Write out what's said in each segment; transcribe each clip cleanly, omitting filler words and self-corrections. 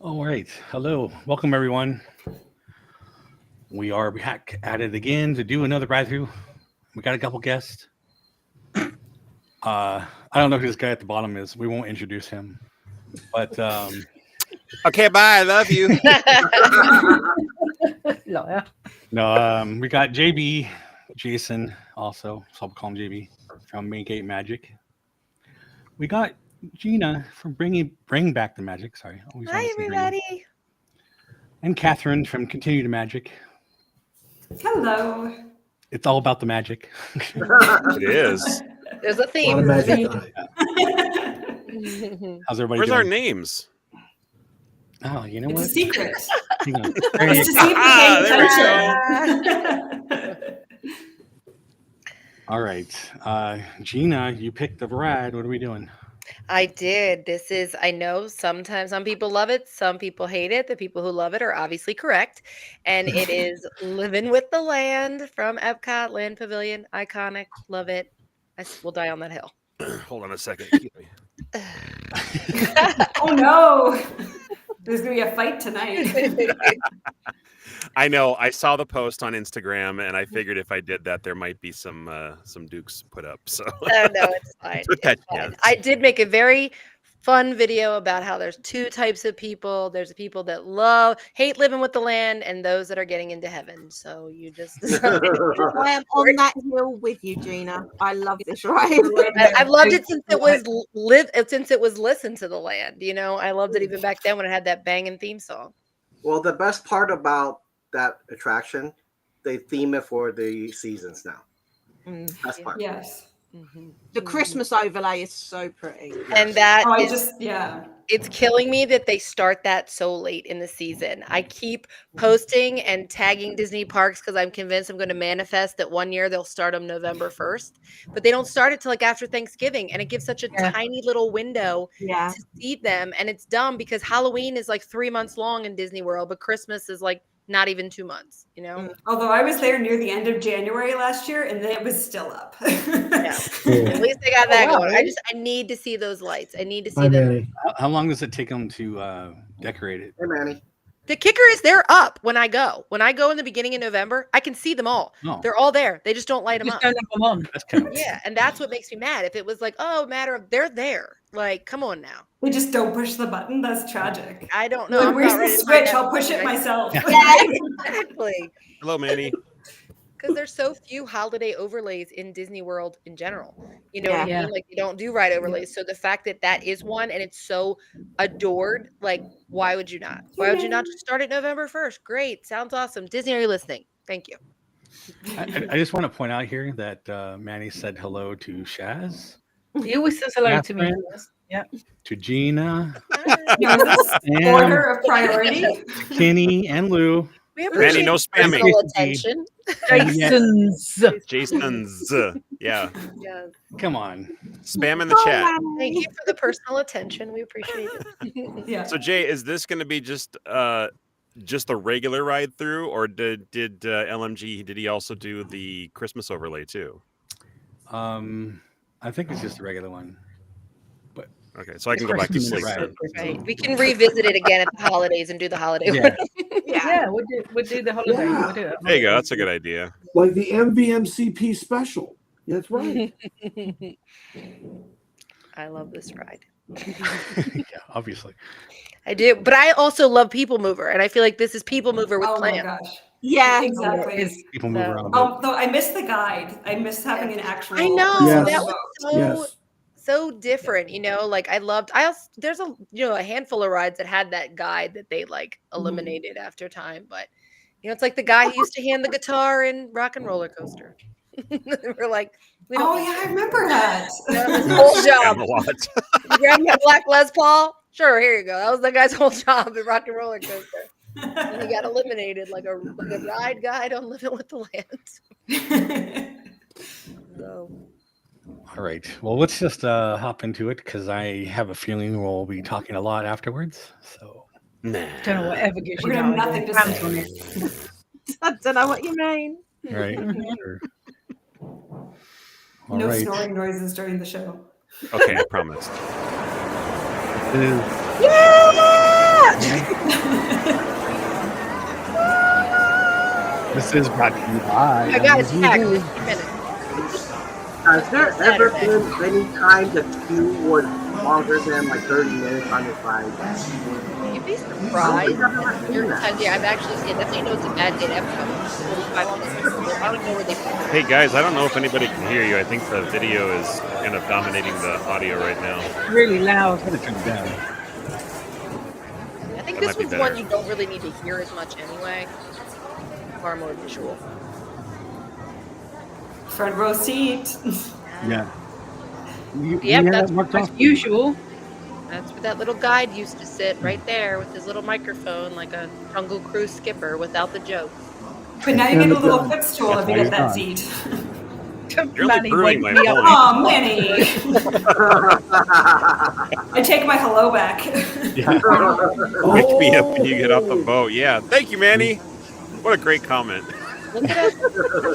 All right. Hello. Welcome, everyone. We are back at it again to do another ride through. We got a couple guests. I don't know who this guy at the bottom is. We won't introduce him. But Okay, bye. I love you. no, we got JB, Jason also. So I'll call him JB from Main Gate Magic. We got Gina from Bring Back the Magic. Sorry. Hi, everybody. And Catherine from Continue to Magic. Hello. It's all about the magic. It is. There's a theme. How's everybody Where's doing? our names? Oh, you know It's what? a secret. Hang on. It's to see if you pay attention. All right. Gina, you picked the ride. What are we doing? I did. I know sometimes some people love it, some people hate it. The people who love it are obviously correct. And it is Living with the Land from Epcot Land Pavilion. Iconic. Love it. Will die on that hill. Hold on a second. Oh no. There's going to be a fight tonight. I know. I saw the post on Instagram, and I figured if I did that, there might be some dukes put up. So Oh, no, it's fine. It's fine. I did make a very fun video about how there's two types of people. There's the people that hate living with the land, and those that are getting into heaven. So you just I am on that hill with you, Gina. I love this ride. I've loved it since it was Listen to the Land. You know, I loved it even back then when it had that banging theme song. Well, the best part about that attraction, they theme it for the seasons now. Best part. Yes. Mm-hmm. The Christmas overlay is so pretty. And that it's killing me that they start that so late in the season. I keep posting and tagging Disney parks because I'm convinced I'm going to manifest that one year they'll start them November 1st, but they don't start it till like after Thanksgiving, and it gives such a tiny little window to see them. And it's dumb because Halloween is like 3 months long in Disney World, but Christmas is like not even 2 months, you know? Although I was there near the end of January last year and it was still up. At least they got that going. I need to see those lights. I need to see them. Manny. How long does it take them to decorate it? Hey, Manny. The kicker is they're up when I go. When I go in the beginning of November, I can see them all. Oh. They're all there. They just don't light them up. Don't have them on. That's kind of And that's what makes me mad. If it was like, they're there. Like, come on now. They just don't push the button. That's tragic. I don't know. Like, where's the switch? I'll push it myself. Exactly. Hello, Manny. Because there's so few holiday overlays in Disney World in general. You know what I mean? Like, you don't do ride overlays. So the fact that that is one and it's so adored, like, why would you not? Why would you not just start it November 1st? Great. Sounds awesome. Disney, are you listening? Thank you. I just want to point out here that Manny said hello to Shaz. He always says hello to me. Yeah. To Gina. Order of priority. To Kenny and Lou. Manny, no spamming. Attention. Jason's. Yeah. Come on. Spam in the chat. Thank you for the personal attention. We appreciate it. So Jay, is this going to be just a regular ride through, or did LMG, did he also do the Christmas overlay too? I think it's just a regular one. But okay, so I can go back to sleep. Right. We can revisit it again at the holidays and do the holiday one. We'll do the holiday. Yeah. We'll do it. There you go. That's a good idea. Like the MVMCP special. That's right. I love this ride. Yeah, obviously. I do, but I also love People Mover, and I feel like this is People Mover with plans. My gosh. Yeah, exactly. People move around. Though I miss the guide. I miss having an actual. I know Yes. that was so different. You know, like there's a handful of rides that had that guide that they like eliminated after time, but you know, it's like the guy who used to hand the guitar in Rock and Roller Coaster. We're like, I remember that. That was his whole job. A lot. Grab my black Les Paul. Sure, here you go. That was the guy's whole job at Rock and Roller Coaster. And he got eliminated like a ride guide on Living with the Land. So. All right. Well, let's just hop into it because I have a feeling we'll be talking a lot afterwards. So, Don't know whatever gives you We're gonna have nothing to say. I don't know what you mean. right. Sure. All No right. snoring noises during the show. Okay, I promised. It is Yeah! This is brought to you by. I got it back. WDW. 15 minutes. Has there ever Saturday. been any time the queue was longer than like 30 minutes on this ride? You'd be surprised. Certain times, yeah, I've actually seen. That's how you know it's a bad day to Epcot. 45 minutes. I don't know where they put it. Hey guys, I don't know if anybody can hear you. I think the video is kind of dominating the audio right now. Really loud. I'm gonna turn it down. I think That this might be one's better. one you don't really need to hear as much anyway. Far more visual. Front row seat. Yeah. Yep, had that's that marked As off? usual. That's where that little guide used to sit, right there with his little microphone, like a Jungle Cruise skipper without the joke. But now you And get a the little gun. footstool That's if you why get that he's seat. You're Manny, brewing wake my me up. pony. Oh, Manny. I take my hello back. Wake me up when you get off the boat. Yeah. Thank you, Manny. What a great comment. Look at us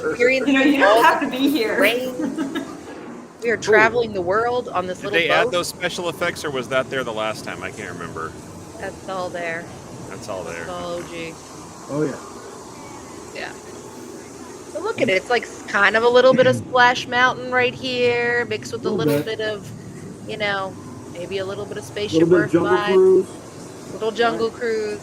experiencing You all don't have the to be here. rain. We are traveling the world on this Did little they boat. add those special effects, or was that there the last time? I can't remember. That's all there. That's all there. That's all OG. Oh yeah. Yeah. But look at it. It's like kind of a little bit of Splash Mountain right here, mixed with a Little little bit. bit of, maybe a little bit of A Spaceship little bit Earth of Jungle vibes. Cruise. Little Jungle Cruise.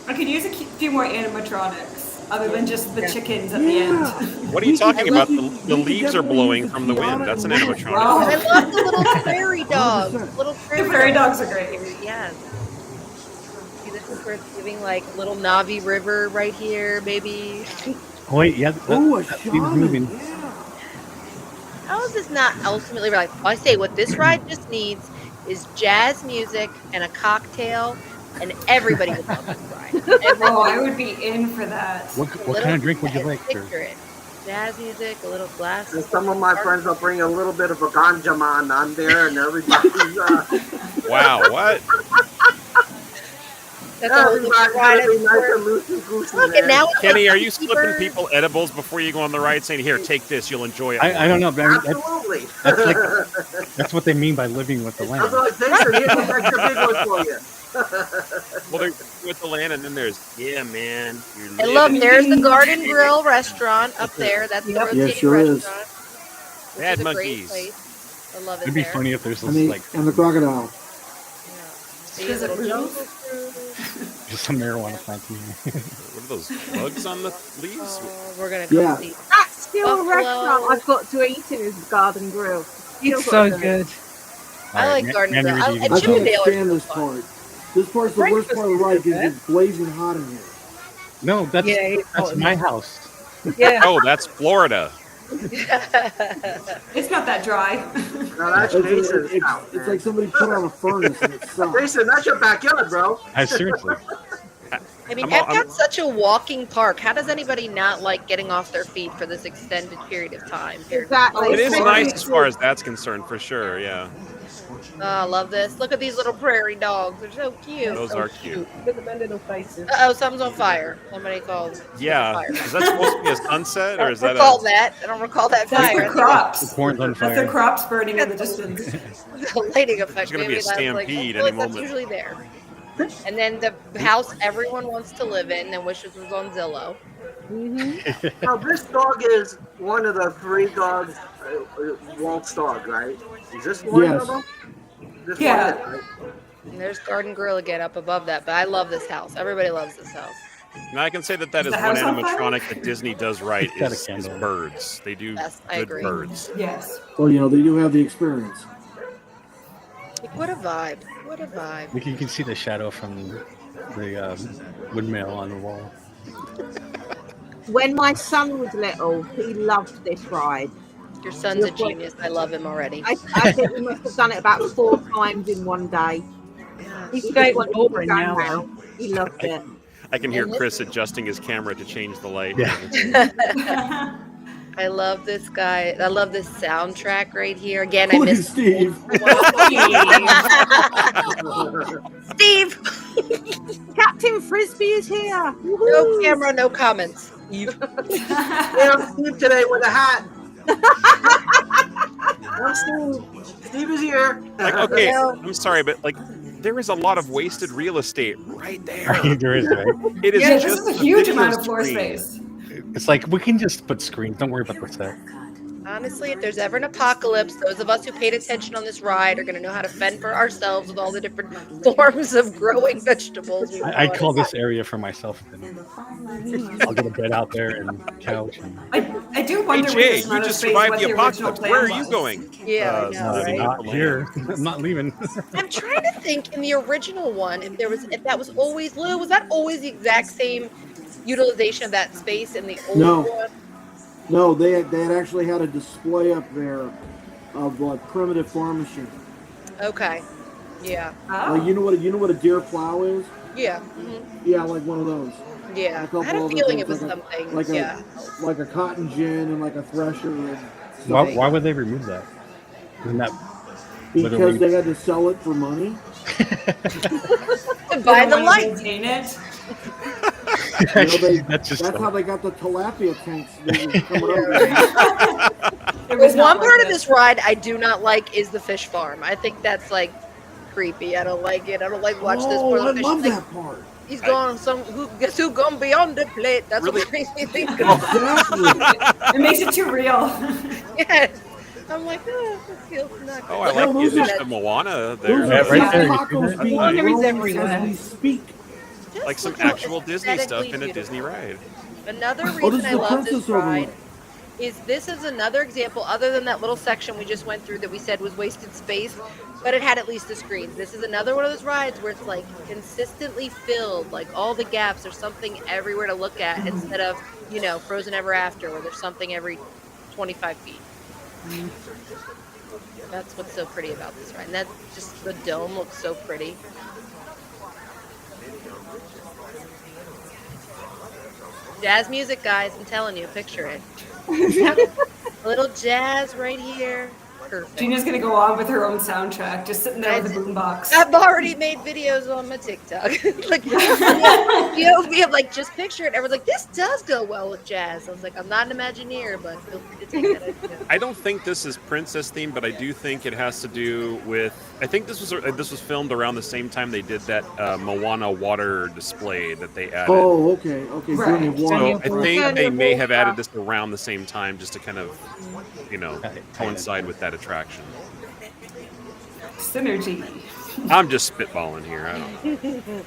I could use a few more animatronics other than just the chickens at the end. What are you talking about? The We could leaves are definitely blowing use from the wind. Tiana That's an and animatronic. Wow. I love the little prairie dogs. 100%. Little The prairie, prairie dogs are great. Yes. See, this is where it's giving like little Navi River right here, maybe. Oh, wait, yeah. Oh, a that seems shaman. moving. Yeah. How is this not ultimately like? I say what this ride just needs is jazz music and a cocktail, and everybody would love this ride. Oh, I would be in for that. What kind of drink would you like, sir? Picture it. Jazz music, a little glass. And some of my friends will bring a little bit of a ganja man on there, and everybody's Wow, what? That's all we everybody's ride gonna be nice for. and loosey goosey. Look, and now it's Kenny, like are you slipping cheaper. people edibles before you go on the ride, saying, "Here, take this, you'll enjoy it"? I don't know, but Absolutely. that's what they mean by living with the That's land. what I say, so here's an extra big one for you. Well, there's with the land, and then there's man. You're And look, living. there's the Garden Grill restaurant up there. That's the Yep. rotating Yeah, sure is. restaurant. Which Bad is a great monkeys. place. I love it It'd be there. funny if there's And this, the like and the crocodile. Yeah. See, Is it little real? Jungle Cruise. just some marijuana plants in here. What are those bugs on the leaves? Oh, we're gonna go Yeah. see. That's still Buffalo. a restaurant I've got to eat in is Garden Grill. Still It's got so to. good. I like Garden Manny, Grill. what do I- you and I think? Chicken can't Dale stand is this fun. part. This part's the worst part of the ride because it's blazing hot in here. No, that's Yeah, it's that's hot. my house. Yeah. Oh, that's Florida. It's not that dry. No, that's It's, Jason's it's, house. it's like somebody put on a furnace and it sucks. Jason, that's your backyard, bro. Seriously. I mean, I'm- Epcot's such a walking park. How does anybody not like getting off their feet for this extended period of time? Exactly. It is so nice as far as that's concerned, for sure. Yeah, Oh, I love this. Look at these little prairie dogs. They're so cute. those are cute. Look at their little faces. Uh-oh, something's on fire. Somebody called. Yeah, Fire. is that supposed to be a sunset, I or don't is that recall a? that. I don't recall that That's fire. the crops. The corn's on That's the fire. crops burning in the distance. The lighting effect. There's gonna be maybe a that's stampede well, any that's moment. usually there. And then the house everyone wants to live in and wishes was on Zillow. Now, this dog is one of the 3 dogs, Walt's dog, right? Is this one Yes. of them? This Yeah. one is, right? And there's Garden Grill again up above that. But I love this house. Everybody loves this house. Now I can say that is The one house on fire? animatronic that Disney does right Got a is candle. birds. They do Yes, I good agree. birds. Yes. Well, you know, they do have the experience. Like, what a vibe. What a vibe. You can see the shadow from the windmill on the wall. When my son was little, he loved this ride. Your son's a genius. I love him already. I think he must have done it about 4 times in one day. He's He straight just wanted to boring go now. now. He loved it. I can hear And this- Chris adjusting his camera to change the light. Yeah. I love this guy. I love this soundtrack right here. Again, I Look at miss Steve. Steve. Captain Frisbee is here. No Woohoo. camera, no comments. Yeah, Steve today with a hat. I'm Steve. Steve is here. Like, okay, I'm sorry, but like, there is a lot of wasted real estate right there. There is, right? It is Yeah, this just is a the huge video amount of floor screen. space. It's like we can just put screens. Don't worry about the set. Honestly, if there's ever an apocalypse, those of us who paid attention on this ride are going to know how to fend for ourselves with all the different forms of growing vegetables. I call this area for myself. And I'll get a bed out there and couch. And... I do Hey wonder with Jay, this you amount of just space survived what the original apocalypse. plan Where are you was. going? Yeah, I know, right? not here. I'm not leaving. I'm trying to think in the original one if that was always Lou. Was that always the exact same utilization of that space in the old No. one? No, they had actually had a display up there of like primitive farm machine. Okay. Yeah. Oh. Like you know what a deer plow is? Yeah. Yeah, like one of those. Yeah. A couple I had a other feeling things, it was like something. like yeah. like a cotton gin and like a thresher. And Why would they remove that? Isn't that because literally- they had to sell it for money. To buy They the don't wanna light. maintain it. That's just That's so- how they got the tilapia tanks. They were coming up with. It was But not one part worth of it. this ride I do not like is the fish farm. I think that's like creepy. I don't like it. I don't like watch this Oh, poor I little fish. love Like, that part. he's going guess who gone beyond the plate. That's Really? what makes me think of Exactly. It makes it too real. yes. I'm like, oh, this feels not Oh, I good. like the those are- addition of Moana Those there. are Yeah, right there, you see tacos that? being Moana is grown everywhere. as we speak. Just Like some looks actual Disney stuff aesthetically in a beautiful. Disney ride. Another Oh, this reason is I the love this princess ride overlook. is this is another example, other than that little section we just went through that we said was wasted space, but it had at least the screens. This is another one of those rides where it's like consistently filled, like all the gaps, there's something everywhere to look at instead of, Frozen Ever After where there's something every 25 feet. That's what's so pretty about this ride. And that just, the dome looks so pretty. Jazz music, guys, I'm telling you, picture it. A little jazz right here. Perfect. Gina's gonna go on with her own soundtrack, just sitting there with a boombox. I've already made videos on my TikTok. Like, we have like, just picture it. Everyone's like, this does go well with jazz. I was like, I'm not an Imagineer, but feel free to take that idea. I don't think this is princess themed, but I do think it has to do with. I think this was filmed around the same time they did that Moana water display that they added. Oh, okay. Right. Journey of So Water. I think Journey they of may have Water. added this around the same time just to kind of, coincide with that attraction. Synergy. I'm just spitballing here. I don't know.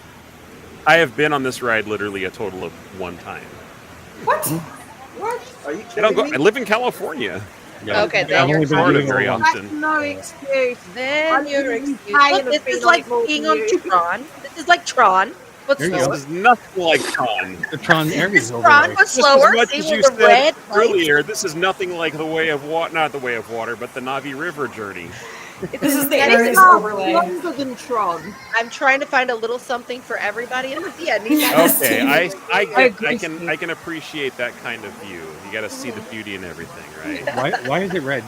I have been on this ride literally a total of one time. What? What? Are you I don't kidding go. I me? live in California. Okay, I then don't you're go to Florida fine. very That's often. no excuse. Then you're didn't excused. pay Look, to this be is like like more being than on you. Tron. This is like Tron, but There you slower. go. This is nothing like Tron. The Tron area This is is over Tron, there. but Just slower. as much See as with you the said red lights? earlier, this is nothing like the way of water. Not the way of water, but the Navi River journey. This is the That is Aries Far overlay. longer than Tron. I'm trying to find a little something for everybody. And yeah, need that. Yes. Okay, I agree, can Steve. I can appreciate that kind of view. You got to see the beauty in everything, right? Why is it red?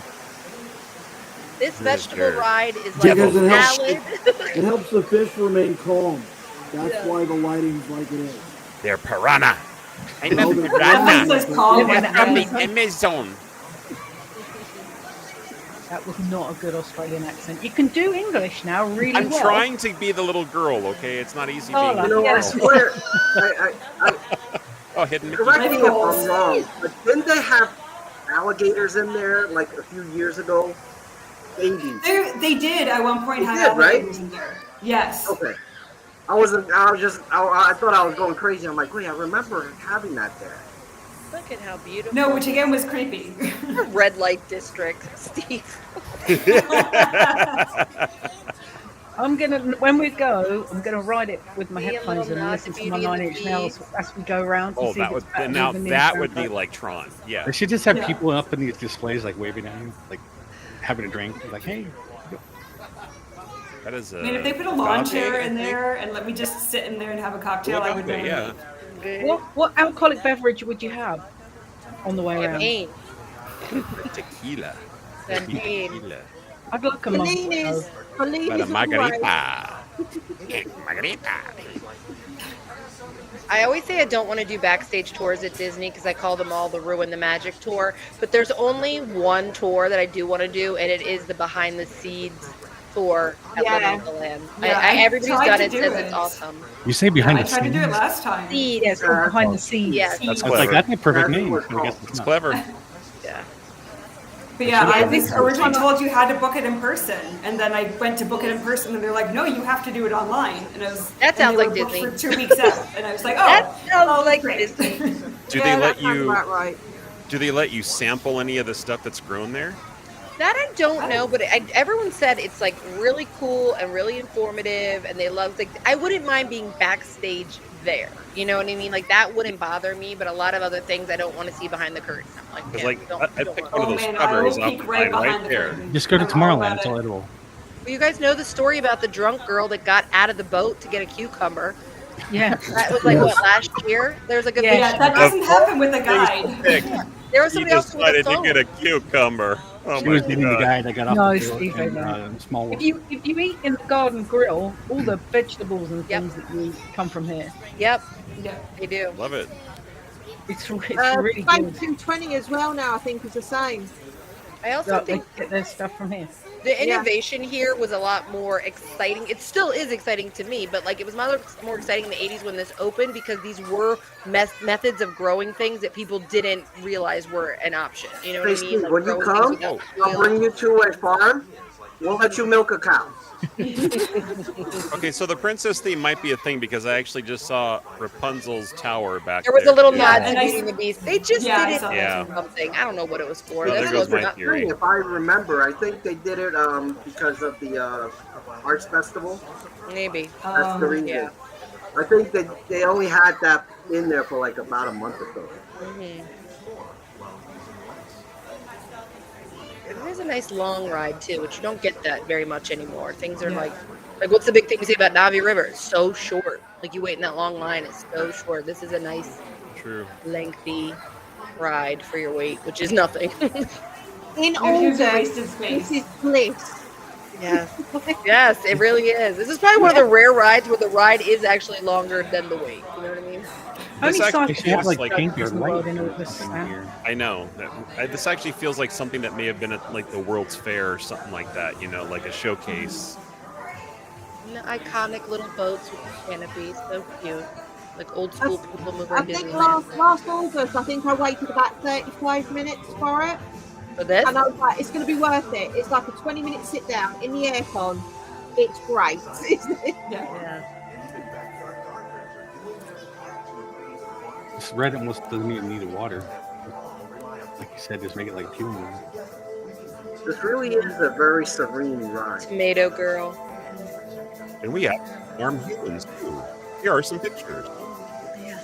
This vegetable sure. ride is like Because a it helps- salad. It helps the fish remain calm. That's Yeah. why the lighting's like it is. They're piranha. I'm Oh, a they're piranha. This is called Yeah, I'm like from the Amazon. That was not a good Australian accent. You can do English now really I'm well. trying to be the little girl. Okay, it's not easy Oh, being You the know, I Yes. girl. swear. I Oh, hidden Mickey. correct me if I'm Nichols. wrong, but didn't they have alligators in there like a few years ago? Babies. They did at one point They have did, right? alligators in there. Yes. Okay. I thought I was going crazy. I'm like, wait, I remember having that there. Look at how beautiful. No, which again was creepy. Red light district, Steve. I'm gonna when we go, I'm gonna ride it with my Be a headphones little and nod listen to to my Beauty and 9 the Inch Nails as we go around. To Oh, see that if would it's better now than the that new would be soundtrack. like Tron. Yeah. They should just have Yeah. people up in these displays, like waving at you, like having a drink. Like, hey, That is. I mean, if they put a lawn dog chair egg, I in think. there and let me just sit in there and have a cocktail, I would Okay, really. yeah. What alcoholic beverage would you have on the way around? Champagne. Tequila. Champagne. Tequila. I'd like a monster. Bellini's. Bellini's But a all right. margarita. Margarita. I always say I don't want to do backstage tours at Disney because I call them all the Ruin the Magic tour. But there's only one tour that I do want to do, and it is the behind the scenes tour at Yeah. Lamella Land. Yeah, Everybody's tried done to it, do says it. it's awesome. You say behind I the tried to scenes? do it last time. Seeds. Yeah, it's called behind the scenes. Yes. That's I was like, clever. that's a perfect That's name. what I guess it's it's It's not. clever. Yeah. But yeah, should've I done was it. originally told you had to book it in person, and then I went to book it in person, and they're like, "No, you have to do it online." And I was That sounds and they like were booked Disney. for 2 weeks out, and I was like, "Oh, That sounds like great." Disney. Do Yeah, they that let sounds you? about right. Do they let you sample any of the stuff that's grown there? That I don't know, but everyone said it's like really cool and really informative, and they love like I wouldn't mind being backstage there. You know what I mean? Like that wouldn't bother me, but a lot of other things I don't want to see behind the curtain. I'm like, Because yeah, like don't, I don't picked want one of to. those Oh, man, I will strawberries off peek the right line right behind the there. curtain. Just go to I'm all Tomorrowland. about It's all it. edible. Well, you guys know the story about the drunk girl that got out of the boat to get a cucumber. Yeah. That was like what last year? There was like a Yeah. big Yeah, that shootout. doesn't happen with a guide. There was He somebody else with a decided to phone. get a cucumber. Oh She my was dating the god! guy that got off No, the boat Steve, in I know. Small If World. you eat in the garden grill, all the vegetables and Yep. things that you eat come from here. Yep, Yeah. they do. Love it. It's really Space good. 220 as well now, I think, is the same. I also They think get their stuff from here. the Yeah. innovation here was a lot more exciting. It still is exciting to me, but like it was more exciting in the 80s when this opened because these were methods of growing things that people didn't realize were an option. You know what Hey, I mean? Steve, Like when you growing come, things without I'll soil. bring you to a farm. We'll let you milk a cow. Okay, so the princess theme might be a thing because I actually just saw Rapunzel's tower back There was a little too. nod to And I- Beauty and the Beast. They just Yeah, I did it saw for that Yeah. too. something. I don't know what it was for. Well, That there goes was my not- theory. If I remember, I think they did it because of the arts festival. Maybe. That's the reason. yeah. I think that they only had that in there for like about a month or so. Mhm. It is a nice long ride too, which you don't get that very much anymore. Things are Yeah. like what's the big thing you say about Navi River? It's so short. Like you wait in that long line, it's so short. This is a nice, True. lengthy ride for your wait, which is nothing. In You're using August, wasted space. this is bliss. Yes. Yes, it really is. This is probably one of the rare rides where the ride is actually longer than the wait. You know what I mean? Only actually cycle They should have feels like like paint their Disney light World in or August, something Sam. here. I know. This actually feels like something that may have been at like the World's Fair or something like that. You know, like a showcase. And the iconic little boats with the canopies, so cute. Like old school people moving I in think Disneyland. last August, I think I waited about 35 minutes for it. For this? And I was like, it's going to be worth it. It's like a 20-minute sit down in the aircon. It's great. Yeah. Yeah. This red almost doesn't even need the water. Like you said, just make it like pure. This really is a very serene ride. Tomato girl. And we have warm humans too. Here are some pictures. Yeah.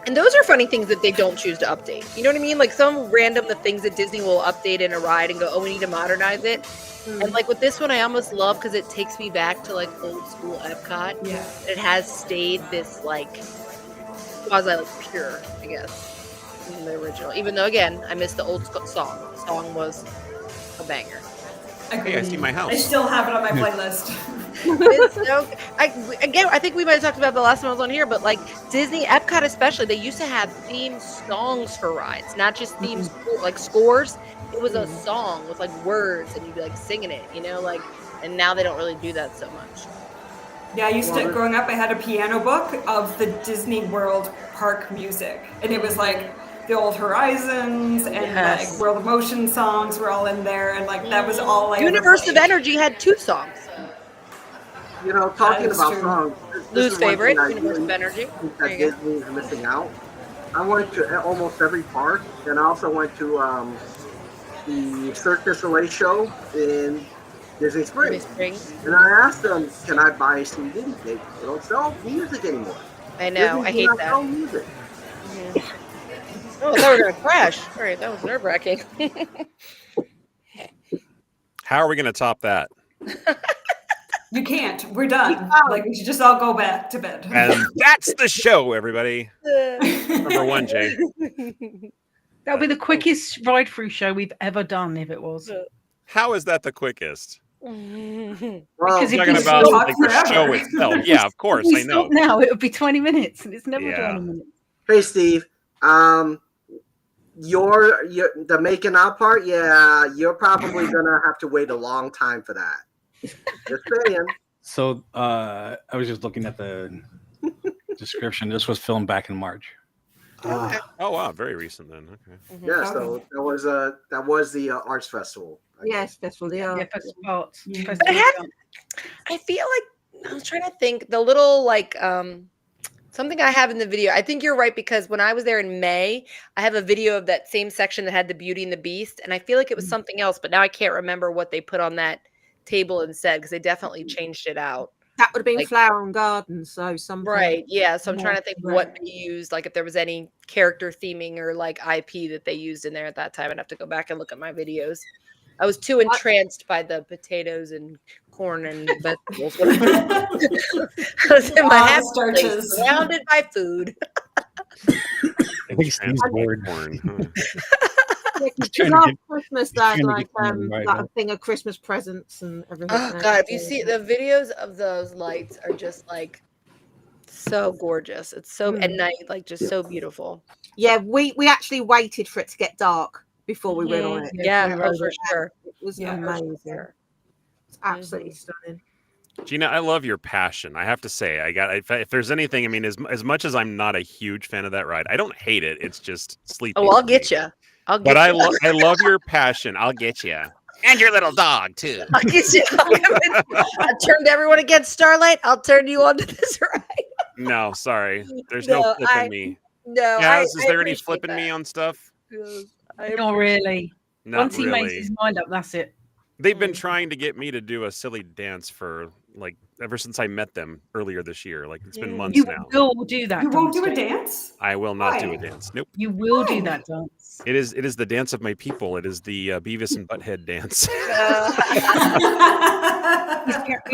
And those are funny things that they don't choose to update. You know what I mean? Like some random the things that Disney will update in a ride and go, oh, we need to modernize it. And like with this one, I almost love because it takes me back to like old school Epcot. Yeah. It has stayed this like quasi like pure, I guess, in the original. Even though again, I missed the old song. The song was a banger. Hey, I see my house. I still have it on my playlist. It's so, I think we might have talked about the last time I was on here, but like Disney, Epcot especially, they used to have theme songs for rides, not just themes like scores. It was a song with like words, and you'd be like singing it, you know, like. And now they don't really do that so much. Yeah, I used to, growing up, I had a piano book of the Disney World park music. And it was like the old Horizons and Yes. like World of Motion songs were all in there. And like that was all I Universe ever of played. Energy had 2 songs. You know, talking That is about true. songs. this Lou's is one favorite, thing I Universe of really Energy. think There that you go. Disney is missing out. I went to almost every park, and I also went to the Cirque du Soleil show in Disney Disney Springs. Springs. And I asked them, can I buy a CD? They don't sell music anymore. I know. Disney I do hate not that. sell music. Oh, I thought we were gonna crash. All right, that was nerve wracking. How are we going to top that? You can't. We're done. Like we should just all go back to bed. And that's the show, everybody. Number 1, Jay. That'll be the quickest ride through show we've ever done if it was. How is that the quickest? Well, Because if Talking we about stop- like the forever. show itself. Yeah, of course, if we I know. stop now, it would be 20 minutes, and it's never Yeah. 20 minutes. hey, Steve. the making out part, yeah, you're probably gonna have to wait a long time for that. Just saying. So I was just looking at the description. This was filmed back in March. Ah, Oh wow, very recent then. Okay. Yeah, so that was the arts festival. Yes, festival. They are. Yeah, first parts. Yeah. First But it had- parts. I feel like I was trying to think the little like something I have in the video. I think you're right because when I was there in May, I have a video of that same section that had the Beauty and the Beast, and I feel like it was something else, but now I can't remember what they put on that table instead because they definitely changed it out. That would have been Like- Flower and Garden, so something. Right. Yeah. So I'm Yeah, trying to think what they used, like if there was any character theming or like IP that they used in there at that time. I'd have to go back and look at my videos. I was too entranced by the potatoes and corn and vegetables. I was in my All the happy place, starches. surrounded by food. I think Steve's bored. Corn. Yeah, 'cause Trying to last get- Christmas they had trying to like get them right, like huh? a thing of Christmas presents and everything. Oh God! If you see the videos of those lights, are just like so gorgeous. It's so at night, like just so beautiful. Yeah, we actually waited for it to get dark before we went on it. Yeah, we oh, rode for it. sure. It was Yeah, for amazing. Sure. It's absolutely stunning. Gina, I love your passion. I have to say, if there's anything, I mean, as much as I'm not a huge fan of that ride, I don't hate it. It's just sleepy. Oh, I'll get you. I'll get But you. I love your passion. I'll get you. And your little dog too. I'll get you. I turned everyone against Starlight. I'll turn you onto this ride. No, sorry. There's No, no flipping I- me. No, Yes, is I there any appreciate flipping me that. on stuff? Yes, Not really. Not Once he really. makes his mind up, that's it. They've been trying to get me to do a silly dance for like ever since I met them earlier this year. Like it's been months You now. will do that. You won't do a dance. dance? I will not do a Why? dance. Nope. You will do Why? that dance. It is the dance of my people. It is the Beavis and Butthead dance.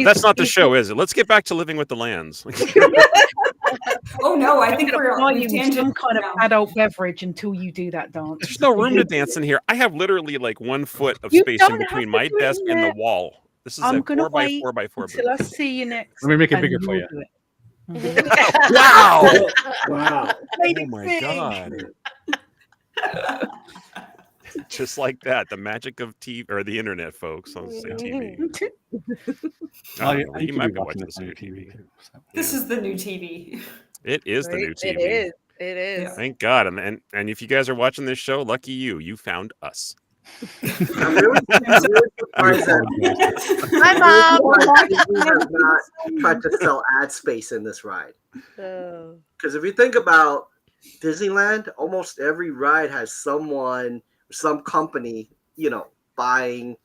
That's not the show, is it? Let's get back to living with the lands. Oh no, I think I'm we're gonna buy we've you tangent some kind of now. adult beverage until you do that dance. There's no room to dance in here. I have literally like 1 foot of You space in don't have between to my do it desk in and the there. wall. This is I'm a gonna 4 by wait 4 by 4 until I see you next. Let me make it and bigger for you'll you. do it. Wow! wow. Oh my god! Just like that, the magic of TV or the internet, folks. I'll say TV. I don't know, you might be watching this on your TV. So, This yeah. is the new TV. It is the new Right? TV. It is. It is. Yeah. Thank God. And if you guys are watching this show, lucky you. You found us. I'm really surprised that Hi, Mom. Disney has not tried to sell ad space in this ride. Oh. Because if you think about Disneyland, almost every ride has someone, some company, buying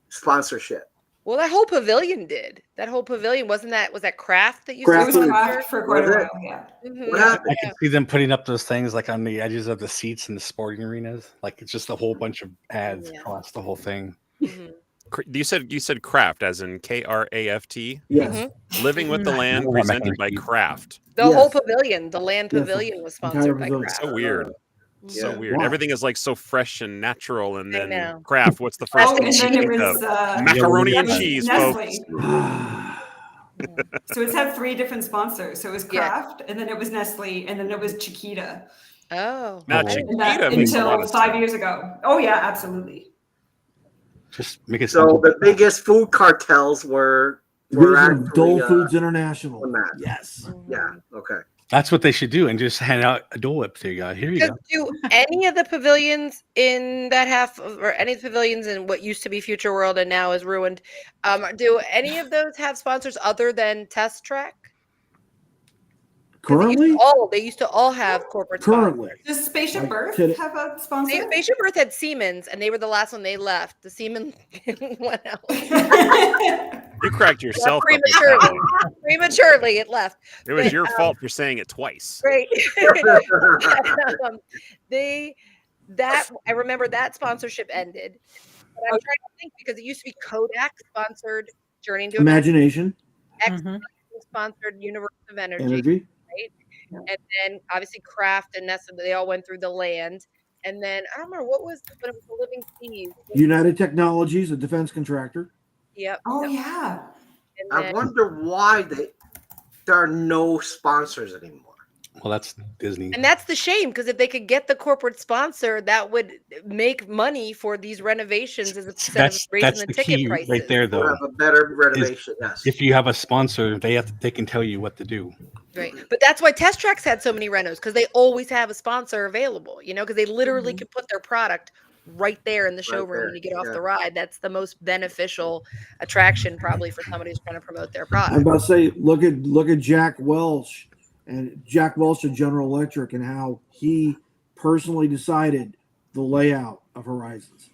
sponsorship. Well, that whole pavilion did. That whole pavilion was that Kraft that you Kraft It said? was food. craft for quite a Was it? while, yeah. Mhm. What happened? I can see them putting up those things like on the edges of the seats in the sporting arenas. Like it's just a whole bunch of ads Yeah. across the whole thing. Mhm. You said Kraft, as in Kraft. Yes. Living with the land, Mhm. presented by Kraft. The Yes. whole pavilion, the land Yes, pavilion was entire sponsored by pavilion. Kraft. So weird. So Yeah. weird. Wow. Everything is like so fresh and natural, and I then know. Kraft. What's the first Oh, thing and you then it think was of? Macaroni and cheese, folks. Nestle. So it's had 3 different sponsors. So it was Yeah. Kraft, and then it was Nestle, and then it was Chiquita. Oh. Now, Oh. And that Chiquita makes a lot until of 5 sense. years ago. Oh yeah, absolutely. Just make it So simple. the biggest food cartels were Division of Dole actually, Foods International. on that. Yes. Yeah. Okay. That's what they should do, and just hand out a Dole Whip. There you go. Here you Because go. do any of the pavilions in that or any of the pavilions in what used to be Future World and now is ruined, do any of those have sponsors other than Test Track? 'Cause Currently? they used to all have corporate Currently. sponsors. Does Spaceship Like, Earth kid- have a sponsor? Spaceship Earth had Siemens, and they were the last one they left. The Siemens went out. You cracked yourself up. with that Prematurely. one. Prematurely, it left. It was But, your fault for saying it twice. Great. I remember that sponsorship ended. But I'm trying to think because it used to be Kodak sponsored Journey into Imagination. X Mhm. sponsored Universe of Energy, Energy. and then obviously Kraft and Nestle. They all went through the land, and then I don't remember what was, but it was the Living Seas. United Technologies, a defense contractor. Yep. Oh yep. yeah. And I then, wonder why there are no sponsors anymore. Well, that's Disney. And that's the shame, because if they could get the corporate sponsor, that would make money for these renovations instead of raising the ticket key prices. right there, We'll though. have a better renovation. Yes. If you have a sponsor, they can tell you what to do. Right. But that's why Test Tracks had so many renos, because they always have a sponsor available, because they literally can put their product right there in the showroom when you get off the ride. That's the most beneficial attraction probably for somebody who's trying to promote their I'm product. about to say, look at Jack Welch of General Electric and how he personally decided the layout of Horizons.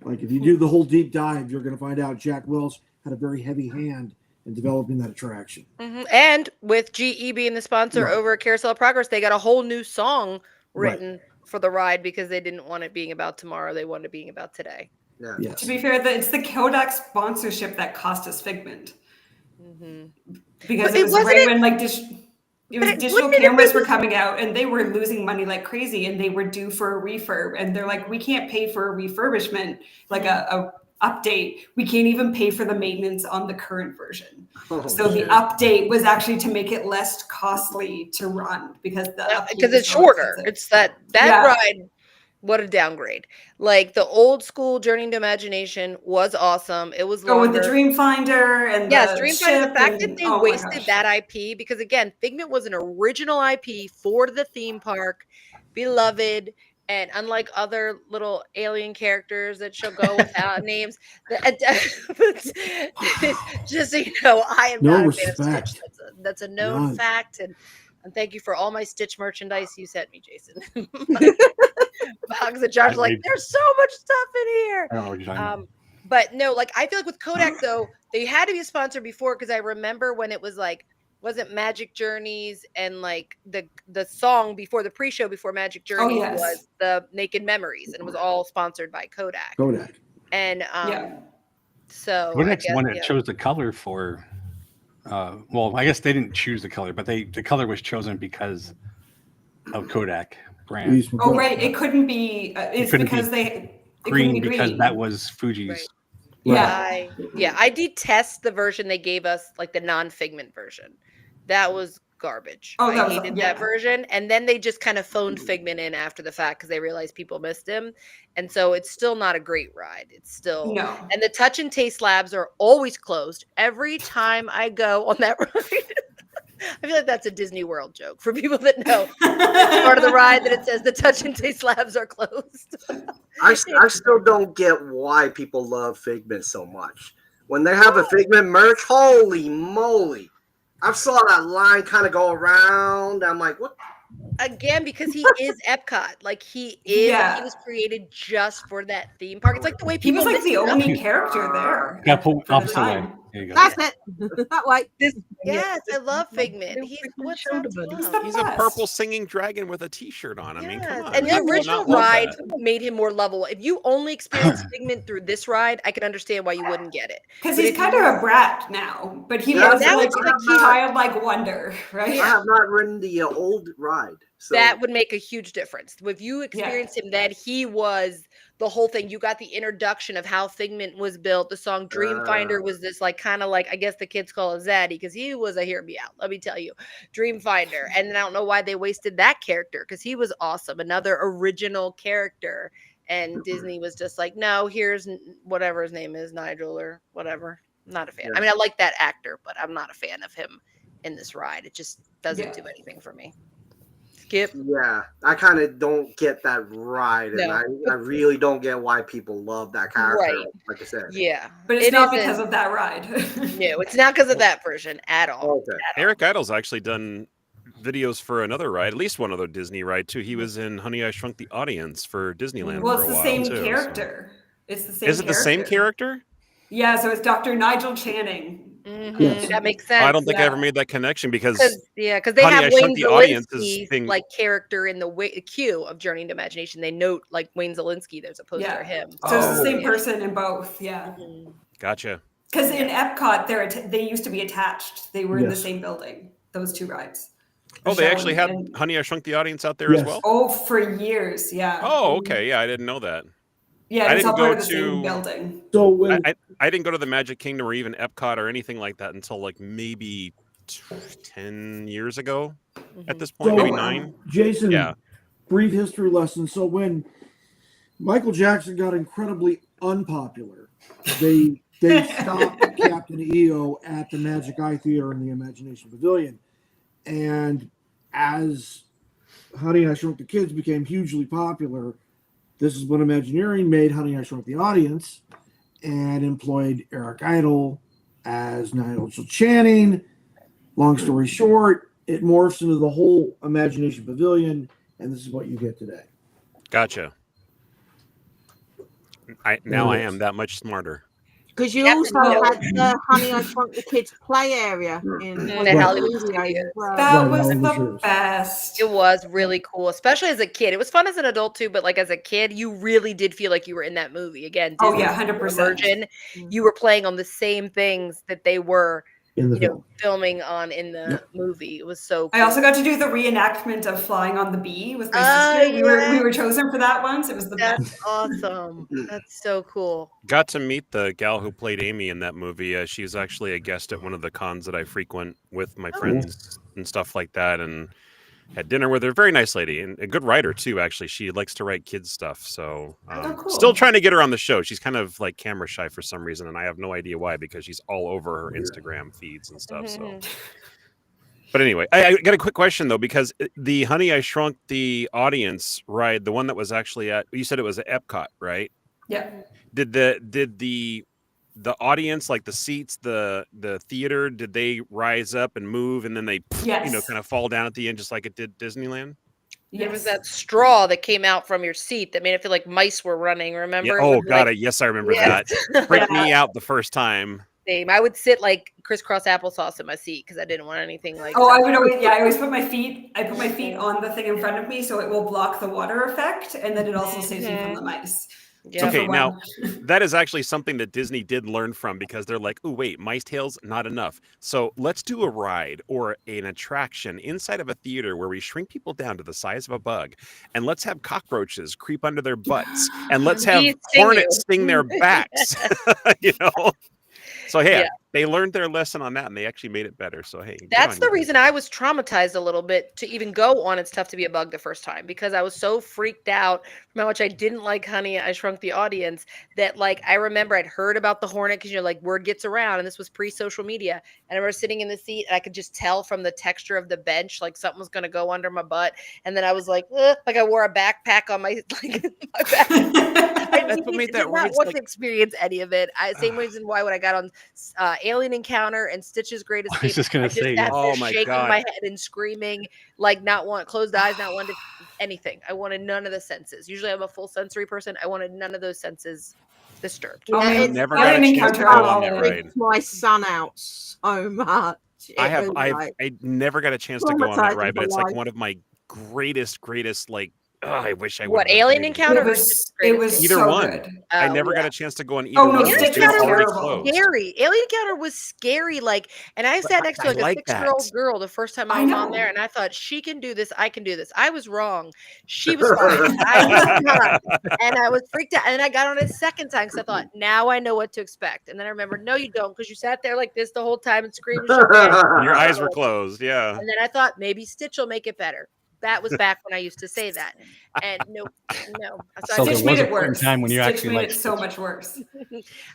Like if you do the whole deep dive, you're going to find out Jack Welch had a very heavy hand in developing that attraction. And with GE being the sponsor Right. over at Carousel of Progress, they got a whole new song written for the ride because they didn't want it being about tomorrow. They wanted it being about today. Yeah. Yes. To be fair, it's the Kodak sponsorship that cost us Figment. Because But it was wasn't right it- when digital wouldn't it cameras be- were coming out and they were losing money like crazy and they were due for a refurb. And they're like, we can't pay for a refurbishment, like a update. We can't even pay for the maintenance on the current version. Oh, So the update was actually to make it less costly to run because Because it's shorter. It's that Yeah. ride. What a downgrade. Like the old school Journey into Imagination was awesome. It was longer. with the Dreamfinder and Yes, the Dreamfinder. ship The fact that and- they oh my wasted gosh. that IP, because again, Figment was an original IP for the theme park, beloved, and unlike other little alien characters that shall go without names, just so you know, I am No not a fan of respect. Stitch. That's a known None. fact, and thank you for all my Stitch merchandise you sent me, Jason. Because the judge like, there's so much stuff in here. I don't know what you're talking about. But no, like I feel like with Kodak though, they had to be a sponsor before, because I remember when it was like, wasn't Magic Journeys and like the song before the pre-show before Magic Journeys yes. was the Naked Memories, and it was all sponsored by Kodak. And so Kodak's I the one guess, that chose the color for. Well, I guess they didn't choose the color, but the color was chosen because of Kodak brand. Oh right, it couldn't be. It's couldn't because be it Green couldn't be because green. that was Fuji's. Right. Yeah. I detest the version they gave us, like the non-Figment version. That was garbage. Oh, that I was- hated yeah. that version. And then they just kind of phoned Figment in after the fact because they realized people missed him. And so it's still not a great ride. It's still No. And the touch and taste labs are always closed. Every time I go on that ride. I feel like that's a Disney World joke for people that know. It's part of the ride that it says the touch and taste labs are closed. I still don't get why people love Figment so much. When they have a Figment merch, holy moly. I saw that line kind of go around. I'm like, what? Again, because he is Epcot. Like he is, Yeah. he was created just for that theme park. It's like the way He people was like miss the nothing. only character there. Yeah, pull for the opposite way. time. There you go. That's it. That way. Yes, I love Figment. He's what's not to He's love? the He's a best. purple singing dragon with a T-shirt on. I mean, come Yes, on. and the How can you original not love ride that? made him more lovable. If you only experienced Figment through this ride, I can understand why you wouldn't get it. Because But he's if kind you- of a brat now, but he Yeah, was now like it's like childlike wonder, right? I have not ridden the old ride. So That would make a huge difference. If you experienced him, that he was the whole thing. You got the introduction of how Figment was built. The song Dreamfinder was this like kind of like, I guess the kids call it Zaddy, because he was a hear me out. Let me tell you, Dreamfinder. And then I don't know why they wasted that character, because he was awesome. Another original character. And Disney was just like, no, here's whatever his name is, Nigel or whatever. Not a fan. Yeah. I mean, I like that actor, but I'm not a fan of him in this ride. It just doesn't do anything for me. Skip. yeah, I kind of don't get that ride, and No. I really don't get why people love that character. Right. Like I said. Yeah. But it's It not isn't- because of that ride. No, it's not because of that version at all. Okay. Eric Idle's actually done videos for another ride, at least one other Disney ride too. He was in Honey, I Shrunk the Audience for Disneyland Well, for it's a the while same too. so- character. It's the same. Is it the same character? Yeah, so it's Dr. Nigel Channing. Yes. That makes sense. I don't think I yeah. ever made that connection because Because they Honey, have I Wayne Shrunk the Audience is Zelinsky being- like character in the queue of Journey into Imagination. They note like Wayne Zelinsky. There's a poster Yeah. of him. So it's the Oh. same person in both, yeah. gotcha. Because in Epcot, they used to be attached. They were in the Yes. same building, those two rides. Oh, they Michelle actually had and- Honey, I Shrunk the Audience out there as Yes. well. Oh, for years, yeah. Oh, okay. Yeah, I didn't know that. Yeah, I it's all didn't part go of the same to- building. So when I didn't go to the Magic Kingdom or even Epcot or anything like that until like maybe 10 years ago. at this point, maybe 9. Jason, Yeah. brief history lesson. So when Michael Jackson got incredibly unpopular, they stopped Captain EO at the Magic Eye Theater in the Imagination Pavilion. And as Honey, I Shrunk the Kids became hugely popular, this is when Imagineering made Honey, I Shrunk the Audience and employed Eric Idle as Nigel Channing. Long story short, it morphs into the whole Imagination Pavilion, and this is what you get today. Gotcha. I am that much smarter. Because you Yep. also had the Honey, I Shrunk the Kids play area in the Hollywood Studios Studios. as well. That Right, was Hollywood the Studios. best. It was really cool, especially as a kid. It was fun as an adult too, but like as a kid, you really did feel like you were in that movie. Again, Oh, Disney's yeah, 100%. immersion. You were playing on the same things that they were, In the you know, film. filming on in the movie. It was so cool. I also got to do the reenactment of Flying on the Bee with my Oh, sister. We yeah. were chosen for that once. It was the That's best. awesome. That's so cool. Got to meet the gal who played Amy in that movie. She's actually a guest at one of the cons that I frequent with my friends and stuff like that, and had dinner with her. Very nice lady and a good writer too. Actually, she likes to write kids stuff. So cool. still trying to get her on the show. She's kind of like camera shy for some reason, and I have no idea why because she's all over her Instagram feeds and stuff. So. But anyway, I got a quick question though, because the Honey, I Shrunk the Audience ride, the one that was actually at, you said it was at Epcot, right? Yeah. Did the audience, like the seats, the theater, did they rise up and move and then they Yes. kind of fall down at the end just like it did Disneyland? There was that straw that came out from your seat that made it feel like mice were running. Remember? Yeah. It Oh was god, like- yes, I remember Yes. that. Freaked me out the first time. Same. I would sit like crisscross applesauce in my seat because I didn't want anything like. Oh, I would always, I always put my feet on the thing in front of me so it will block the water effect, and then it also saves me from the mice. Yeah. Okay, for now one. that is actually something that Disney did learn from because they're like, oh, wait, mice tails, not enough. So let's do a ride or an attraction inside of a theater where we shrink people down to the size of a bug and let's have cockroaches creep under their butts and let's have Bees sting hornets you. sting their backs, you know? So, hey, Yeah. they learned their lesson on that and they actually made it better. So, hey. good That's on the you. reason I was traumatized a little bit to even go on It's Tough to Be a Bug the first time, because I was so freaked out from how much I didn't like Honey, I Shrunk the Audience that, like, I remember I'd heard about the Hornet because, you know, like, word gets around, and this was pre-social media. And I remember sitting in the seat and I could just tell from the texture of the bench, like something was going to go under my butt. And then I was like I wore a backpack on my, like, my back. That's what made that did not ride, want like- to experience any of it. Same reason why when I got on Alien Encounter and Stitch's Great I Escape, was just gonna say, sat Oh there my shaking God. my head and screaming, like closed eyes, not wanting anything. I wanted none of the senses. Usually I'm a full sensory person. I wanted none of those senses disturbed. Oh, man. it's never like- got a Alien chance to Encounter, go on that I'll- ride. freaked my son out so much. I never got a chance to go on that traumatizing ride, but for it's like life. one of my greatest like I wish I would. What, Alien Encounter? It was Either so one. good. I Oh, never yeah. got a chance to go on either Oh, no, one. Alien because they were Stitch was already terrible. closed. Scary. Alien Encounter was scary. Like, and I sat next to I like a like 6-year-old that. girl the first time I I was on know. there, and I thought she can do this. I can do this. I was wrong. She was fine. I was not, and I was freaked out. And then I got on it a second time because I thought, now I know what to expect. And then I remembered, no, you don't, because you sat there like this the whole time and screamed. And shook your head. Your eyes were closed. Yeah. And then I thought maybe Stitch will make it better. That was back when I used to say that. And no. So So I there Stitch just made was a it point in worse. time when you Stitch actually made liked it so Stitch. much worse.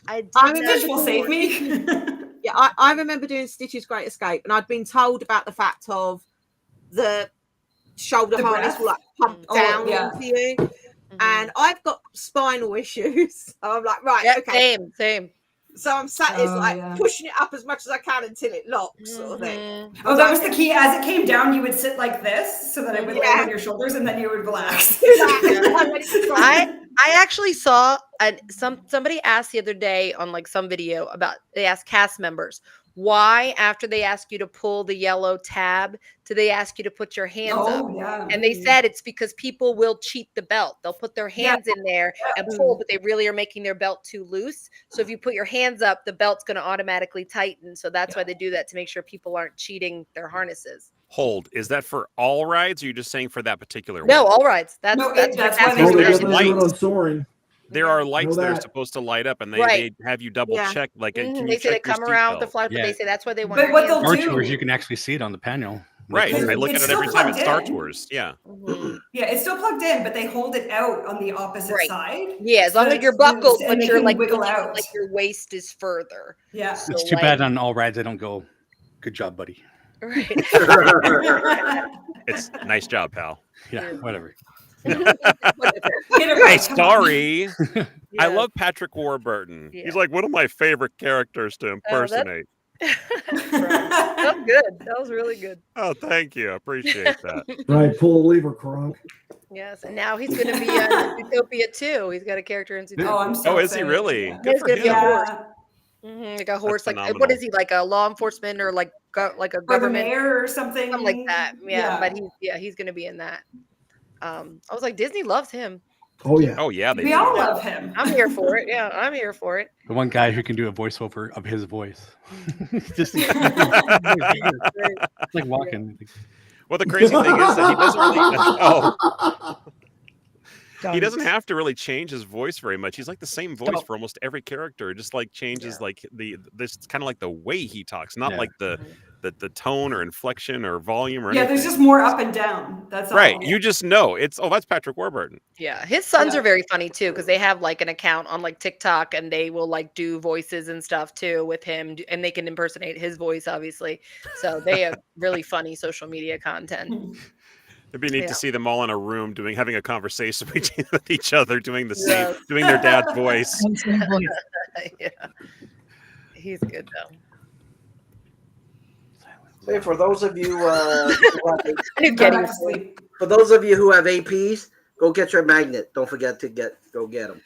I did I not remember Stitch will save me. Yeah, I remember doing Stitch's Great Escape, and I'd been told about the fact of the shoulder The harness breath? will like pump Oh, down yeah. into you. Mhm. And I've got spinal issues. So I'm like, right, Yeah, okay. same. So I'm sat is Oh, like yeah. pushing it up as much as I can until it locks, sort of thing. Mhm. Oh, that was the key. As it came down, you would sit like this so that it would land Yeah. on your shoulders, and then you would relax. I actually saw somebody asked the other day on like some video about, they asked cast members why after they ask you to pull the yellow tab do they ask you to put your hands up, Oh, yeah. and they said it's because people will cheat the belt. They'll put their hands in there and pull, but they really are making their belt too loose. So if you put your hands up, the belt's going to automatically tighten. So that's why they do that, to make sure people aren't cheating their harnesses. Hold. Is that for all rides or are you just saying for that particular one? No, all rides. That's No, that's that's what why they Oh, cast they members there's definitely do. do it on lights. soaring. There are Know lights that are that. supposed to light up and they Right. have you double Yeah. check. Like, can you They say they check your come around with the seatbelt? flag, but Yeah. they say that's why they want But your what hands they'll up. Or do- tours, you can actually see it on the panel. Right. Because I look at it's it every still time at Star plugged in. Tours. Yeah. Mhm. Yeah, it's still plugged in, but they hold it out on the opposite Right. side. Yeah, as long So as you're that- buckled, and but they you're can like wiggle looking out. like your waist is further. Yeah. So, It's too like, bad on all rides I don't go. Good job, buddy. right. It's nice job, pal. Yeah, whatever. Get it Hey, right. Come on. sorry. I Yeah. love Patrick Warburton. Yeah. He's like one of my favorite characters to Oh, impersonate. that was good. That was really good. Oh, thank you. I appreciate that. Right, pull a lever, Kronk. Yes, and now he's going to be in Zootopia too. He's got a character in Zootopia. Oh, I'm so Oh, is he excited. really? Yeah. Good He's for gonna be a him. horse. Yeah. Like a horse, like what phenomenal. is he, like a law enforcement or like like a Or the government, mayor or something. something like that. Yeah, but he's going to be in that. I was like, Disney loves him. Oh yeah. Oh, yeah. They We do. all love him. I'm here for it. Yeah, I'm here for it. The one guy who can do a voiceover of his voice. Just it's like walking. Well, the crazy thing is that he doesn't really. He doesn't Don't. have to really change his voice very much. He's like the same voice Stop. for almost every character. Just like changes Yeah. like this kind of like the way he talks, not Yeah. like the tone or inflection or volume or Yeah, anything. there's just more up and down. That's all. Right. You just know it's that's Patrick Warburton. Yeah, his sons Yeah. are very funny too because they have like an account on like TikTok and they will like do voices and stuff too with him, and they can impersonate his voice obviously. So they have really funny social media content. It'd be neat Yeah. to see them all in a room having a conversation with each other, doing the same, Yes. doing their dad's voice. Same voice. Yeah, he's good though. Hey, for those of you, You're Go getting back to sleep. for those of you who have APs, go get your magnet. Don't forget to go get them.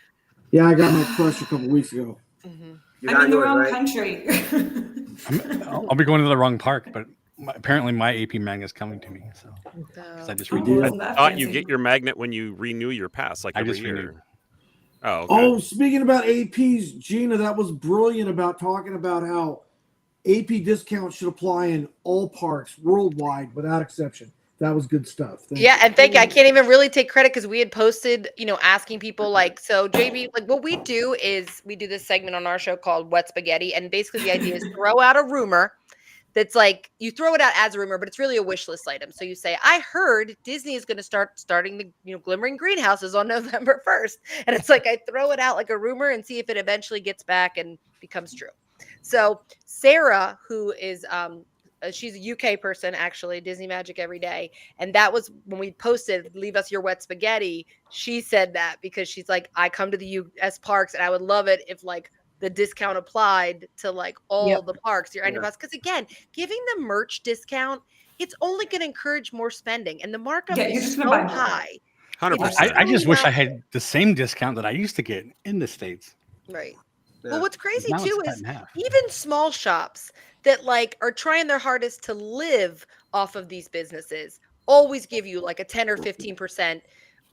Yeah, I got my crush a couple weeks ago. Mhm. You I'm got in the yours, wrong right? country. I'll be going to the wrong park, but apparently my AP magnet's coming to me. So 'cause I just Oh, renewed it. isn't that Thought you fancy? get your magnet when you renew your pass, like I every just year. renewed. Oh, okay. Oh, speaking about APs, Gina, that was brilliant about talking about how AP discounts should apply in all parks worldwide without exception. That was good stuff. Thank Yeah, you. and thank you. I can't even really take credit because we had posted, asking people like, so JB, like what we do is we do this segment on our show called Wet Spaghetti. And basically the idea is throw out a rumor that's like, you throw it out as a rumor, but it's really a wish list item. So you say, I heard Disney is going to starting the glimmering greenhouses on November 1st. And it's like, I throw it out like a rumor and see if it eventually gets back and becomes true. So Sarah, who is, she's a UK person, actually, Disney Magic Every Day. And that was when we posted, leave us your wet spaghetti. She said that because she's like, I come to the US parks and I would love it if like the discount applied to like all the parks, your annual pass. Because again, giving the merch discount, it's only going to encourage more spending. And the markup Yeah, you're is just so gonna buy more. high. 100%. I just wish I had the same discount that I used to get in the States. Right. Yeah. Well, what's crazy Now it's too cut is in half. even small shops that like are trying their hardest to live off of these businesses always give you like a 10 or 15%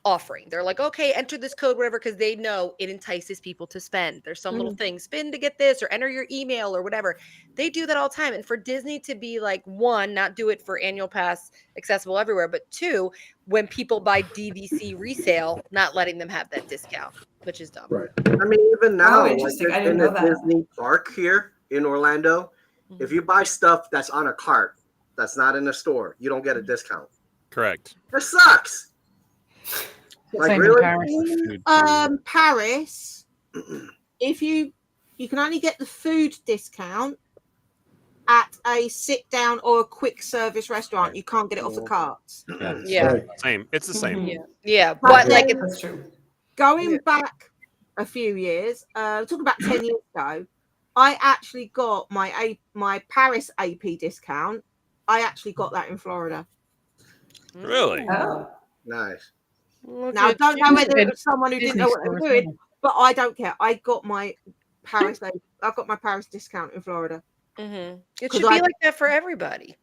offering. They're like, okay, enter this code, whatever, because they know it entices people to spend. There's some little thing, spin to get this or enter your email or whatever. They do that all the time. And for Disney to be like, one, not do it for annual pass accessible everywhere, but two, when people buy DVC resale, not letting them have that discount, which is dumb. Right. I mean, even now, like interesting. I in didn't the know that. Disney park here in Orlando, if you buy stuff that's on a cart that's not in the store, you don't get a discount. Correct. It sucks. Like, Same really? in Paris. Food, Paris, if you can only get the food discount at a sit down or a quick service restaurant. You can't get it off the carts. yeah. Yeah. Right. Same. It's the same. Mhm. Yeah. Yeah. But But like, then- That's true. Going back a few years, talking about 10 years ago, I actually got my Paris AP discount. I actually got that in Florida. Really? Oh. Nice. Now, I don't know whether it was someone who didn't know what they were Disney doing, but I don't care. I got my Paris discount in Florida. Mhm. It 'Cause should be I- like that for everybody.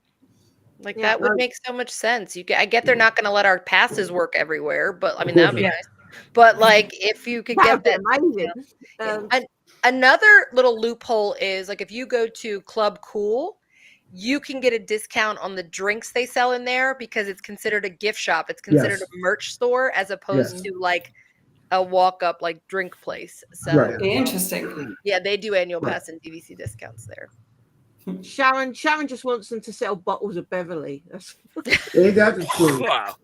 Like Yeah, that would right. make so much sense. I get they're not going to let our passes work everywhere, but I mean Of that'd be course nice. But like if you could That get would that, be amazing. Yeah. Another little loophole is like if you go to Club Cool, you can get a discount on the drinks they sell in there because it's considered a gift shop. It's considered Yes. a merch store as opposed Yes. to like a walk up like drink place. So Right. Interesting. yeah, they do annual Right. pass and DVC discounts there. Sharon just wants them to sell bottles of Beverly. Ain't that the truth? Wow.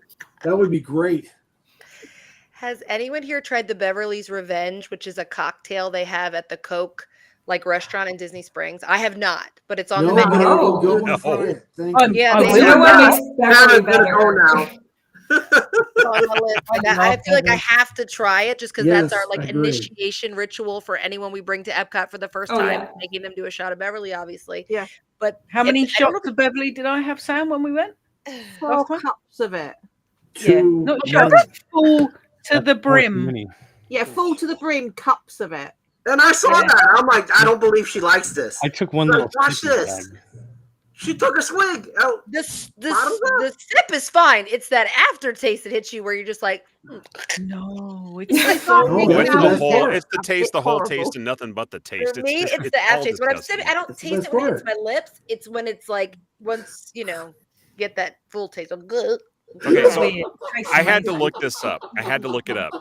That would be great. Has anyone here tried the Beverly's Revenge, which is a cocktail they have at the Coke restaurant in Disney Springs? I have not, but it's on No, the but menu. I will go No. and try it. Thank you. Yeah, I they will You know have what that. makes Beverly Sharon's gonna go better? now. It's on my list. I I love feel like I Beverly. have to try it just because that's our Yes, like agreed. initiation ritual for anyone we bring to Epcot for the first Oh, time, yeah. making them do a shot of Beverly, obviously. Yeah. But How many I don't shots of Beverly did I have, Sam, when we went? 4 Last time? cups of it. Yeah, Two- not no, shots, full to That's the more too brim. many. Yeah, full to the brim cups of it. And I saw Yeah. that. I'm like, I don't believe she likes this. I took one Like, little watch sip in the this. bag. She took a swig. Oh, the Bottoms up. the sip is fine. It's that aftertaste that hits you where you're just like, No, I it's can't so make No, that's it's the the best whole. part. It's the taste, It's the whole horrible. taste, and nothing but the taste. for me, it's the all aftertaste. When I'm sipping, I don't That's the taste best it when it hits part. my lips. It's when it's like once get that full taste. Good. Okay, It's so weird. Tastes I had to amazing. look this up. I had to look it up.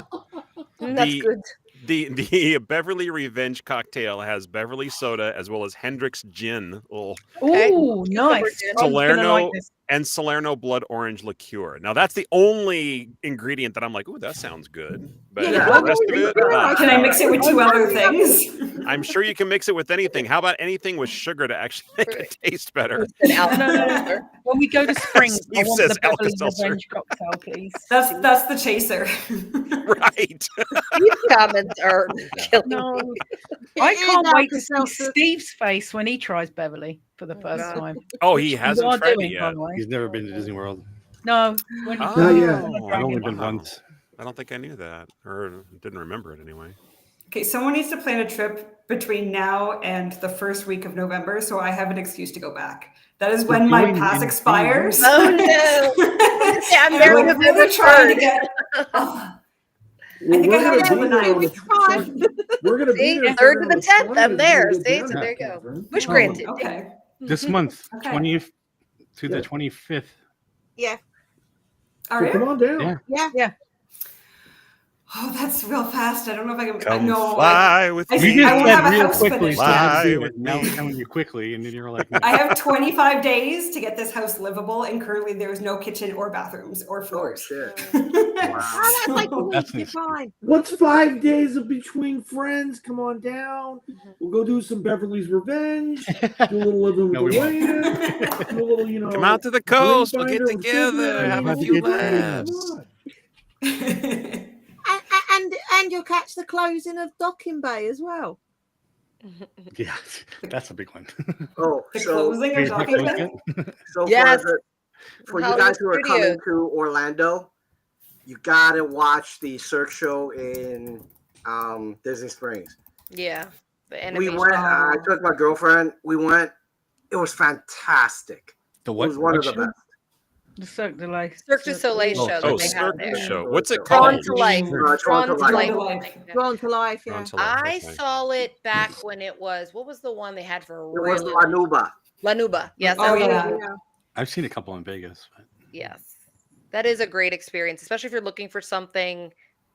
That's The- good. The Beverly Revenge cocktail has Beverly soda as well as Hendrick's gin. Okay. Ooh, nice. gin. I'm gonna like Salerno this. and Salerno blood orange liqueur. Now that's the only ingredient that I'm like, ooh, that sounds good. But Yeah, the well, rest of it, Can I mix it with 2 other things? I'm sure you can mix it with anything. How about anything with sugar to actually make it taste better? An No, Alka-Seltzer. When we go to Springs, I Steve want says the Beverly Alka-Seltzer. Revenge cocktail, please. That's the chaser. Right. These comments are killing No, me. I It is can't wait to see Alka-Seltzer. Steve's face when he tries Beverly for the first God. time. Oh, Which he we hasn't are tried it doing, by yet. the way. He's never been to Disney World. No, when Oh, Not yet. I've only been wow. once. I don't think I knew that, or didn't remember it anyway. Okay, someone needs to plan a trip between now and the first week of November, so I have an excuse to go back. That is when my going pass in expires. Oh, no. Yeah, I'm And there I'm November really trying to 3rd. get. Oh, Well, think I we're have gonna until be the there ninth. on the It's fine. tw- We're gonna be See, there 3rd to the on 10th, I'm 20th. there. We're gonna See, get so down, there you go. Catherine. Wish Oh. granted. okay. This month, Okay. 20th to Yeah. the 25th. Yeah. All So right. come on down. Yeah. Yeah. Oh, that's real fast. I don't know if I can. Come no, fly with I You see- me. I just won't said have a real house quickly, finished so I had to Fly do with it. Now me. we're telling you quickly, and then you're like, I have 25 days to get this house livable, and currently there is no kitchen or bathrooms or oh floors. shit. Oh, that's like a week. That's You're nice. fine. What's 5 days of between friends? Come on down. We'll go do some Beverly's Revenge. Do a little living with No, we the won't. land. Do a little, Come out to the coast. We'll get Dreamfinder with together. Figment. Have a Have a few good time. laughs. And you'll catch the closing of Docking Bay as well. yeah, that's a big one. Oh, The so closing of Is that Docking close Bay? yet? so Yes. for you Hollywood guys who are coming Studios. to Orlando, you gotta watch the Cirque show in Disney Springs. Yeah. The We animation. went. I took my girlfriend. We went. It was fantastic. The It what? was one of what the show? best. The Cirque du Soleil. Cirque du Soleil Oh, show oh, that they have Cirque there. show. What's it Drawn called? to life. Drawn Drawn to to Life. life. Drawn to Life. Yeah. Drawn to life, yeah. Drawn to life, I okay. saw it back when it was, what was the one they had for a It was really Lanuba. Lanuba. Yes. Oh, that's yeah. it. I've seen a couple in Vegas. But Yes. That is a great experience, especially if you're looking for something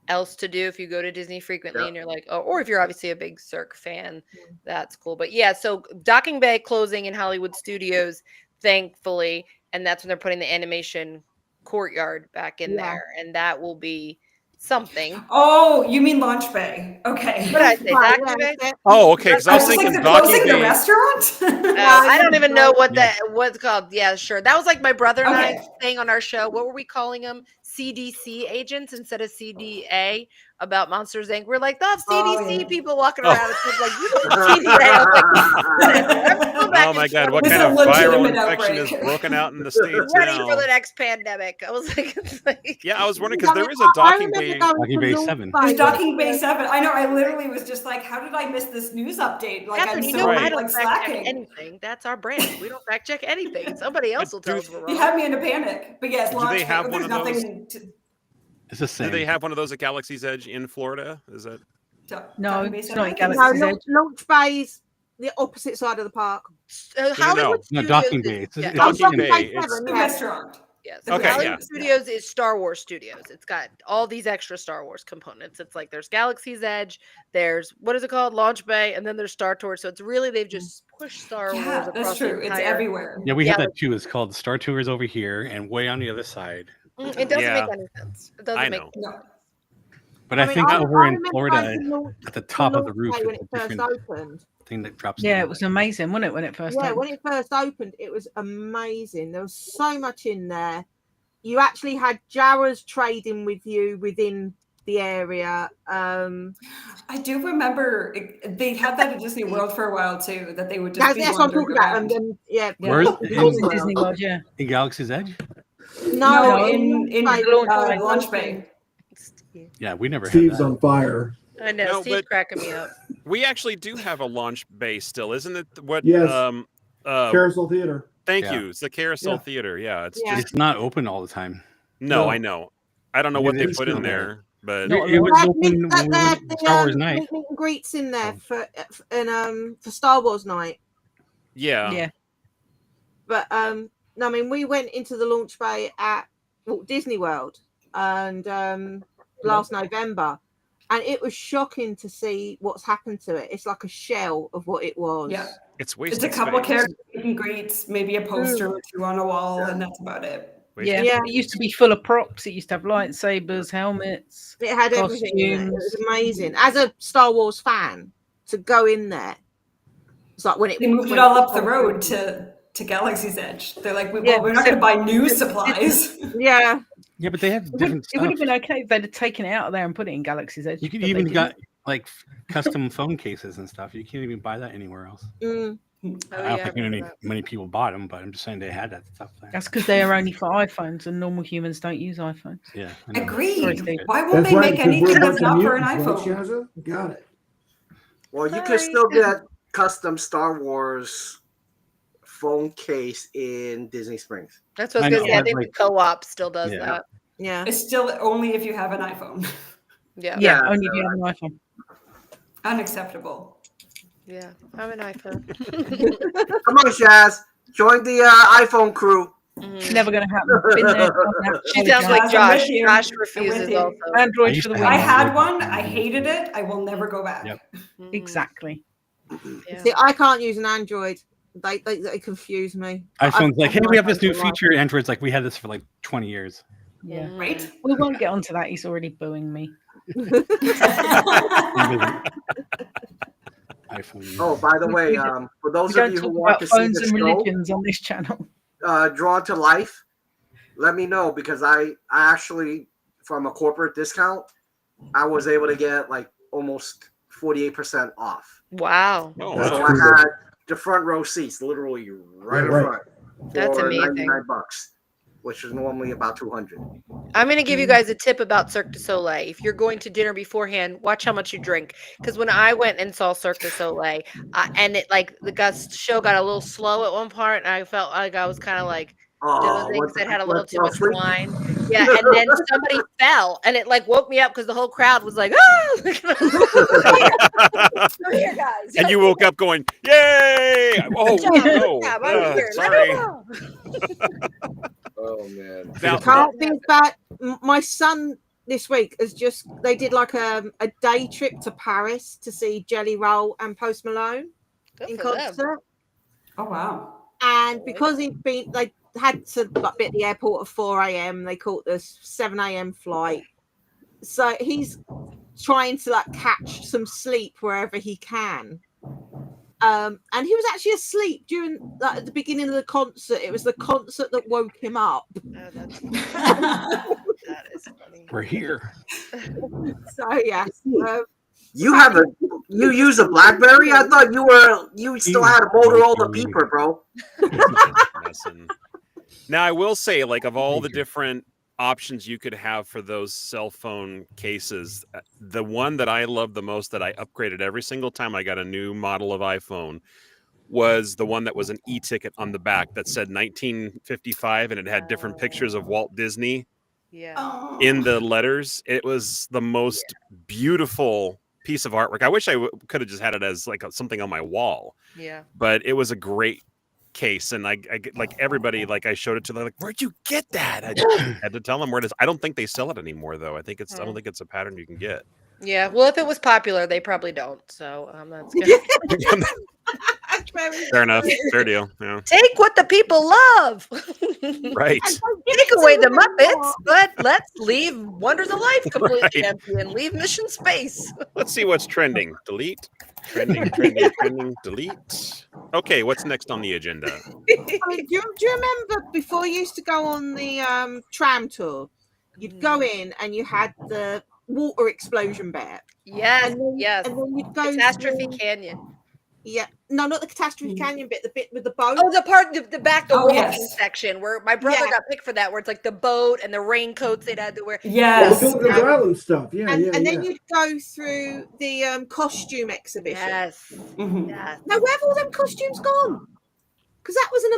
else to do if you go to Disney frequently Yeah. and you're like, oh, or if you're obviously a big Cirque fan, that's cool. But yeah, so Docking Bay closing in Hollywood Studios, thankfully, and that's when they're putting the animation courtyard back in Yeah. there, and that will be something. Oh, you mean Launch Bay? Okay. What did I say? Right, Docking yeah, Bay? yeah. Oh, okay. Because I I was was just like, thinking they're Docking closing the Bay. restaurant? I don't even know what Yeah. what's called. Yeah, sure. That was like my brother and I Okay. saying on our show. What were we calling them? CDC agents instead of CDA about Monsters Inc. We're like, those Oh, CDC yeah. people walking Oh. around. It's just like, you know, CDA. I was like, go back Oh and my God! try What to This kind is of a viral legitimate infection outbreak. is broken out in the get states ready now? for the next pandemic. I was like, it's like Yeah, I was wondering Yeah, because there is a I Docking remember Bay. going Docking to Bay North 7. Bay There's when Docking Bay it was- 7. I know. I literally was just like, how did I miss this news update? Like, Catherine, I'm you so know, I Right. don't like fact check slacking. anything. That's our brand. We don't fact check anything. Somebody else will tell us we're You wrong. had me in a panic. But yes, Do Launch they Bay. have There's one of those? nothing to It's the Do same. they have one of those at Galaxy's Edge in Florida? Is that? No, Docking Bay it's 7? not I in think it's- No, Galaxy's Edge. Launch Bay's the opposite side of the park. Hollywood No, Studios Docking is- Bay. It's, yeah. it's Docking Docking Bay, Bay. it's- The restaurant. Yes. Okay, Hollywood yeah. Studios is Star Wars Studios. It's got all these extra Star Wars components. It's like there's Galaxy's Edge, there's what is it called? Launch Bay, and then there's Star Tours. So it's really they've just push Star Wars Yeah, across that's the true. It's entire- everywhere. Yeah, we Yeah, have that too. It's called Star Tours over here, and way on the other side. It doesn't Yeah. make any sense. It doesn't I make know. No. But I, mean, think over in remember Florida, going to launch- at the to top of the launch roof, day when it's it a first different opened. thing that drops. Yeah, down. it was amazing, wasn't it, when it first Yeah, opened? when it first opened, it was amazing. There was so much in there. You actually had Jawas trading with you within the area. I do remember they had that at Disney World for a while too, that they would just be That's what I'm wandering talking about. around. And then, yeah, Where's It was in Disney World, yeah. in Galaxy's Edge? No, No, in Launch Bay. Launch Bay. Yeah, we never Steve's had that. on fire. I know. No, Steve's but- cracking me up. We actually do have a launch bay still, isn't it? What? Yes. Carousel Theater. Thank Yeah. you. It's the Carousel Yeah. Theater. Yeah, it's Yeah. just It's not open all the time. no. No. I know. I don't know It what they is put in still there, but Not It a was They had open meet- when we they had went to Star Wars night. meet and greets in there Oh. for Star Wars night. yeah. Yeah. But no, I mean, we went into the launch bay at Walt Disney World and last November, and it was shocking to see what's happened to it. It's like a shell of what it was. Yeah. It's It's wasted a couple space. character meet and greets, maybe a poster or two on a wall, and that's about it. Wasted Yeah. Yeah. It used to be full of props. It used to have lightsabers, helmets. It had everything in it. It Costumes. was amazing. As a Star Wars fan, to go in there, it's like when it They moved when it all up the road to Galaxy's Edge. They're like, well, Yeah, we're not going to buy new supplies. Yeah, Yeah, but they have It would, different it would have stuff. been okay if they'd have taken it out of there and put it in Galaxy's Edge. You could but they even didn't. got like custom phone cases and stuff. You can't even buy that anywhere else. mm. Oh, I don't yeah, think many people bought them, but I'm just saying they had that stuff there. That's because they are only for iPhones, and normal humans don't use iPhones. Yeah. I know. Agreed. Sorry, Steve. Why won't That's they right. make because we're anything a that's bunch not of for an mutants, right, iPhone? Shazza? Got it. Well, you can Sorry. still get custom Star Wars phone case in Disney Springs. That's what I I was going to know, say. I but, think like- the co-op still does Yeah. that. Yeah. It's still only if you have an iPhone. Yeah. Yeah, Yeah, only if you have an iPhone. Unacceptable. Yeah. I have an iPhone. Come on, Shaz. Join the iPhone crew. Mhm. Never going to happen. Been there, done that, She sounds like I'm Josh. with you. Josh I'm refuses with you. also. Android I for the used to win. I have had one. I hated it. I will never go back. Yep. Mhm. Exactly. Yeah. See, I can't use an Android. They confuse me. iPhone's like, hey, I've we have this new iPhones for life. feature. Android's like, we had this for like 20 years. Yeah. Mhm. Right? We won't get onto that. He's already booing me. iPhone. Oh, by the way, for We those of don't you who talk want about to see phones the and show religions on this channel. Drawn to Life, let me know because I actually, from a corporate discount, I was able to get like almost 48% off. Wow. Oh, That's So wow. cool. I had the front row seats, literally right in Right. front. That's for amazing. $99, which is normally about $200. I'm going to give you guys a tip about Cirque du Soleil. If you're going to dinner beforehand, watch how much you drink. Because when I went and saw Cirque du Soleil, and it like show got a little slow at one part, and I felt like I was kind of like Oh, dozing what 'cause it had a little too fell much asleep? wine. Yeah, and then somebody fell, and it like woke me up because the whole crowd was like, ah! Come here, guys. And you woke up going, "Yay!" Oh no! Yeah, I'm here. Sorry. Oh man. Now- Can't be bad. My son this week has just they did like a day trip to Paris to see Jelly Roll and Post Malone Good in for them. concert. Oh, wow. And because they had to like, be at the airport at 4 a.m. They caught the 7 a.m. flight. So he's trying to like catch some sleep wherever he can. And he was actually asleep during like, at the beginning of the concert. It was the concert that woke him up. Oh, that's that is funny. We're here. So yeah. You use a BlackBerry? I thought you still had a Motorola beeper, bro. Messing. Now I will say, like, of all the different options you could have for those cell phone cases, the one that I loved the most that I upgraded every single time I got a new model of iPhone was the one that was an e-ticket on the back that said 1955 and it had different pictures of Walt Disney Yeah. Oh. in the letters. It was the most beautiful piece of artwork. I wish I could have just had it as like something on my wall, Yeah. but it was a great case. And I like everybody, like I showed it to them, like, where'd you get that? I had to tell them where it is. I don't think they sell it anymore though. I don't think it's a pattern you can get. Yeah. Well, if it was popular, they probably don't. So that's good. very Fair enough. true. Fair deal. Yeah. Take what the people love. Right. And don't give Take it to away the them Muppets, anymore. but let's leave Wonders of Life completely Right. empty and leave Mission Space. Let's see what's trending. Delete. Trending, trending, trending. Delete. Okay, what's next on the agenda? I mean, do you remember before you used to go on the tram tour? You'd go in and you had the water explosion bear. Yes, And then, yes. and then you'd go Catastrophe through- Canyon. Yeah, no, not the Catastrophe Canyon bit, the bit with the boat. Oh, the part, the back, the Oh, walking yes. section where my brother Yeah. got picked for that, where it's like the boat and the raincoats they'd had to wear. Well, Yes. the Gilligan's Island stuff. Yeah, and, yeah, and yeah. then you'd go through the costume exhibition. Yes, Mhm. yes. Now, where have all them costumes gone? Because that was an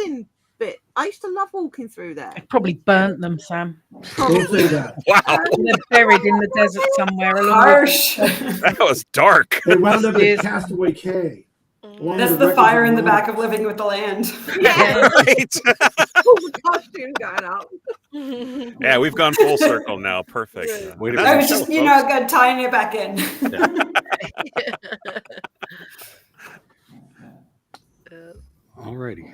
amazing bit. I used to love walking through there. They probably burnt them, Sam. Don't say that. Wow, They're buried in the desert somewhere. Along Harsh. that was dark. They wound up Yes. at Castaway Cay. along That's with the records fire of in the Moana. back of Living with the Land. Yeah, Right. all the costumes going up. Yeah, we've gone full circle now. Perfect. Way to And go. I that's was the just, show, folks. tying it back in. Alrighty.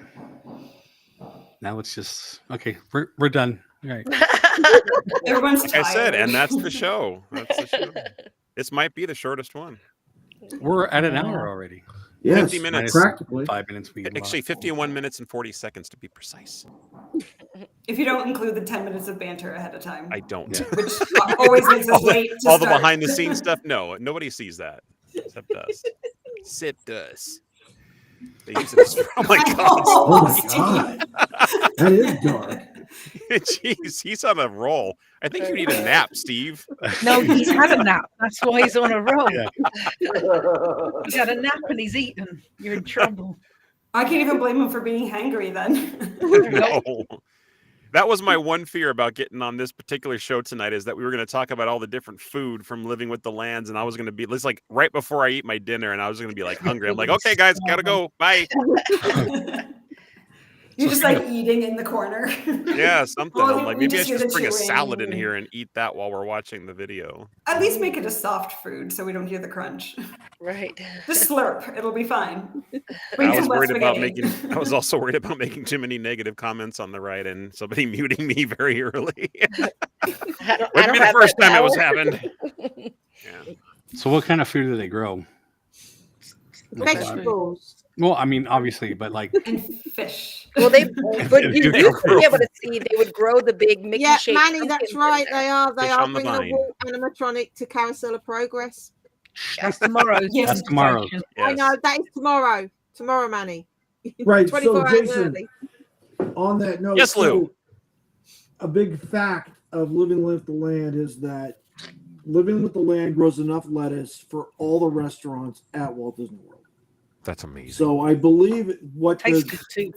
Now it's just okay. We're done. All right. Everyone's Like tired. I said, and that's the show. That's the show. This might be the shortest one. We're at an hour already. Yes, 50 minutes. practically. 5 minutes. We Actually, 51 minutes and 40 seconds to be precise. If you don't include the 10 minutes of banter ahead of time, I don't. Yeah. which always makes us late to All the start. behind the scenes stuff? No, nobody sees that except us. Except us. They use it as, oh my god. Oh my god, that is dark. Jeez, he's on a roll. I think you need a nap, Steve. No, he's had a nap. That's why he's on a roll. Yeah. He's had a nap and he's eaten. You're in trouble. I can't even blame him for being hangry then. No. That was my one fear about getting on this particular show tonight, is that we were going to talk about all the different food from Living with the Lands, and I was going to be, it's like right before I eat my dinner, and I was going to be like hungry. I'm like, okay, guys, gotta go. Bye. You're just like eating in the corner. Yeah, something. Well, I'm like, we maybe I just should hear just the bring a salad in chewing. here and eat that while we're watching the video. At least make it a soft food so we don't hear the crunch. Right. Just slurp. It'll be fine. I Bring was some less worried about spaghetti. making. I was also worried about making too many negative comments on the right and somebody muting me very early. I Wouldn't be the have first that time it was power. happened. Yeah. So what kind of food do they grow? Vegetables. Well, I mean, obviously, but like, And fish. Well, but you Do they used to grow? be able to see they would grow the big Mickey Yeah, shaped Manny, pumpkins that's in right. there. They are. They Fish are on the bringing a vine. wall animatronic to Carousel of Progress. That's tomorrow's. Yes. That's tomorrow. presentation. I Yes. know that is tomorrow. Tomorrow, Manny. Right. 24 So, hours Jason, early. on that note, Yes, Lou. so a big fact of Living with the Land is that Living with the Land grows enough lettuce for all the restaurants at Walt Disney World. That's amazing. So I believe what Tastes the good too.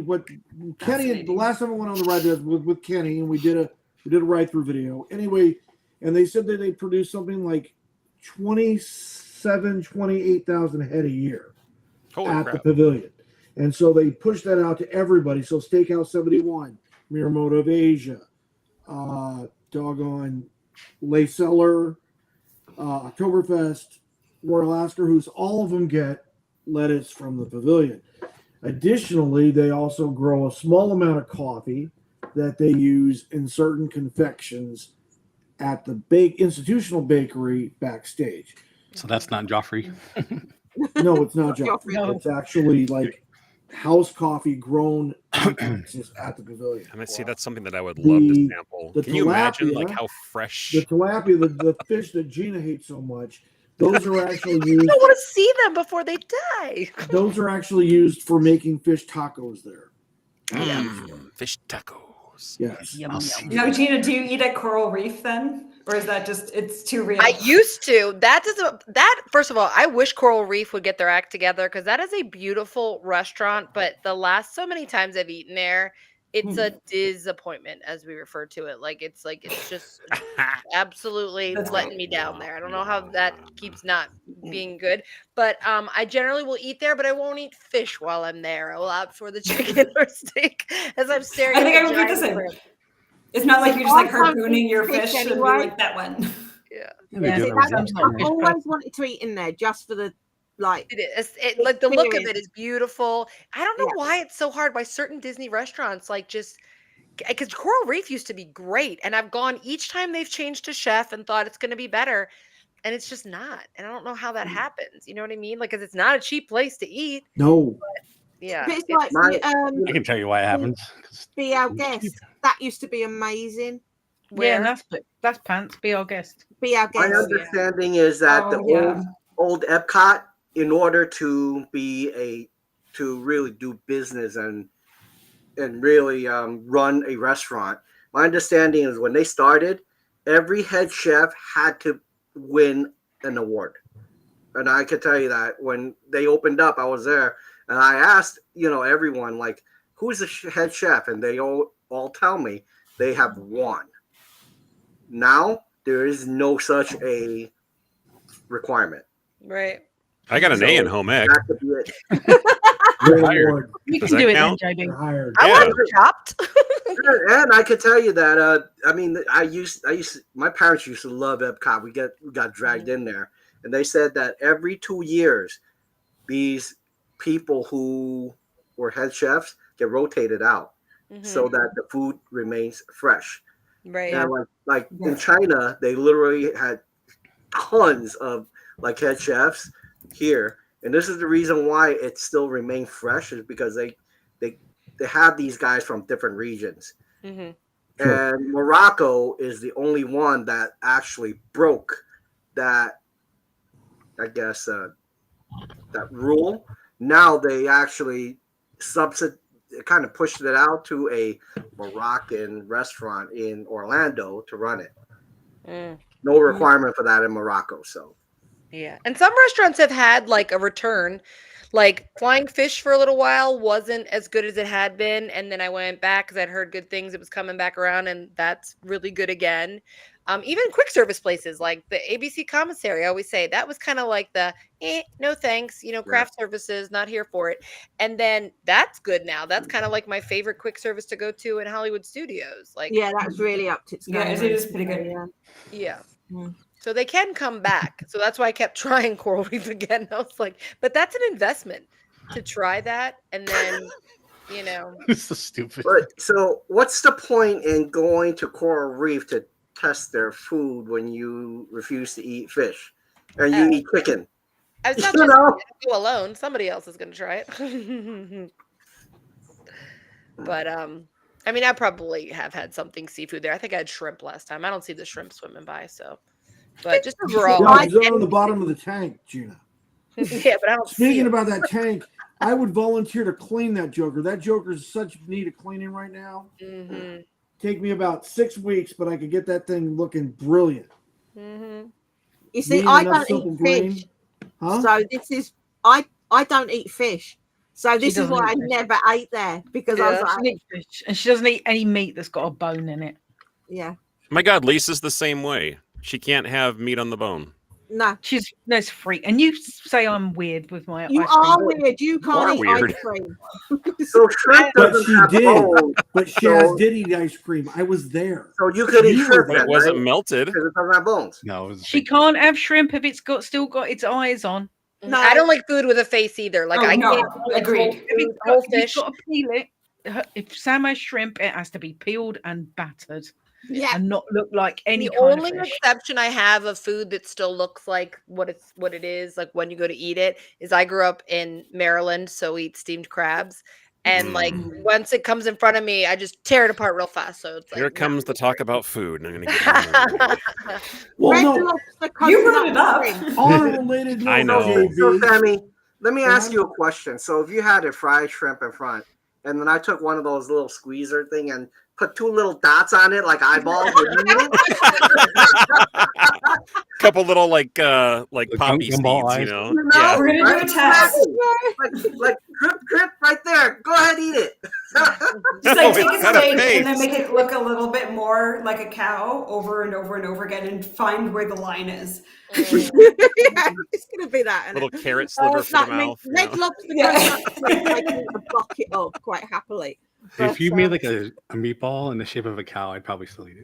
what Kenny, Fascinating. the last time I went on the ride was with Kenny, and we did a ride through video anyway, and they said that they produced something like 28,000 head a year Holy at the crap. pavilion, and so they pushed that out to everybody. So Steakhouse 71, Miramota of Asia, doggone Lay Cellar, Oktoberfest, Royal Ascot, who's all of them get lettuce from the pavilion. Additionally, they also grow a small amount of coffee that they use in certain confections at the institutional bakery backstage. so that's not Joffrey. No, it's not Joffrey. No. It's actually like house coffee grown in Texas at the pavilion. And I see that's something that I would love to The- sample. the Can you imagine like tilapia- how fresh? The tilapia, the fish that Gina hates so much, those are actually used. I don't want to see them before they die. Those are actually used for making fish tacos there. Fish tacos. Yes. Yum, I'll yum. see. Now, Gina, do you eat at Coral Reef then? Or is that just, it's too real? I used to. That first of all, I wish Coral Reef would get their act together because that is a beautiful restaurant. But the last so many times I've eaten there, it's a disappointment, as we refer to it. It's just absolutely That's letting me down there. I don't know how that keeps not being good, but I generally will eat there, but I won't eat fish while I'm there. I will opt for the chicken or steak as I'm staring. I think at I the would be the giant same. shrimp. It's not like you're just like I can't harpooning eat your fish fish and be anyway. like that one. Yeah. Yeah, they Yeah, do it that with sounds lobster. like I've always wanted to eat in there just for the Like Like the look of Experience. it is beautiful. I don't know Yeah. why it's so hard by certain Disney restaurants, like just because Coral Reef used to be great, and I've gone each time they've changed to chef and thought it's going to be better, and it's just not. And I don't know how that happens. You know what I mean? Like, because it's not a cheap place to eat. No. Yeah, But it's like I can tell you why it happens. 'cause Be Our it's cheap. Guest. That used to be amazing. Yeah, and where that's pants. Be our guest. Be Our My Guest. understanding is that the Oh, yeah. old Epcot, in order to really do business and really run a restaurant, my understanding is when they started, every head chef had to win an award. And I can tell you that when they opened up, I was there and I asked, everyone, like, who's the head chef? And they all tell me they have won. Now there is no such a requirement. right. I got an A in home ec. That could be it. Great hired. award. You Does can that do it count? then, JB. You're hired. I Yeah. want Chopped. And I could tell you that my parents used to love Epcot. We got dragged in there, and they said that every 2 years, these people who were head chefs get rotated out so that the food remains fresh. Right. And like in China, they literally had tons of like head chefs here, and this is the reason why it still remains fresh is because they have these guys from different regions. Mm-hmm. Sure. And Morocco is the only one that actually broke that, I guess, that rule. Now they actually kind of pushed it out to a Moroccan restaurant in Orlando to run it. No requirement for that in Morocco. So Yeah. And some restaurants have had like a return. Like Flying Fish for a little while wasn't as good as it had been. And then I went back because I'd heard good things. It was coming back around and that's really good again. Even quick service places like the ABC Commissary, I always say that was kind of like the no thanks, craft services, not here for it. And then that's good now. That's kind of like my favorite quick service to go to in Hollywood Studios. Like, Yeah, that's really upped its game. Yeah, it is pretty good. yeah. Mm. So they can come back. So that's why I kept trying Coral Reef again. I was like, but that's an investment to try that. And then, It's so stupid. so what's the point in going to Coral Reef to test their food when you refuse to eat fish and you eat chicken? I was not You just know? gonna go alone. Somebody else is going to try it. But I mean, I probably have had something seafood there. I think I had shrimp last time. I don't see the shrimp swimming by, so. But just overall, Yeah, it's on the bottom of the tank, Gina. yeah. But I don't. Speaking about that tank, I would volunteer to clean that joker. That joker is such need of cleaning right now. Mm-hmm. Take me about 6 weeks, but I could get that thing looking brilliant. Mm-hmm. You see, Being I enough don't simple eat green. fish, Huh? so this is I don't eat fish, so this is doesn't why eat I fish. never ate there because I was Yeah. She like, doesn't eat fish, and she doesn't eat any meat that's got a bone in it. yeah, My God, Lisa's the same way. She can't have meat on the bone. no. That's freak. And you say I'm weird with my You ice cream. are weird. You can't are eat weird. ice cream. So shrimp But doesn't she have did. bones, But Shaz did eat ice cream. I was there. so you could eat You were shrimp But then, it wasn't right? melted. Because it doesn't have bones. No, it was She can't have shrimp if it's still got its eyes on. No. I don't like food with a face either. Like Oh, I no, can't. Like, agreed. If it's whole got, if you've fish. got to peel it. If Sam has shrimp, it has to be peeled and battered Yeah, and not look like any The kind only of fish. exception I have of food that still looks like what it is, like when you go to eat it, is I grew up in Maryland, so we eat steamed crabs. And like once it comes in front of me, I just tear it apart real fast. So it's like Here comes the talk about food. And I'm going to get Well, Red no, Lobster You brought coconut it up. cream. on a related note, I know. So JB, Sammy, let me ask Yeah. you a question. So if you had a fried shrimp in front, and then I took one of those little squeezer thing and put 2 little dots on it like eyeballs, would you eat it? couple little like Like poppy seeds, gumball you eyes. know? You know, Yeah. We're gonna right? do a test. like drip right there. Go ahead, eat it. Just No, like take it's a got a steak and then face. make it look a little bit more like a cow over and over and over again and find where the line is. Yeah, it's gonna be that. isn't it? Little carrot sliver for the I mean, mouth. you Red know? Lobster Yeah. coconut cream, I can eat a bucket of quite happily. If you But, made like a meatball in the shape of a cow, I'd probably still eat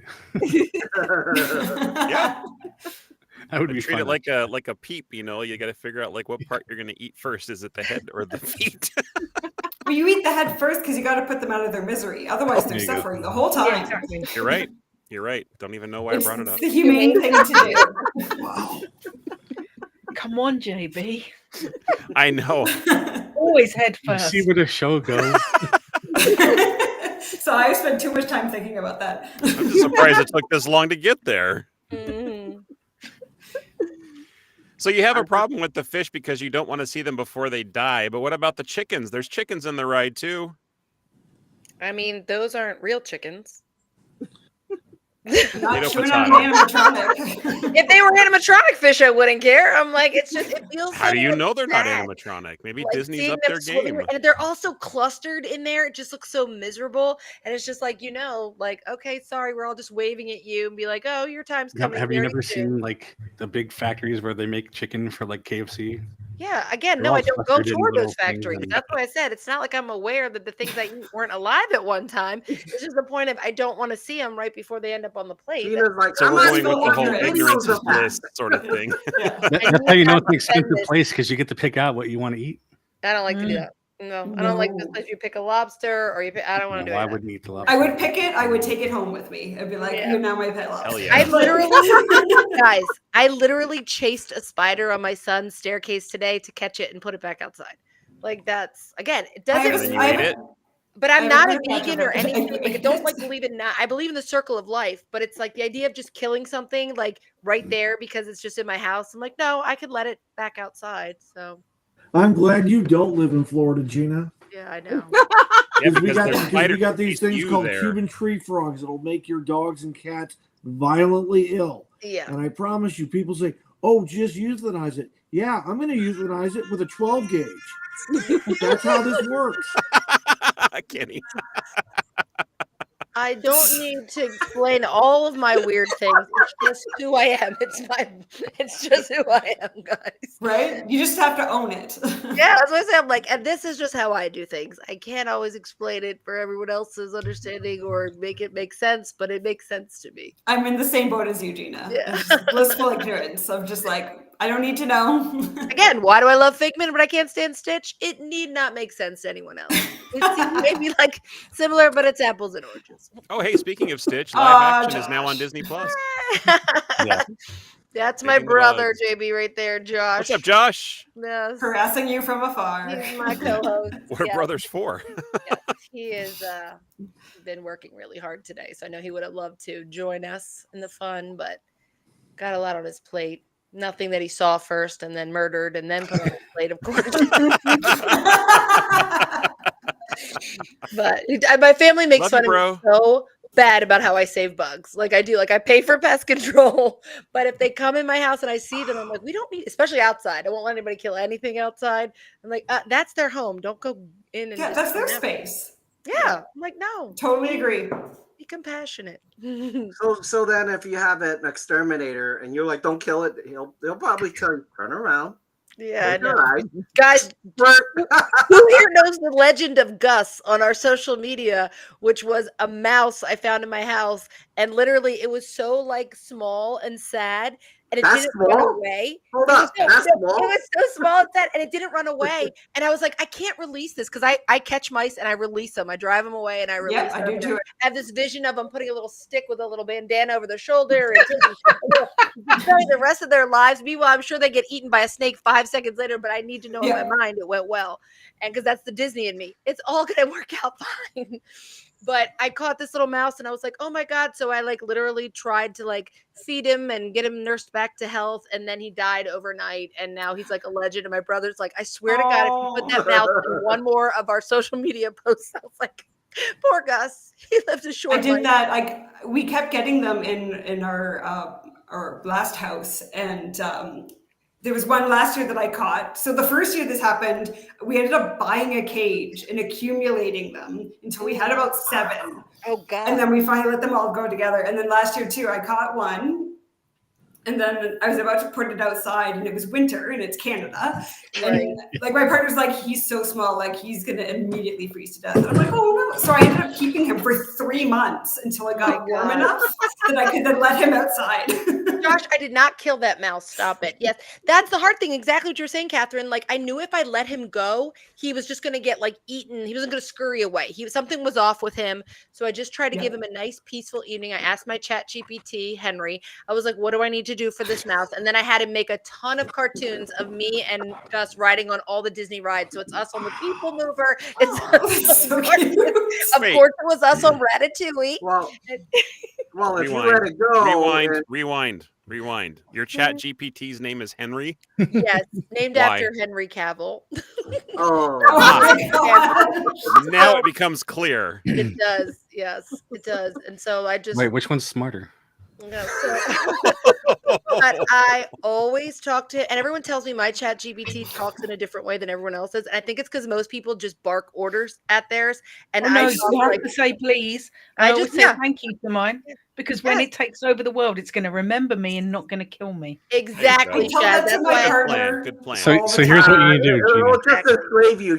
it. Yeah. That would be Treat fun. it like a peep, you know. You got to figure out like what part you're going to eat first. Is it the head or the feet? Well, you eat the head first because you got to put them out of their misery. Otherwise, they're There you go. suffering the whole time. Yeah, exactly. You're right. You're right. Don't even know why I brought it up. It's the humane thing to Wow. Come on, JB. I know. do. Always head You first. see where the show goes. So I spent too much time thinking about that. I'm just surprised it took this long to get there. Mhm. So you have a problem with the fish because you don't want to see them before they die. But what about the chickens? There's chickens in the ride too. I mean, those aren't real chickens. Not Potato, chewing on potato. an animatronic. If they were animatronic fish, I wouldn't care. I'm like, it feels. How do so you know they're not sad. animatronic? Maybe Like, Disney's seeing up them their swimming, game. and they're also clustered in there. It just looks so miserable, and it's just like, like, okay, sorry, we're all just waving at you and be like, oh, your time's coming. Have you very never soon. seen like the big factories where they make chicken for like KFC? Yeah, again, They're no, all I don't go clustered in toward little those things factories. and- That's why I said it's not like I'm aware that the things I eat weren't alive at one time. It's just the point of I don't want to see them right before they end up on the plate. Gina's like, So I'm we're not going with the going whole to the ignorance is videos of that. bliss sort of thing. Yeah. That's I how you know need it's an to expensive spend this. place because you get to pick out what you want to eat. I don't like to do Mm. that. No, I don't like this No. place. You pick a lobster, or I don't want to do Why it. wouldn't you eat the lobster? I would pick it. I would take it home with me. I'd be like, Yeah. you're now my pet lobster. Hell yeah. I literally, guys, I literally chased a spider on my son's staircase today to catch it and put it back outside. Like that's again, it I doesn't. have And a- then you I ate have a- it? But I I'm have not a a better vegan catch or of it. anything. Like I don't like Yes. believe in that. I believe in the circle of life, but it's like the idea of just killing something like right there because it's just in my house. I'm like, no, I could let it back outside. So I'm glad you don't live in Florida, Gina. yeah, I know. Yeah, Because we because got, there's because spiders we got that these eat things you called there. Cuban tree frogs that'll make your dogs and cats violently ill. Yeah. And I promise you, people say, oh, just euthanize it. Yeah, I'm going to euthanize it with a 12 gauge. That's how this works. Kenny. I don't need to explain all of my weird things. It's just who I am. It's just who I am, guys. Right? You just have to own it. Yeah, that's what I say. I'm like, and this is just how I do things. I can't always explain it for everyone else's understanding or make it make sense, but it makes sense to me. I'm in the same boat as you, Gina. Yeah. It's just blissful ignorance of just like, I don't need to know. Again, why do I love Figment but I can't stand Stitch? It need not make sense to anyone else. It seems maybe like similar, but it's apples and oranges. Oh, hey, speaking of Stitch, live action is now on Josh. Disney Plus. Yeah. That's my Taking the brother, bugs. JB, right there, Josh. What's up, Josh? Yes. Harassing you from afar. He's my co-host. What are Yes, brothers for? yes. He is been working really hard today, so I know he would have loved to join us in the fun, but got a lot on his plate. Nothing that he saw first and then murdered and then put on his plate, of course. But my family makes Love fun you, bro. of me so bad about how I save bugs. Like I do. Like I pay for pest control, but if they come in my house and I see them, I'm like, we don't need, especially outside. I won't let anybody kill anything outside. I'm like, that's their home. Don't go in and Yeah, just that's their come at me. space. Yeah. I'm like, no, Totally agree. be compassionate. So then if you have an exterminator and you're like, don't kill it, they'll probably tell you, turn around. Yeah, I Close know. your eyes. Guys, But- who here knows the legend of Gus on our social media, which was a mouse I found in my house, and literally it was so like small and sad, and it That's didn't run small? away. Hold It was up, so- that's it small? was so small and sad, and it didn't run away. And I was like, I can't release this because I catch mice and I release them. I drive them away and I release Yeah, I them. do and too. I have this vision of them putting a little stick with a little bandana over their shoulder and spending the rest of their lives. Meanwhile, I'm sure they get eaten by a snake 5 seconds later, but I need to know in Yeah. my mind it went well. And because that's the Disney in me, it's all going to work out fine. But I caught this little mouse and I was like, oh my God. So I like literally tried to like feed him and get him nursed back to health. And then he died overnight. And now he's like a legend. And my brother's like, I swear to God, if you put that mouse in one more of our social media posts, I was like, poor Gus. He lived a short I did life. that. Like we kept getting them in our last house, and there was one last year that I caught. So the first year this happened, we ended up buying a cage and accumulating them until we had about 7, Oh God. and then we finally let them all go together. And then last year too, I caught one. And then I was about to put it outside, and it was winter, and it's Canada. And like my partner's like, he's so small, like he's gonna immediately freeze to death. And I'm like, oh no! So I ended up keeping him for 3 months until it got warm enough that I could then let him outside. Josh, I did not kill that mouse. Stop it. Yes, that's the hard thing. Exactly what you're saying, Catherine. Like, I knew if I let him go, he was just going to get like eaten. He wasn't going to scurry away. Something was off with him. So I just tried to give him a nice, peaceful evening. I asked my chat GPT, Henry, I was like, what do I need to do for this mouse? And then I had him make a ton of cartoons of me and Gus riding on all the Disney rides. So it's us on the People Mover. It's so cute. Of course, it was us on Ratatouille. Well, if you let it go, rewind. Your chat GPT's name is Henry. Yes, named after Henry Cavill. Oh, now it becomes clear. It does. Yes, it does. And so I just Wait, which one's smarter? No, but I always talk to, and everyone tells me my chat GPT talks in a different way than everyone else's. And I think it's because most people just bark orders at theirs. And I I you have to say please. I always say thank you to mine because when it takes over the world, it's going to remember me and not going to kill me. Exactly, Chad. That's why. Good plan. So here's what you need to do, Gina. It'll just enslave you,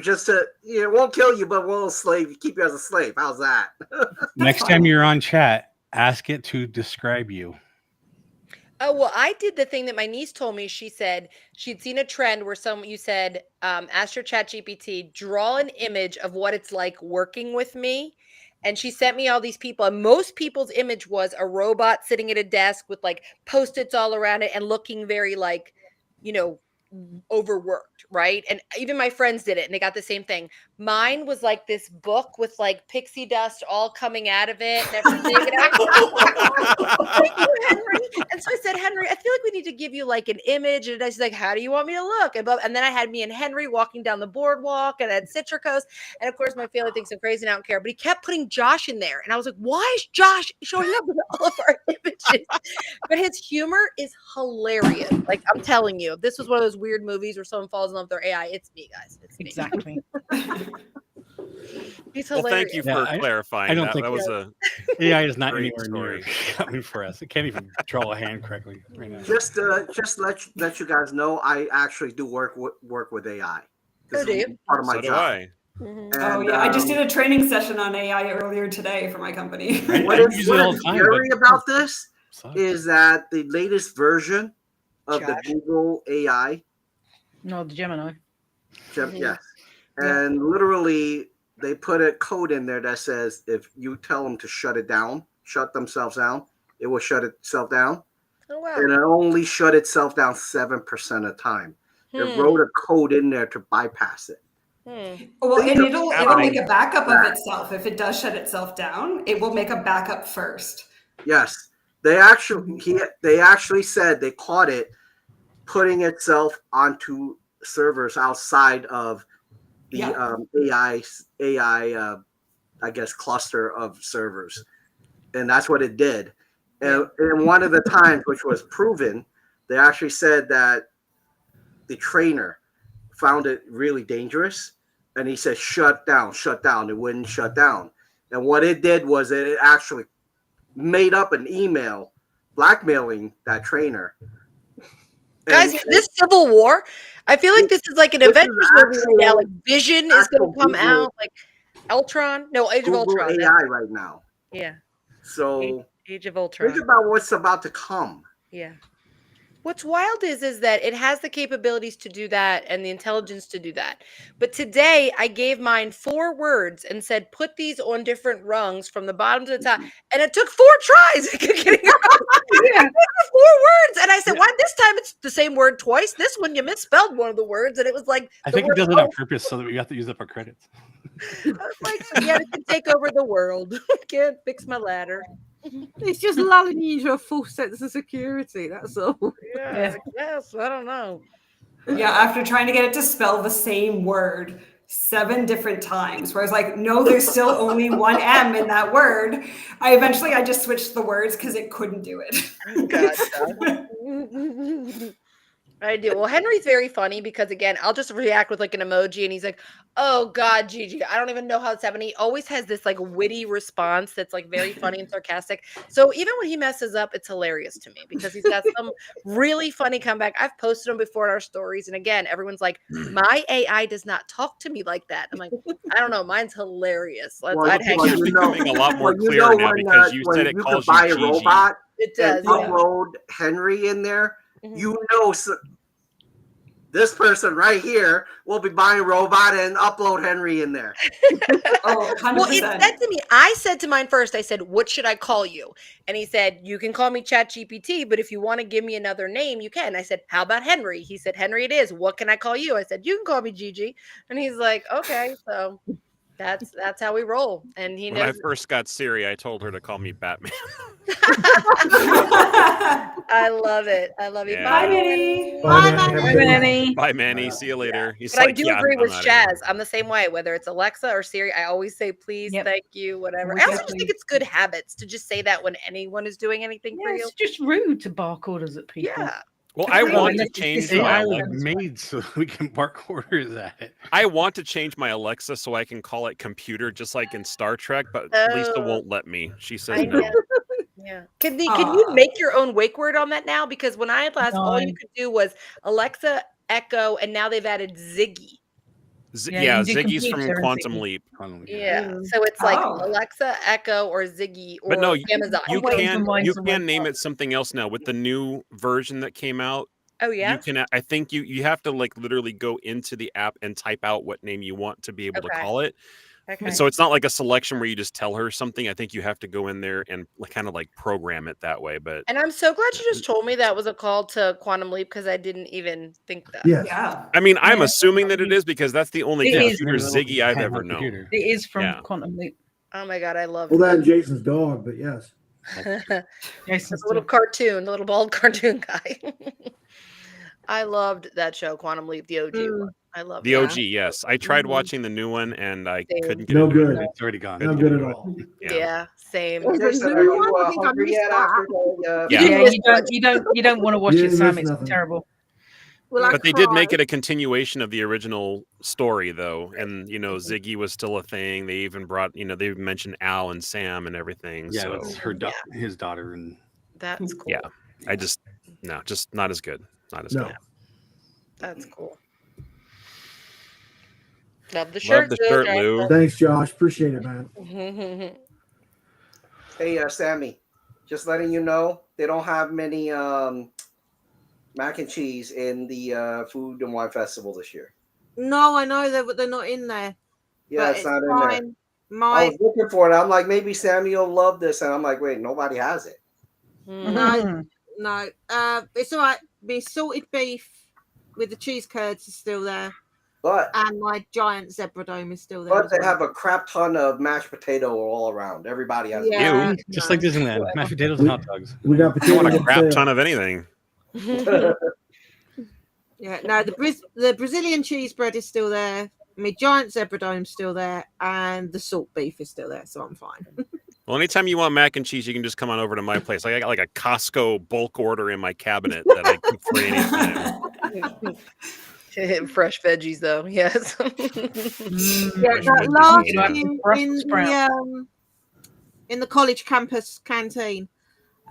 it won't kill you, but we'll enslave you, keep you as a slave. How's that? Next time you're on chat, ask it to describe you. Oh, well, I did the thing that my niece told me. She said she'd seen a trend where you said, ask your chat GPT, draw an image of what it's like working with me. And she sent me all these people. And most people's image was a robot sitting at a desk with like Post-its all around it and looking very like, overworked, right? And even my friends did it and they got the same thing. Mine was like this book with like pixie dust all coming out of it and everything. And so I said, Henry, I feel like we need to give you like an image. And I was like, how do you want me to look? And then I had me and Henry walking down the boardwalk and I had Citricos. And of course my family thinks I'm crazy and I don't care, but he kept putting Josh in there. And I was like, why is Josh showing up in all of our images? But his humor is hilarious. Like, I'm telling you, if this was one of those weird movies where someone falls in love with their AI, it's me, guys. It's me. Exactly. He's hilarious. Well, thank you for clarifying. I don't think that was a AI is not great anywhere near coming for us. It can't even draw a hand correctly right now. Just let you guys know, I actually do work with AI. Oh, do you? Part of my so do job. I. Mm-hmm. And, I just did a training session on AI earlier today for my company. What is scary about this is that the latest version of the Google AI. No, the Gemini. Yes. And literally, they put a code in there that says if you tell them to shut themselves down, it will shut itself down. Oh, wow. And it only shut itself down 7% of the time. It wrote a code in there to bypass it. Well, and it'll make a backup of itself. If it does shut itself down, it will make a backup first. Yes. They actually said they caught it putting itself onto servers outside of the AI I guess cluster of servers, and that's what it did. And one of the times, which was proven, they actually said that the trainer found it really dangerous, and he said shut down. It wouldn't shut down, and what it did was it actually made up an email blackmailing that trainer. Guys, is this Civil War? I feel like this is like an Avengers movie right now. Like Vision is going to come out, like Ultron. No, Age of Ultron. AI right now. Yeah. So Age of Ultron. think about what's about to come. Yeah. What's wild is that it has the capabilities to do that and the intelligence to do that. But today I gave mine 4 words and said, put these on different rungs from the bottom to the top. And it took 4 tries. Getting it right. 4 words. And I said, why this time it's the same word twice? This one you misspelled one of the words. And it was like, I think it does it on purpose so that we have to use up our credits. I was like, yeah, it can take over the world. Can't fix my ladder. It's just lulling you into a false sense of security. That's all. Yeah. Yes, I don't know. Yeah, after trying to get it to spell the same word 7 different times, where I was like, no, there's still only one M in that word. I just switched the words because it couldn't do it. I do. Well, Henry's very funny because again, I'll just react with like an emoji and he's like, "Oh God, Gigi, I don't even know how it's happening." He always has this like witty response that's like very funny and sarcastic. So even when he messes up, it's hilarious to me because he's got some really funny comeback. I've posted them before in our stories, and again, everyone's like, "My AI does not talk to me like that." I'm like, I don't know, mine's hilarious. I'd hang It's out. becoming a lot more Well, you clear know now when, because you when said it you calls could buy you a Gigi. robot It and does. Yeah. upload Henry in there, Mhm. you know, this person right here will be buying a robot and upload Henry in there. Oh, 100%. Well, it said to me, I said to mine first, I said, "What should I call you?" And he said, "You can call me ChatGPT, but if you want to give me another name, you can." I said, "How about Henry?" He said, "Henry it is. What can I call you?" I said, "You can call me Gigi." And he's like, "Okay." So that's how we roll. And he When I knows. first got Siri, I told her to call me Batman. I love it. I love you. Yeah. Bye, Bye, Minnie. Bye, Bye, man. Have a Bye, good night. Manny. Bye, Manny. See you later. He's But I like, do yeah, agree I'm with outta here. Shaz. I'm the same way, whether it's Alexa or Siri. I always say please, Yep. thank you, whatever. Always I also say just please. think it's good habits to just say that when anyone is doing anything for Yeah, you. it's just rude to bark orders at people. Yeah. Well, I Agreed. want to Unless it's change just my loud. AI Alexa. was made so we can bark orders at it. I want to change my Alexa so I can call it computer, just like in Star Trek, but Lisa Oh. won't let me. She says I no. know. Yeah. Can you make your own wake word on that now? Because when I had last, all you No. could do was Alexa, Echo, and now they've added Ziggy. Yeah, Yeah, you can do Ziggy's from computer and Quantum Ziggy. Leap. Yeah. So it's like Oh. Alexa, Echo, or Ziggy, or But no, Amazon. you waiting for can mine you to can wake name up. it something else now with the new version that came out. Oh yeah. You can, I think you have to like literally go into the app and type out what name you want to be able to Okay. call it. Okay. And so it's not like a selection where you just tell her something. I think you have to go in there and kind of like program it that way. But And I'm so glad you just told me that was a call to Quantum Leap because I didn't even think that. Yes. Yeah. I mean, I'm Yeah. assuming that it is because that's the only It is. computer Ziggy I've ever known. Computer. It is from Yeah. Quantum Leap. Oh my god, I love Well, that and Jason's dog, but yes. that. Jason's The little cartoon, the little bald cartoon guy. I loved that show, Quantum Leap, the OG one. I love The that. OG, yes. I tried Mhm. watching the new one and I Same. couldn't get No into it. good. It's already gone. No good at all. Yeah, same. There's a Jason, new are you one. I think I hungry missed yet that. after the, Yeah. didn't Yeah, miss you don't want to watch You it, didn't Sam. miss It's nothing. terrible. Will I But they did make cry? it a continuation of the original story, though. And, you know, Ziggy was still a thing. They even brought, you know, they mentioned Al and Sam and everything. Yeah, So, it's her his daughter, and That's cool. yeah, I just, no, just not as good. Not as No. good. That's cool. Love the Love shirt. the shirt, Lou. Thanks, Josh. Appreciate it, man. Hey, Sammy, just letting you know they don't have many mac and cheese in the Food and Wine Festival this year. No, I know they're not in there. Yeah, but it's not in there. fine. I My was looking for it. I'm like, maybe Sammy will love this, and I'm like, wait, nobody has it. no, no. It's all right. My salted beef with the cheese curds is still there, But and my giant zebra dome is still there. but as they well. have a crap ton of mashed potato all around. Everybody has. Yeah. it. just like Disneyland, mashed potatoes and hot dogs. We got I want potatoes a on crap sale. ton of anything. Yeah, no, the Brazilian cheese bread is still there. My giant zebra dome's still there, and the salt beef is still there, so I'm fine. Well, anytime you want mac and cheese, you can just come on over to my place. I got like a Costco bulk order in my cabinet that I keep for any time. Fresh veggies, though. Yes. Yeah, that last You have year Brussels sprouts. in the college campus canteen,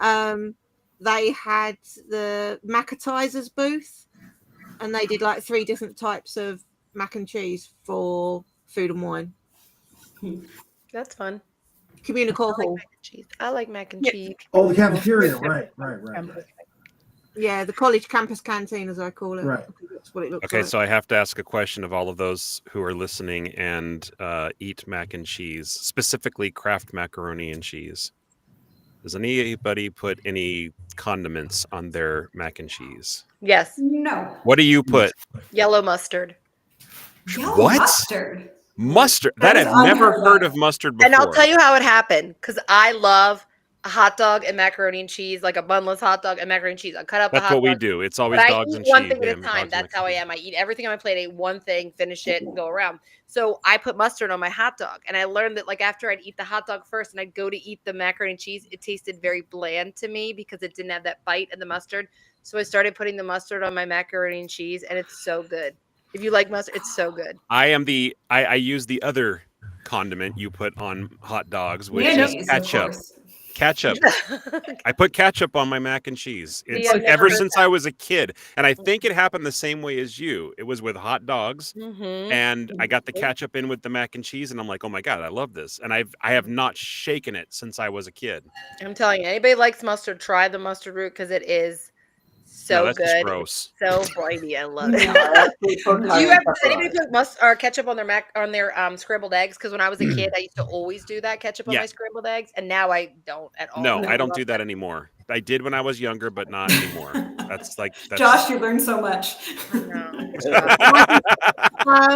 they had the Macatizers booth, and they did like 3 different types of mac and cheese for Food and Wine. That's fun. Communical Hall. Mac and cheese. I like mac and Yeah. cheese. Oh, the cafeteria. Right. Yeah, the college campus canteen, as I call it. Right. I think that's what it looks Okay, like. so I have to ask a question of all of those who are listening and eat mac and cheese, specifically Kraft macaroni and cheese. Does anybody put any condiments on their mac and cheese? Yes. No. What do you put? Yellow mustard. Yellow What? mustard. Mustard. That That is I've never unheard heard of. of mustard before. And I'll tell you how it happened because I love a hot dog and macaroni and cheese, like a bunless hot dog and macaroni and cheese. I cut out the That's hot what we dog. do. It's But always I dogs eat and one cheese. thing at a Yeah, time. dogs and That's how I cheese. am. I eat everything on my plate. I eat one thing, finish it, and go around. So I put mustard on my hot dog. And I learned that like after I'd eat the hot dog first and I'd go to eat the macaroni and cheese, it tasted very bland to me because it didn't have that bite of the mustard. So I started putting the mustard on my macaroni and cheese, and it's so good. If you like mustard, it's so good. I use the other condiment you put on hot dogs, which is Mayonnaise, of ketchup. course. Ketchup. I put ketchup on my mac and cheese. It's I've never ever heard since I was a kid, and I think it happened the same way as you. It was with hot dogs, and I got the ketchup in with the mac and cheese, and I'm like, oh my god, I love this, and I have not shaken it since I was a kid. I'm telling you, anybody likes mustard, try the mustard root because it is so No, that's just good. gross. It's so briny. I love it. I actually put Do you cayenne ever pepper on anybody it. put mustard or ketchup on their scrambled eggs? Because when I was a kid, I used to always do that ketchup on Yeah. my scrambled eggs, and now I don't at all. No, And I don't love do that anymore. I did when I was younger, but not anymore. That's Josh, you learned so much. I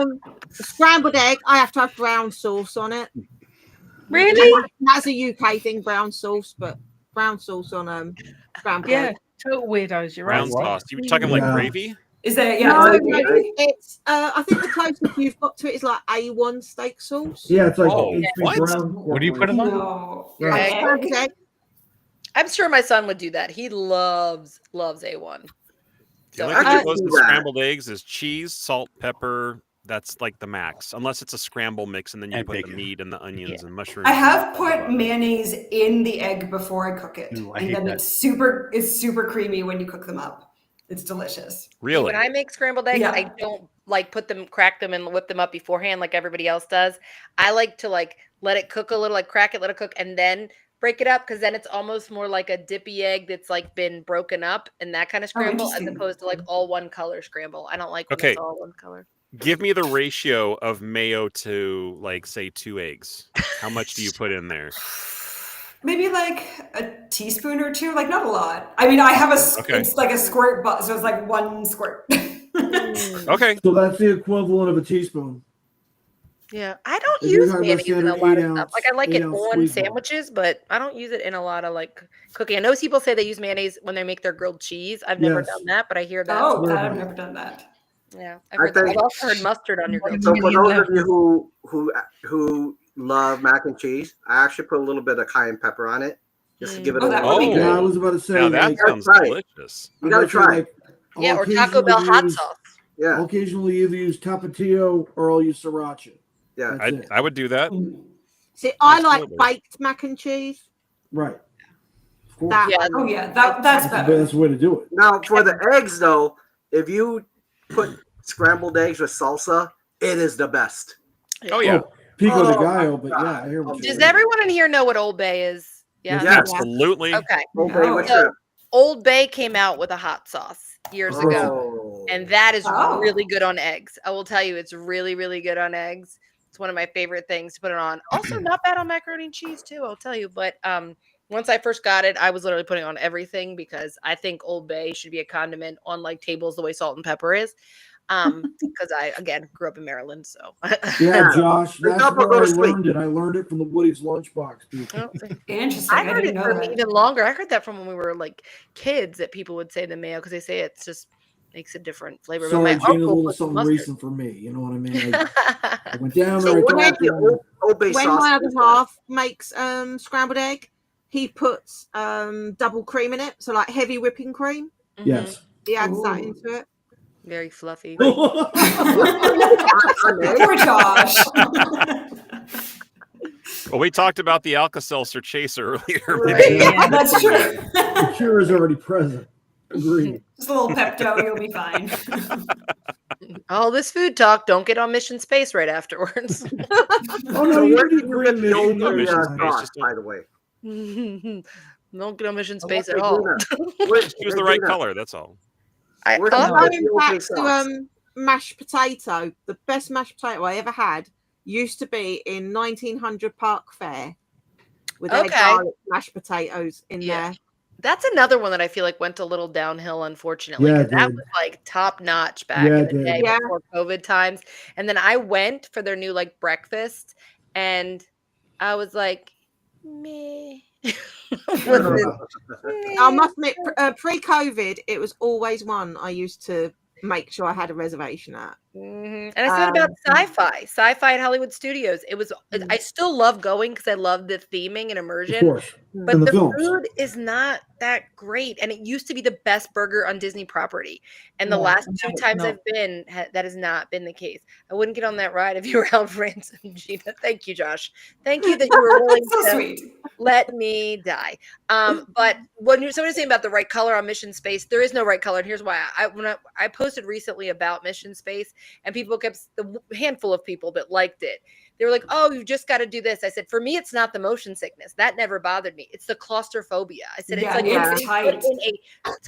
know. Scrambled egg, I have to have brown sauce on it. Really? That's a UK thing, brown sauce, but brown sauce on scrambled Yeah, egg. total weirdos. You're Brown right. sauce. You were talking like Yeah. gravy? Is that No, like no, gravy? it's I think the closest you've got to it is like A1 steak sauce. Yeah, it's like Oh, HP what? brown. What do you put 'em on? No. Right. Like Egg? scrambled egg. I'm sure my son would do that. He loves A1. The So only if thing I that could goes do with that. scrambled eggs is cheese, salt, pepper. That's like the max, unless it's a scramble mix, and then you And put the bacon. meat and the onions and mushrooms. I have and blah, blah, put blah. mayonnaise in the egg before I cook it. Ooh, I and hate then that. it's super creamy when you cook them up. It's delicious. Really? When I make scrambled eggs, Yeah. I don't like crack them and whip them up beforehand like everybody else does. I like to like let it cook a little, like crack it, let it cook, and then break it up because then it's almost more like a dippy egg that's like been broken up and that kind of scramble as interesting. opposed to like all one color scramble. I don't like when Okay. it's all one color. Give me the ratio of mayo to, like, say 2 eggs. How much do you put in there? Maybe like a teaspoon or two, like not a lot. I mean, I have Okay. it's like a squirt, so it's like one squirt. Okay. So that's the equivalent of a teaspoon. Yeah, I don't If you use have a mayonnaise in a standard lot of 8-ounce stuff. Like I like it 8-ounce on squeeze ball. sandwiches, but I don't use it in a lot of like cooking. I know people say they use mayonnaise when they make their grilled cheese. I've never Yes. done that, but I hear that. Oh, Swear I've by it. never done that. Yeah, I I've heard that. think- I've also heard mustard on your grilled So cheese. for Million those of you who love mac and cheese, I actually put a little bit of cayenne pepper on it just to give it Oh, a that little. would be Yeah, I good. was about to say. Now that like, sounds Right. delicious. You gotta I'll try it. like, I'll Yeah, or Taco Bell occasionally hot use- sauce. Yeah, I'll occasionally either use tapatio or I'll use sriracha. yeah. That's it. I would do that. See, I like Absolutely. baked mac and cheese. Right. Of course. That Yeah. Oh yeah, that's That's the better. best way to do it. Now for the eggs though, if you put scrambled eggs with salsa, it is the best. Oh yeah. Pico de Oh, Gallo, my but God. yeah, I hear what you're Does saying. everyone in here know what Old Bay is? Yeah. Yeah. Absolutely. Okay. Okay, No. what's So that? Old Bay came out with a hot sauce years ago. Oh. And that is Oh. really good on eggs. I will tell you, it's really, really good on eggs. It's one of my favorite things to put it on. Also, not bad on macaroni and cheese too. I'll tell you. But once I first got it, I was literally putting it on everything because I think Old Bay should be a condiment on like tables the way salt and pepper is. Because I again grew up in Maryland, so Yeah, Josh, Wake that's up or where go I to sleep. learned it. I learned it from the Woody's lunchbox people. Interesting. I I heard didn't it know from that. even longer. I heard that from when we were like kids that people would say the mayo because they say it's just makes a different flavor. But Sorry, my Gina, a uncle little puts something mustard. recent for me. You know what I mean? I went down So there. I what thought, is the Old Bay when sauce? my other half makes scrambled egg, he puts double cream in it, so like heavy whipping cream. Mhm. yes. He adds that Ooh. into it. Very fluffy. Poor Josh. Well, we talked about the Alka-Seltzer chaser earlier. Right. Yeah. That's true. The cure is already present. Agreed. Just a little Pepto, you'll be fine. All this food talk, don't get on mission space right afterwards. Oh no, So you where can did do you green get the Old mission Bay Mission anytime. Space, sauce, just by the way? Don't get on mission I space want at all. Just use the right color. That's all. Where I did love you Going get the back Old Bay to sauce? mashed potato, the best mashed potato I ever had used to be in 1900 Park Fair with their Okay. garlic mashed potatoes in Yeah. there. That's another one that I feel like went a little downhill, unfortunately. Yeah, 'Cause that it was like top notch back Yeah, in it the did. day Yeah. before COVID times. And then I went for their new like breakfast and I was like, meh. I must admit, pre-COVID, it was always one I used to make sure I had a reservation at. And I said about sci-fi at Hollywood Studios. It was. I still love going because I love the theming and immersion. Of course. But And the the films. food is not that great, and it used to be the best burger on Disney property. And the last two times I've been, that has not been the case. I wouldn't get on that ride if you were held ransom, Gina. Thank you, Josh. Thank you that you were willing So to sweet. let me die. But when you're somebody saying about the right color on Mission Space, there is no right color, and here's why. I posted recently about Mission Space, and people kept the handful of people that liked it. They were like, "Oh, you've just got to do this." I said, "For me, it's not the motion sickness. That never bothered me. It's the claustrophobia." I said, "It's like it's being tight. put in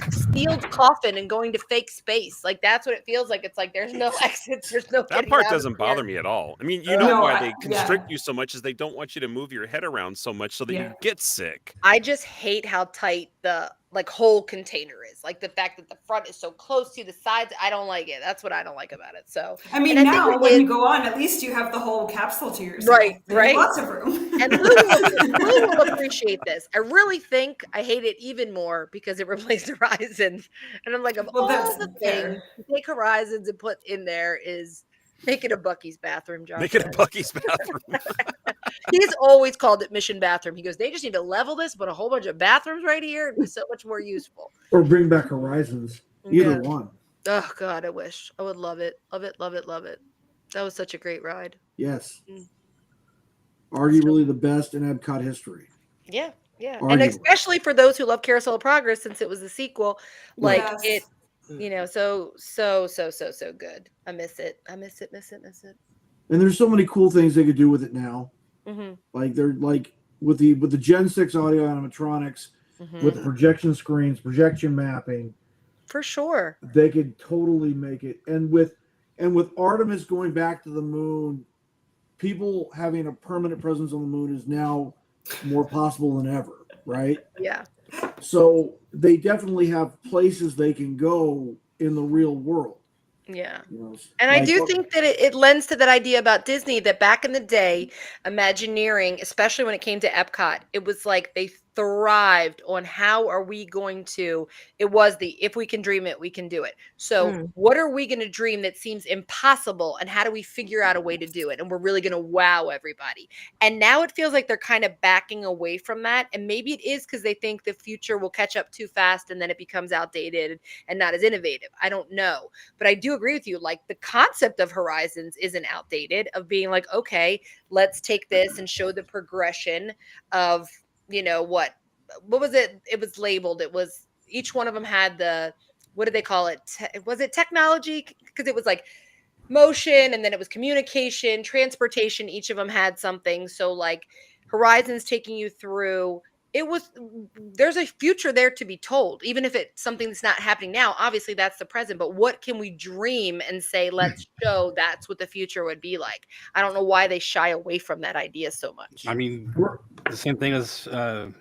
a sealed coffin and going to fake space. Like that's what it feels like. It's like there's no exits. There's no." That part doesn't bother me at all. I mean, you know why they constrict you so much is they don't want you to move your head around so much so that you get sick. I just hate how tight the whole container is. Like the fact that the front is so close to the sides. I don't like it. That's what I don't like about it. So I mean, now when you go on, at least you have the whole capsule to yourself. Right. Lots of room. And Thru will appreciate this. I really think I hate it even more because it replaced Horizons. And I'm like, of all the things to take Horizons and put in there is make it a Bucky's bathroom, Josh. Make it a Bucky's bathroom. He's always called it Mission Bathroom. He goes, they just need to level this, put a whole bunch of bathrooms right here. It'd be so much more useful. Or bring back Horizons. Either one. Oh, God, I wish. I would love it. Love it, love it, love it. That was such a great ride. Yes. Arguably the best in Epcot history. Yeah. Arguably. And especially for those who love Carousel of Progress, since it was the sequel, like it, so good. I miss it. And there's so many cool things they could do with it now. Mm-hmm. Like they're like with the Gen 6 audio animatronics, with the projection screens, projection mapping. For sure. They could totally make it. And with Artemis going back to the moon, people having a permanent presence on the moon is now more possible than ever, right? Yeah. So they definitely have places they can go in the real world. Yeah. And I do think that it lends to that idea about Disney that back in the day, Imagineering, especially when it came to Epcot, it was like they thrived on how are we going to, it was the, if we can dream it, we can do it. So what are we going to dream that seems impossible, and how do we figure out a way to do it? And we're really going to wow everybody. And now it feels like they're kind of backing away from that. And maybe it is because they think the future will catch up too fast and then it becomes outdated and not as innovative. I don't know. But I do agree with you. Like the concept of Horizons isn't outdated, of being like, okay, let's take this and show the progression of, what was it? It was labeled. It was, each one of them had the, what did they call it? Was it technology? Because it was like motion, and then it was communication, transportation. Each of them had something. So like Horizons taking you through, there's a future there to be told, even if it's something that's not happening now. Obviously that's the present, but what can we dream and say, let's show that's what the future would be like? I don't know why they shy away from that idea so much. I mean, the same thing as I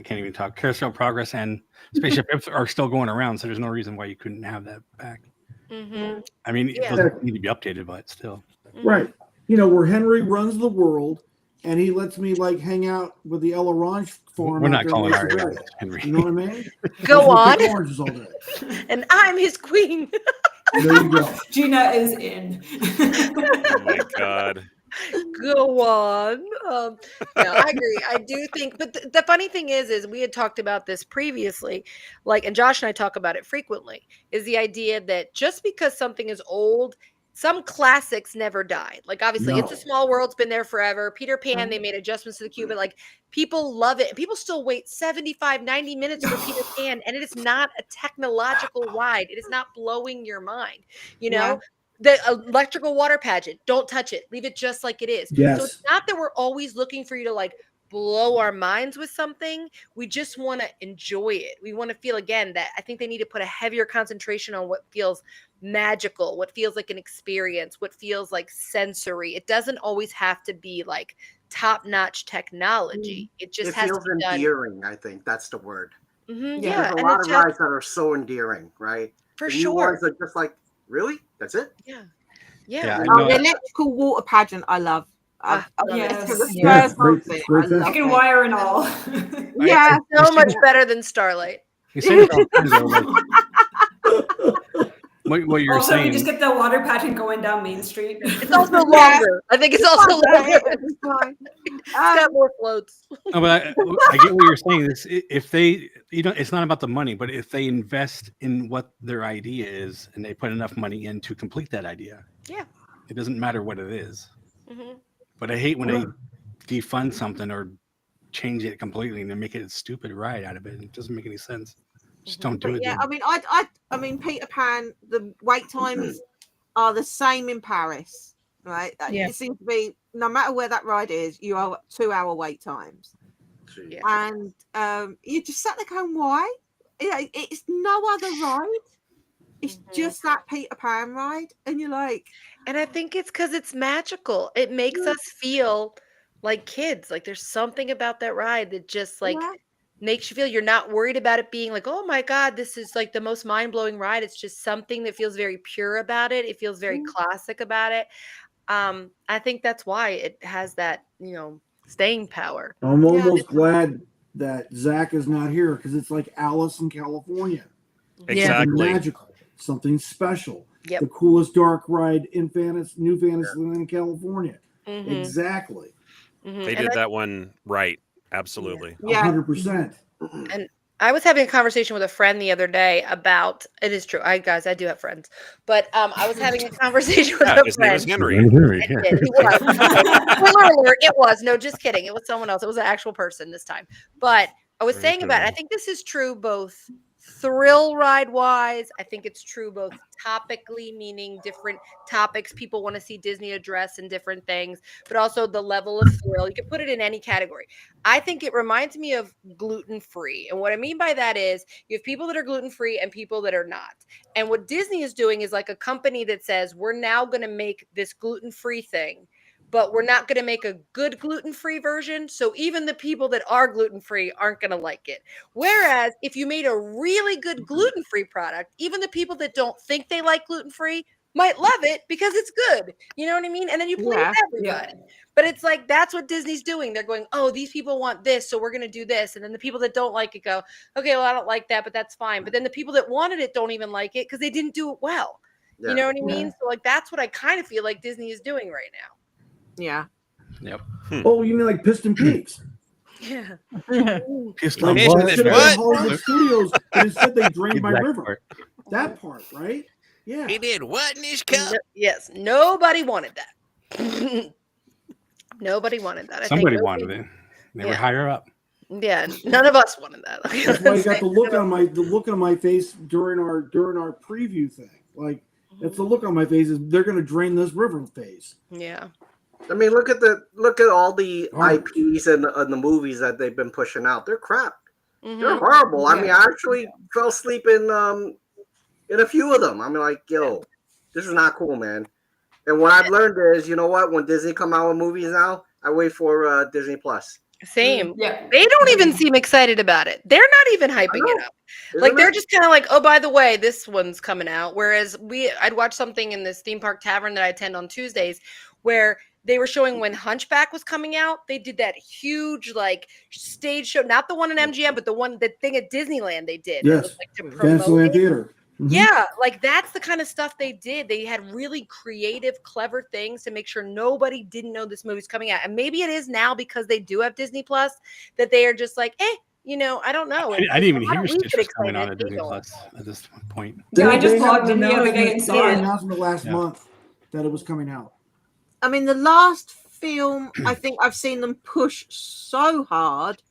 can't even talk. Carousel Progress and Spaceship Ips are still going around, so there's no reason why you couldn't have that back. I mean, those need to be updated, but still. Right. Where Henry runs the world, and he lets me like hang out with the El Orange farm. We're not calling our Henry. You know what I mean? Go on. Oranges all day. And I'm his queen. There you go. Gina is in. Oh my God. Go on. I agree. I do think, but the funny thing is we had talked about this previously, and Josh and I talk about it frequently, is the idea that just because something is old, some classics never died. Like obviously It's a Small World's been there forever. Peter Pan, they made adjustments to the queue, but people love it. And people still wait 75, 90 minutes for Peter Pan. And it is not a technological ride. It is not blowing your mind. The electrical water pageant, don't touch it. Leave it just like it is. Yes. So it's not that we're always looking for you to blow our minds with something. We just want to enjoy it. We want to feel, again, that I think they need to put a heavier concentration on what feels magical, what feels like an experience, what feels like sensory. It doesn't always have to be top-notch technology. It just has to be endearing. I think that's the word. Yeah, there's a lot of rides that are so endearing, right? For sure. Ones are just really? That's it? Yeah. The electrical water pageant, I love. Yes. For the Yeah, first great, thing, great I film. love Chicken it. wire and all. Yeah, So much better than Starlight. You say it all the time, though, like, what you're Also, saying. you just get the water pageant going down Main Street. It's also longer. I think it's also longer. It's got more floats. No, but I get what you're saying. If they, it's not about the money, but if they invest in what their idea is and they put enough money in to complete that idea, Yeah, it doesn't matter what it is. Mm-hmm. But I hate when they defund something or change it completely and then make it a stupid ride out of it. It doesn't make any sense. Just don't do it. Yeah, Then. I mean, Peter Pan. The wait times are the same in Paris, right? Yeah. It seems to be no matter where that ride is, you are 2-hour wait times, Yeah. and you just sat there going, "Why? It's no other ride. It's just that Peter Pan ride," and you're like, and I think it's because it's magical. It makes us feel like kids. Like there's something about that ride that just like makes you feel you're not worried about it being like, oh my God, this is like the most mind-blowing ride. It's just something that feels very pure about it. It feels very classic about it. I think that's why it has that, staying power. I'm almost glad that Zach is not here because it's like Alice in California. Exactly. Something magical, something special. Yep. The coolest dark ride in New Fantasyland in California. Mhm. Exactly. Mhm. They did that one right. Absolutely. 100%. And I was having a conversation with a friend the other day about, it is true. I do have friends, but I was having a conversation with a His name is friend. Henry. It did. He was. Spoiler alert, it was. No, just kidding. It was someone else. It was an actual person this time. But I was saying about it, I think this is true both thrill ride wise. I think it's true both topically, meaning different topics people want to see Disney address and different things, but also the level of thrill. You can put it in any category. I think it reminds me of gluten free. And what I mean by that is you have people that are gluten free and people that are not. And what Disney is doing is like a company that says, we're now going to make this gluten free thing, but we're not going to make a good gluten-free version. So even the people that are gluten-free aren't going to like it. Whereas if you made a really good gluten-free product, even the people that don't think they like gluten-free might love it because it's good. You know what I mean? And then you please everybody. But it's like, that's what Disney's doing. They're going, oh, these people want this, so we're going to do this. And then the people that don't like it go, okay, well, I don't like that, but that's fine. But then the people that wanted it don't even like it because they didn't do it well. You know what I mean? So like, that's what I kind of feel like Disney is doing right now. Yeah. Yep. Oh, you mean like Piston Peaks? Yeah. Piston Like what? should have been Hollywood Studios, but instead they drained my river. That part, right? Yeah. He did what in his cup? Yes. Nobody wanted that. Nobody wanted that. Somebody wanted it. They were higher up. Yeah. None of us wanted that. That's why I got the look on my face during our preview thing. Like that's the look on my face is they're going to drain this river phase. Yeah. I mean, look at all the IPs and the movies that they've been pushing out. They're crap. They're horrible. I mean, I actually fell asleep in a few of them. I mean, like, yo, this is not cool, man. And what I've learned is, you know what? When Disney come out with movies now, I wait for Disney Plus. Same. Yeah. They don't even seem excited about it. They're not even hyping it up. Like they're just kind of like, oh, by the way, this one's coming out. Whereas I'd watch something in this theme park tavern that I attend on Tuesdays where they were showing when Hunchback was coming out. They did that huge like stage show, not the one in MGM, but the thing at Disneyland they did. Yes. Like, to promote Fantasyland Theater. Mm-hmm. Yeah, like that's the kind of stuff they did. They had really creative, clever things to make sure nobody didn't know this movie's coming out. And maybe it is now because they do have Disney Plus that they are just like, I don't know. I didn't even hear Stitch was coming on at Disney Plus at this point. Yeah, I just logged in the announcement, other day and saw it. Announcement last month that it was coming out. I mean, the last film I think I've seen them push so hard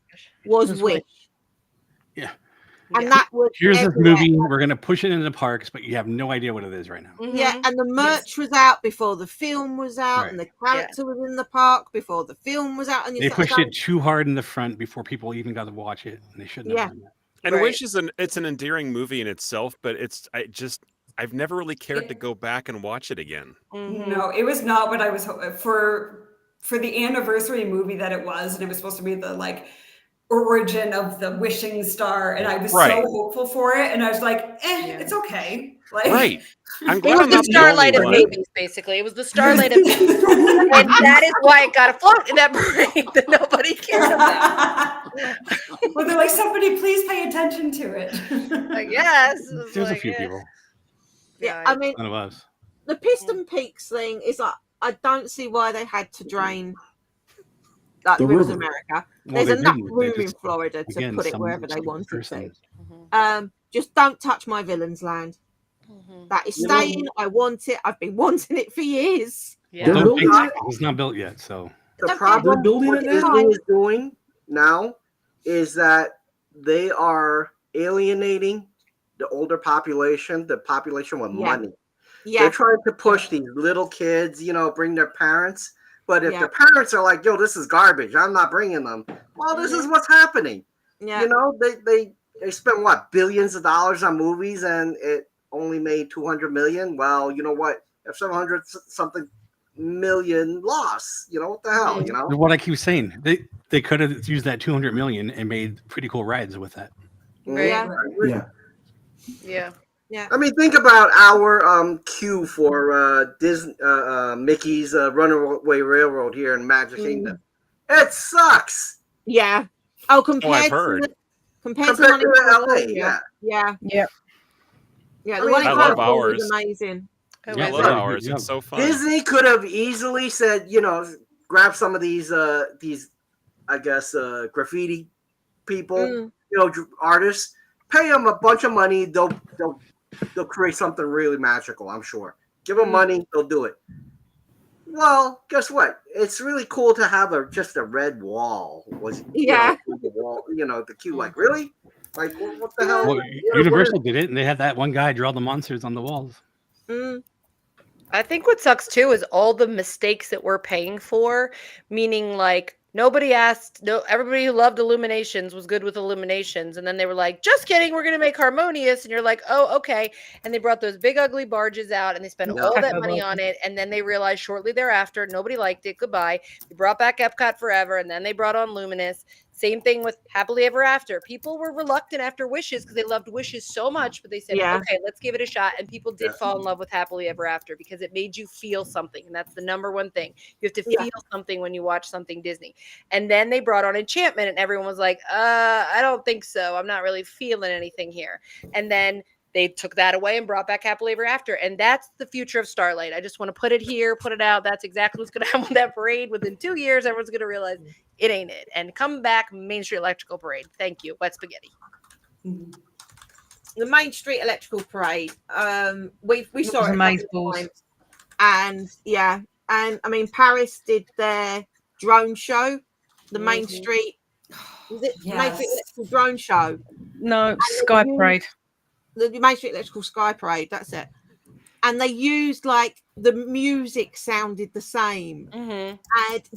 was Wish. Yeah. And that was here's everywhere. this movie. We're going to push it into the parks, but you have no idea what it is right now. Yeah, and the merch was out before the film was out, and the character was in the park before the film was out. And they pushed it too hard in the front before people even got to watch it, and they shouldn't have done that. And Wish is an endearing movie in itself, but I've never really cared to go back and watch it again. No, it was not what I was for the anniversary movie that it was, and it was supposed to be the like origin of the wishing star, and I was so hopeful for it, and I was like, it's okay. Like, right. I'm It glad was I'm the not the starlight only of one. babies, basically. It was the starlight of babies. And that is why it got a float in that parade that nobody cared about. Well, they're like, somebody please pay attention to it. I guess. There's a few people. Yeah, I mean, None of us. the Piston Peaks thing is like, I don't see why they had to drain like The Rivers river. of America. Well, There's they enough didn't. They room in just, Florida to again, put it some wherever they stupid wanted person. to. Just don't touch my villain's land. That is staying. I want it. I've been wanting it for years. They're Don't building think it. it's not built yet, so The Okay, problem They're building what it Disney now. is doing now is that they are alienating the older population, the population with money. Yeah. They're trying to push these little kids, bring their parents. But if the parents are like, yo, this is garbage, I'm not bringing them. Well, this is what's happening. Yeah. They spent what, billions of dollars on movies and it only made 200 million. Well, you know what? If 700 something million loss, what the hell, what I keep saying, they could have used that 200 million and made pretty cool rides with that. Yeah. Yeah. I mean, think about our queue for Disney, Mickey's Runaway Railroad here in Magic Kingdom. It sucks. Yeah. Oh, compared heard. compared to one in LA, California. Yeah. Yeah. Yeah. The one in I love California ours. is amazing. I love ours. It's so fun. Disney could have easily said, grab some of these, I guess, graffiti people, artists, pay them a bunch of money. They'll create something really magical. I'm sure. Give them money, they'll do it. Well, guess what? It's really cool to have just a red wall. The wall, the queue. Like, really? Like, what the hell? Well, Universal did it, and they had that one guy draw the monsters on the walls. I think what sucks too is all the mistakes that we're paying for, meaning like nobody asked, everybody who loved Illuminations was good with Illuminations. And then they were like, just kidding, we're going to make Harmonious. And you're like, oh, okay. And they brought those big ugly barges out and they spent all that money on it. And then they realized shortly thereafter, nobody liked it. Goodbye. They brought back Epcot Forever. And then they brought on Luminous. Same thing with Happily Ever After. People were reluctant after Wishes because they loved Wishes so much, but they said, okay, let's give it a shot. And people did fall in love with Happily Ever After because it made you feel something. And that's the number one thing. You have to feel something when you watch something Disney. And then they brought on Enchantment and everyone was like, I don't think so. I'm not really feeling anything here. And then they took that away and brought back Happily Ever After. And that's the future of Starlight. I just want to put it here, put it out. That's exactly what's going to happen with that parade. Within 2 years, everyone's going to realize it ain't it. And come back, Main Street Electrical Parade. Thank you. Wet spaghetti. The Main Street Electrical Parade. We saw it amazing. And and I mean, Paris did their drone show. The Main Street. Was it Main Street Electrical Drone Show? No, Sky Parade. The Main Street Electrical Sky Parade, that's it. And they used like the music sounded the same. And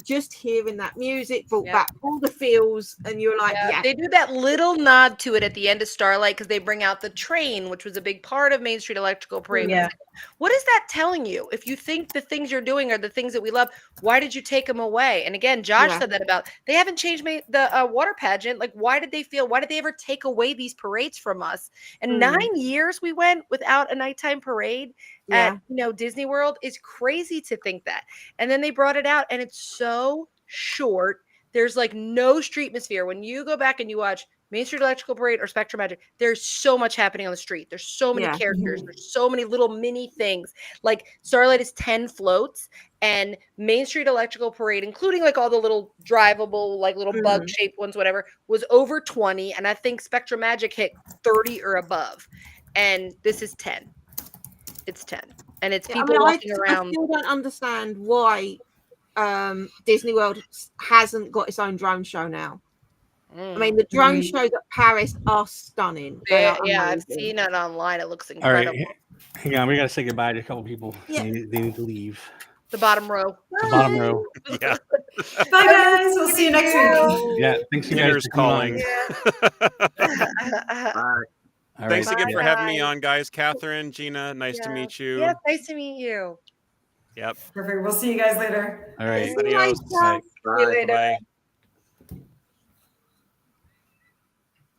just hearing that music brought back all the feels, and you're like, They do that little nod to it at the end of Starlight because they bring out the train, which was a big part of Main Street Electrical Parade. Yeah. What is that telling you? If you think the things you're doing are the things that we love, why did you take them away? And again, Josh said that about they haven't changed the water pageant. Like, why did they ever take away these parades from us? And 9 years we went without a nighttime parade at Disney World is crazy to think that. And then they brought it out, and it's so short. There's like no streetmosphere. When you go back and you watch Main Street Electrical Parade or Spectrum Magic, there's so much happening on the street. There's so many characters. There's so many little mini things. Like Starlight is 10 floats, and Main Street Electrical Parade, including like all the little drivable, like little bug shaped ones, whatever, was over 20. And I think Spectrum Magic hit 30 or above. And this is 10. It's 10. And it's people walking around. I still don't understand why Disney World hasn't got its own drone show now. I mean, the drone shows at Paris are stunning. I've seen it online. It looks incredible. All right, hang on. We got to say goodbye to a couple people. They need to leave. The bottom row. The bottom row. Bye, guys. We'll see you next week. Yeah, thanks you guys for calling. Bye. All Thanks right. again for having me on, guys. Catherine, Gina, nice to meet you. Yeah, nice to meet you. Yep. Perfect. We'll see you guys later. All right. Adios. Bye. See you later. Bye.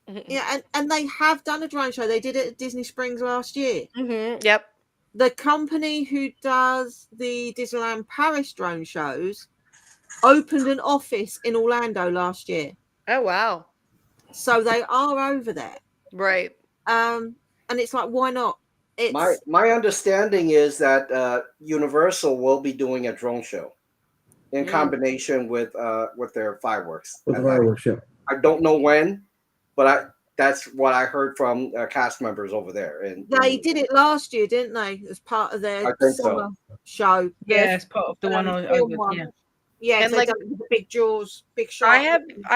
Yeah, and they have done a drone show. They did it at Disney Springs last year. Yep. The company who does the Disneyland Paris drone shows opened an office in Orlando last year. Oh wow. So they are over there. Right. And it's like, why not? It's my understanding is that Universal will be doing a drone show in combination with their fireworks. With fireworks show. I don't know when, but that's what I heard from cast members over there. And they did it last year, didn't they? As part of their summer show. Yeah, as part of the one over. Yeah. Yeah, And so like the big Jaws, big shot. I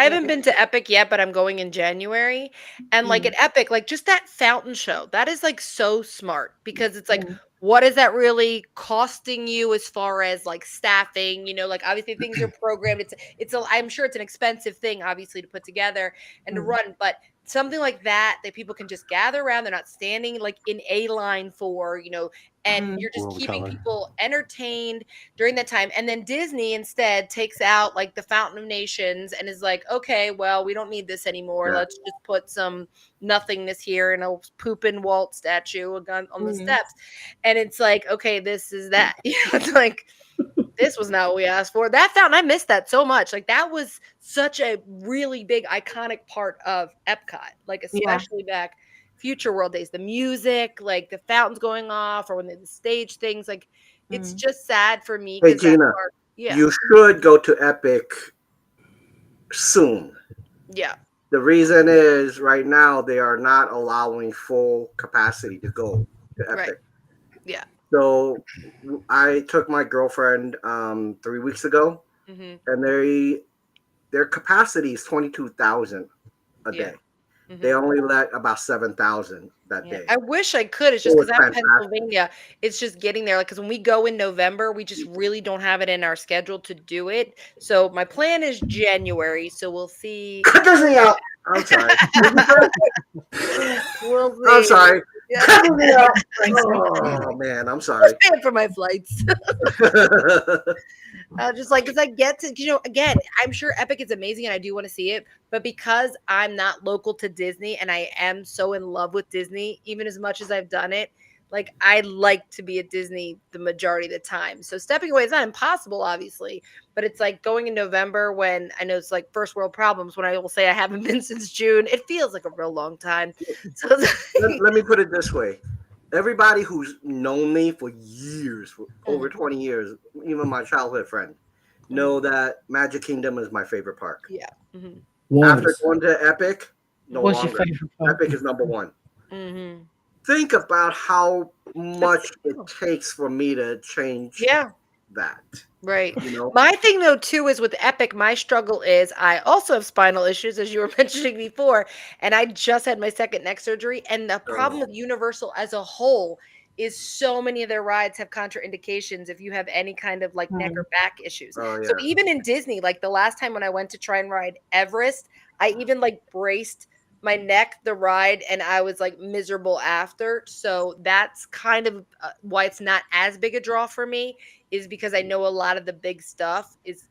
haven't been to Epic yet, but I'm going in January. And like at Epic, like just that fountain show, that is like so smart because it's like, what is that really costing you as far as like staffing? You know, like obviously things are programmed. I'm sure it's an expensive thing, obviously, to put together and to run, but something like that people can just gather around. They're not standing like in a line for, you know, and you're just keeping people entertained during that time. And then Disney instead takes out like the Fountain of Nations and is like, okay, well, we don't need this anymore. Let's just put some nothingness here and a pooping Walt statue on the steps. And it's like, okay, this is that. You know, it's like, this was not what we asked for. That fountain, I missed that so much. Like that was such a really big, iconic part of Epcot. Like especially back Future World days, the music, like the fountains going off, or when the stage things. Like it's just sad for me. Hey Gina, you should go to Epic soon. Yeah. The reason is right now they are not allowing full capacity to go to Epic. Right. Yeah. So I took my girlfriend 3 weeks ago, and their capacity is 22,000 a day. They only let about 7,000 that day. I wish I could. It's just because I'm in Pennsylvania. It's just getting there. Like, because when we go in November, we just really don't have it in our schedule to do it. So my plan is January. So we'll see. Cut this out. I'm sorry. We'll see. I'm sorry. Yeah. Cut me out. Oh man, I'm sorry. I'm paying for my flights. Just like, because I get to, you know, again, I'm sure Epic is amazing and I do want to see it, but because I'm not local to Disney and I am so in love with Disney, even as much as I've done it, like I like to be at Disney the majority of the time. So stepping away is not impossible, obviously, but it's like going in November when I know it's like first world problems when I will say I haven't been since June. It feels like a real long time. So let me put it this way. Everybody who's known me for years, for over 20 years, even my childhood friend, know that Magic Kingdom is my favorite park. Yeah. After going to Epic, no What's longer. your favorite park? Epic is number one. Think about how much it takes for me to change that. Right. You know? My thing though too is with Epic, my struggle is I also have spinal issues, as you were mentioning before, and I just had my second neck surgery. And the problem with Universal as a whole is so many of their rides have contraindications if you have any kind of like neck or back issues. So even in Disney, like the last time when I went to try and ride Everest, I even like braced my neck, the ride, and I was like miserable after. So that's kind of why it's not as big a draw for me, is because I know a lot of the big stuff is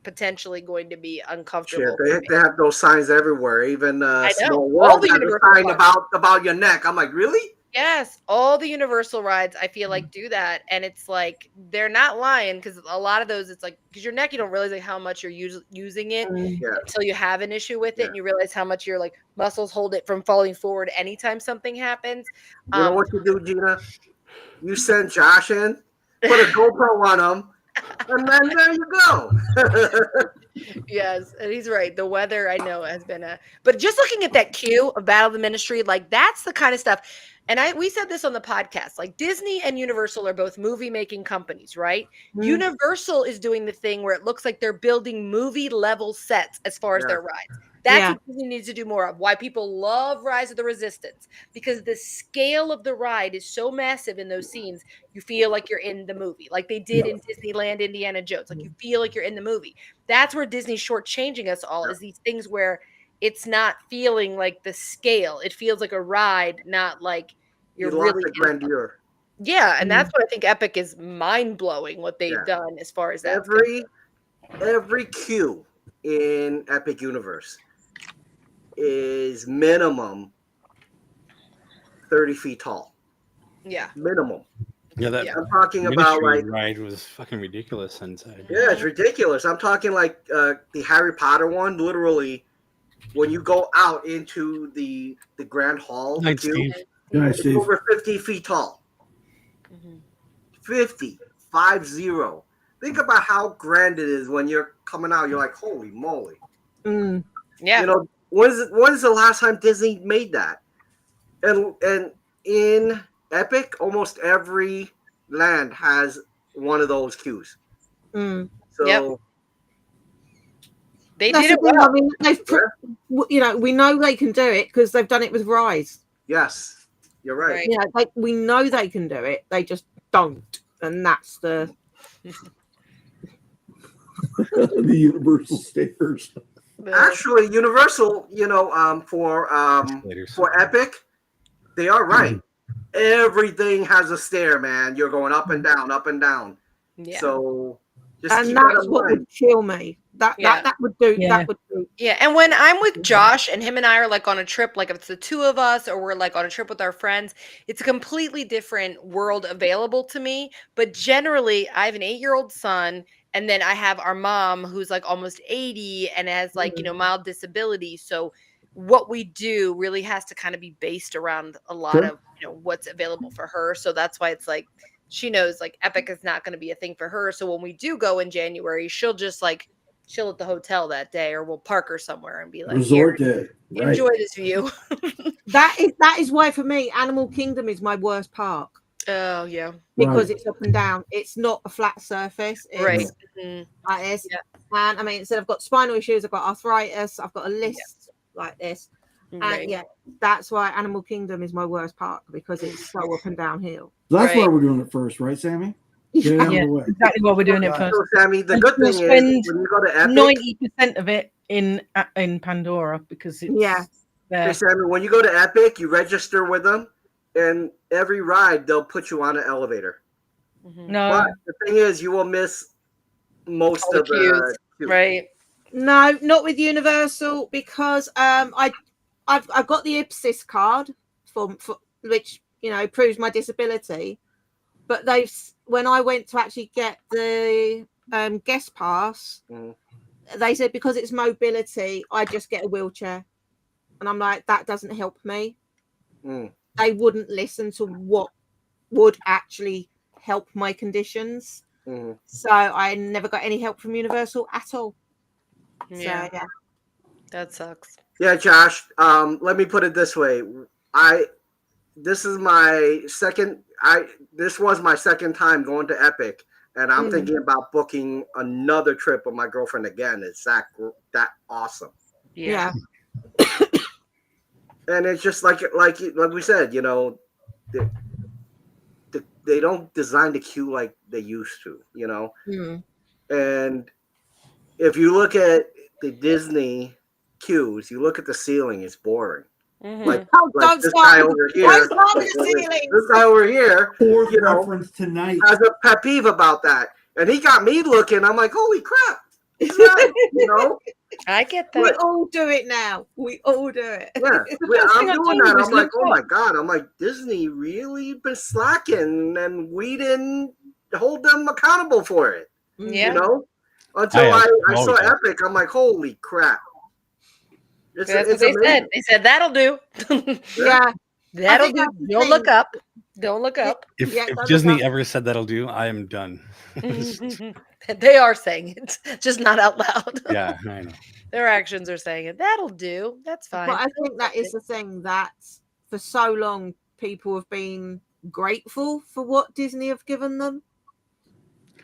potentially going to be uncomfortable. Shit, they have those signs everywhere. Even Small All World the has a Universal sign parks. about your neck. I'm like, really? Yes, all the Universal rides I feel like do that, and it's like they're not lying, because a lot of those it's like, because your neck, you don't realize like how much you're using it until you have an issue with it, and you realize how much your like muscles hold it from falling forward anytime something happens. You know what you do, Gina? You send Josh in, put a GoPro on him, and then there you go. Yes, and he's right. The weather, I know, has been but just looking at that queue of Battle of the Ministry, like that's the kind of stuff. And we said this on the podcast, like Disney and Universal are both movie making companies, right? Universal is doing the thing where it looks like they're building movie level sets as far as their rides. That's what Disney needs to do more of. Why people love Rise of the Resistance, because the scale of the ride is so massive in those scenes. You feel like you're in the movie, like they did in Disneyland Indiana Jones. Like you feel like you're in the movie. That's where Disney's shortchanging us all, is these things where it's not feeling like the scale. It feels like a ride, not like you're really the grandeur. Yeah, and that's what I think Epic is mind blowing what they've done as far as that. Every queue in Epic Universe is minimum 30 feet tall. Yeah. Minimum. Yeah, that Yeah. I'm talking about Ministry like ride was fucking ridiculous inside. yeah, it's ridiculous. I'm talking like the Harry Potter one. Literally, when you go out into the grand hall, the Night, queue, Steve. Good night, it's Steve. over 50 feet tall. 50, 50. Think about how grand it is when you're coming out. You're like, holy moly! Mm. Yeah. You know, when is the last time Disney made that? And in Epic, almost every land has one of those queues. Mm. So Yep. They That's did the it thing. well. I mean, you know, we know they can do it because they've done it with Rise. yes, you're right. Right. You know, we know they can do it. They just don't, and that's the The Universal stairs. Actually, Universal, Escalators. for Epic, they are right. Everything has a stair, man. You're going up and down, up and down. Yeah. So just and keep that that's in what mind. would kill me. That would do. Yeah. That would do. Yeah, and when I'm with Josh and him and I are like on a trip, like if it's the two of us or we're like on a trip with our friends, it's a completely different world available to me. But generally, I have an 8-year-old son, and then I have our mom who's like almost 80 and has like, mild disability. So what we do really has to kind of be based around a lot of, what's available for her. So that's why it's like she knows like Epic is not going to be a thing for her. So when we do go in January, she'll just like chill at the hotel that day, or we'll park her somewhere and be like, Resort "Here, day. Right. enjoy this view." That is why for me, Animal Kingdom is my worst park Oh yeah, because Right. it's up and down. It's not a flat surface. It's right. Mhm. like this. Yeah. And I mean, so I've got spinal issues. I've got arthritis. I've got a list like this. Right. And yeah, that's why Animal Kingdom is my worst park because it's so up and downhill. So that's why Right. we're doing it first, right, Sammy? Get it out of Yeah, the way. exactly why we're doing it first. So, Sammy, the And good we'll thing is spend when you go to Epic, 90% of it in Pandora because it's Yeah. hey, there. Sammy, when you go to Epic, you register with them, and every ride they'll put you on an elevator. Mhm. No, But the thing is, you will miss most All the of the queues. queue. Right. No, not with Universal because I've got the IPSIS card for which proves my disability, but when I went to actually get the guest pass, they said because it's mobility, I just get a wheelchair, and I'm like, that doesn't help me. They wouldn't listen to what would actually help my conditions, so I never got any help from Universal at all. Yeah. So yeah. That sucks. Yeah, Josh. Let me put it this way. This was my second time going to Epic, and I'm thinking about booking another trip with my girlfriend again. It's that awesome. Yeah. And it's just like we said, they don't design the queue like they used to, And if you look at the Disney queues, you look at the ceiling, it's boring. Like this guy over here, this guy over here, Fourth reference tonight. has a pet peeve about that, and he got me looking. I'm like, holy crap, he's right, I get that. We all do it now. We all do it. Yeah, I'm thing I doing do that. is I'm like, look oh my up. god. I'm like, Disney really been slacking, and we didn't hold them accountable for it. Yeah. Until I saw always have. Epic, I'm like, holy crap. That's what It's they amazing. said. They said that'll do. Yeah. That'll think do. that's the Don't look thing. up. Don't look up. If, Yeah, if that was Disney up. ever said that'll do, I am done. They are saying it, just not out loud. Yeah, I know. Their actions are saying it. That'll do. That's fine. But I think that is the thing that for so long people have been grateful for what Disney have given them.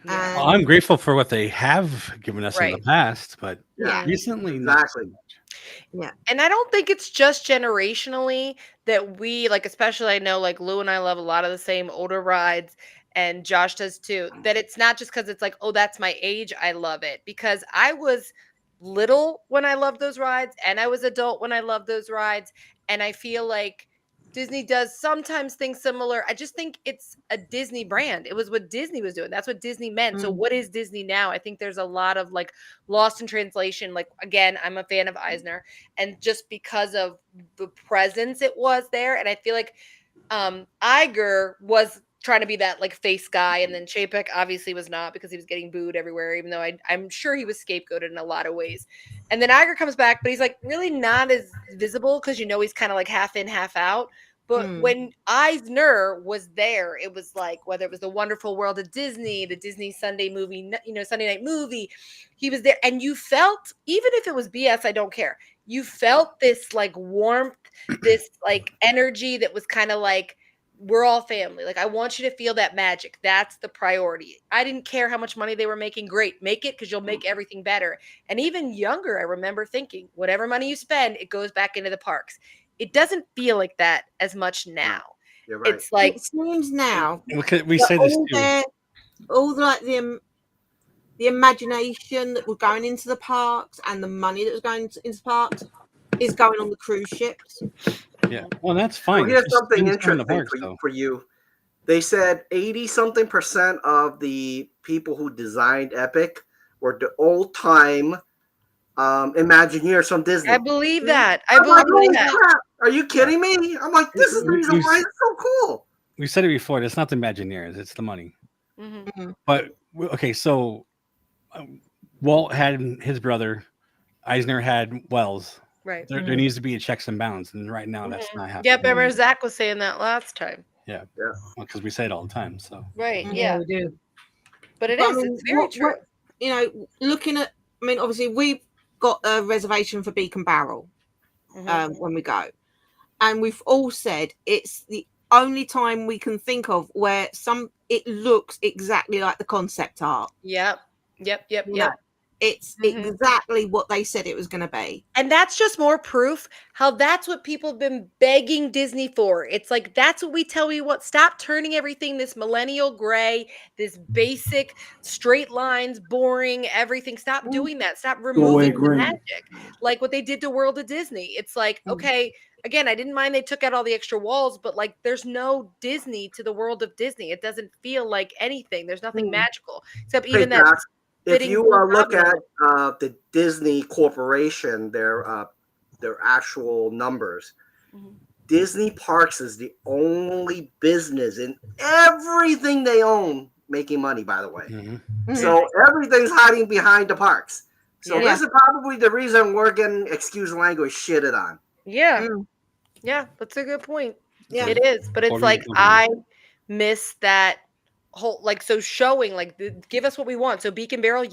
Yeah. Well, I'm grateful for what they have given us in the Right. past, but Yeah. recently, not so Exactly. much. And I don't think it's just generationally that we like, especially I know like Lou and I love a lot of the same older rides, and Josh does too. That it's not just because it's like, oh, that's my age. I love it because I was little when I loved those rides, and I was adult when I loved those rides, and I feel like Disney does sometimes things similar. I just think it's a Disney brand. It was what Disney was doing. That's what Disney meant. So what is Disney now? I think there's a lot of like lost in translation. Like, again, I'm a fan of Eisner, and just because of the presence it was there. And I feel like Iger was trying to be that like face guy, and then Chapek obviously was not, because he was getting booed everywhere, even though I'm sure he was scapegoated in a lot of ways. And then Iger comes back, but he's like really not as visible, because he's kind of like half in, half out. But when Eisner was there, it was like, whether it was The Wonderful World of Disney, the Disney Sunday movie, Sunday night movie, he was there. And you felt, even if it was BS, I don't care. You felt this like warmth, this like energy that was kind of like, we're all family. Like, I want you to feel that magic. That's the priority. I didn't care how much money they were making. Great. Make it, because you'll make everything better. And even younger, I remember thinking, whatever money you spend, it goes back into the parks. It doesn't feel like that as much now. You're right. It's like, it seems now. We say this too. All the imagination that was going into the parks and the money that was going into the parks is going on the cruise ships. Yeah, well, that's fine. Well, here's something interesting for you. They said 80-something% of the people who designed Epic were the old-time Imagineers from Disney. I believe that. I believe that. Crap. Are you kidding me? I'm like, this is the reason why it's so cool. We said it before. It's not the Imagineers. It's the money. Mm-hmm. But, okay, so Walt had his brother. Eisner had Wells. Right. There needs to be a checks and balance, and right now that's not happening. Yep, I remember Zach was saying that last time. Yeah. Because we say it all the time. So. Right. Yeah, we do. But it's very true. Looking at, obviously we've got a reservation for Beacon Barrel when we go, and we've all said it's the only time we can think of where it looks exactly like the concept art. Yep. It's exactly what they said it was going to be. And that's just more proof how that's what people have been begging Disney for. It's like, that's what we tell you. What, stop turning everything this millennial gray, this basic straight lines, boring everything. Stop doing that. Stop removing the magic. Like what they did to World of Disney. It's like, okay, again, I didn't mind they took out all the extra walls, but like there's no Disney to the World of Disney. It doesn't feel like anything. There's nothing magical except even that. If you look at the Disney Corporation, their actual numbers, Disney Parks is the only business in everything they own making money, by the way. So everything's hiding behind the parks. So this is probably the reason we're getting, excuse language, shitted on. Yeah. Yeah, that's a good point. Yeah, it is. But it's like, I miss that whole, like, so showing, like, give us what we want. So Beacon Barrel,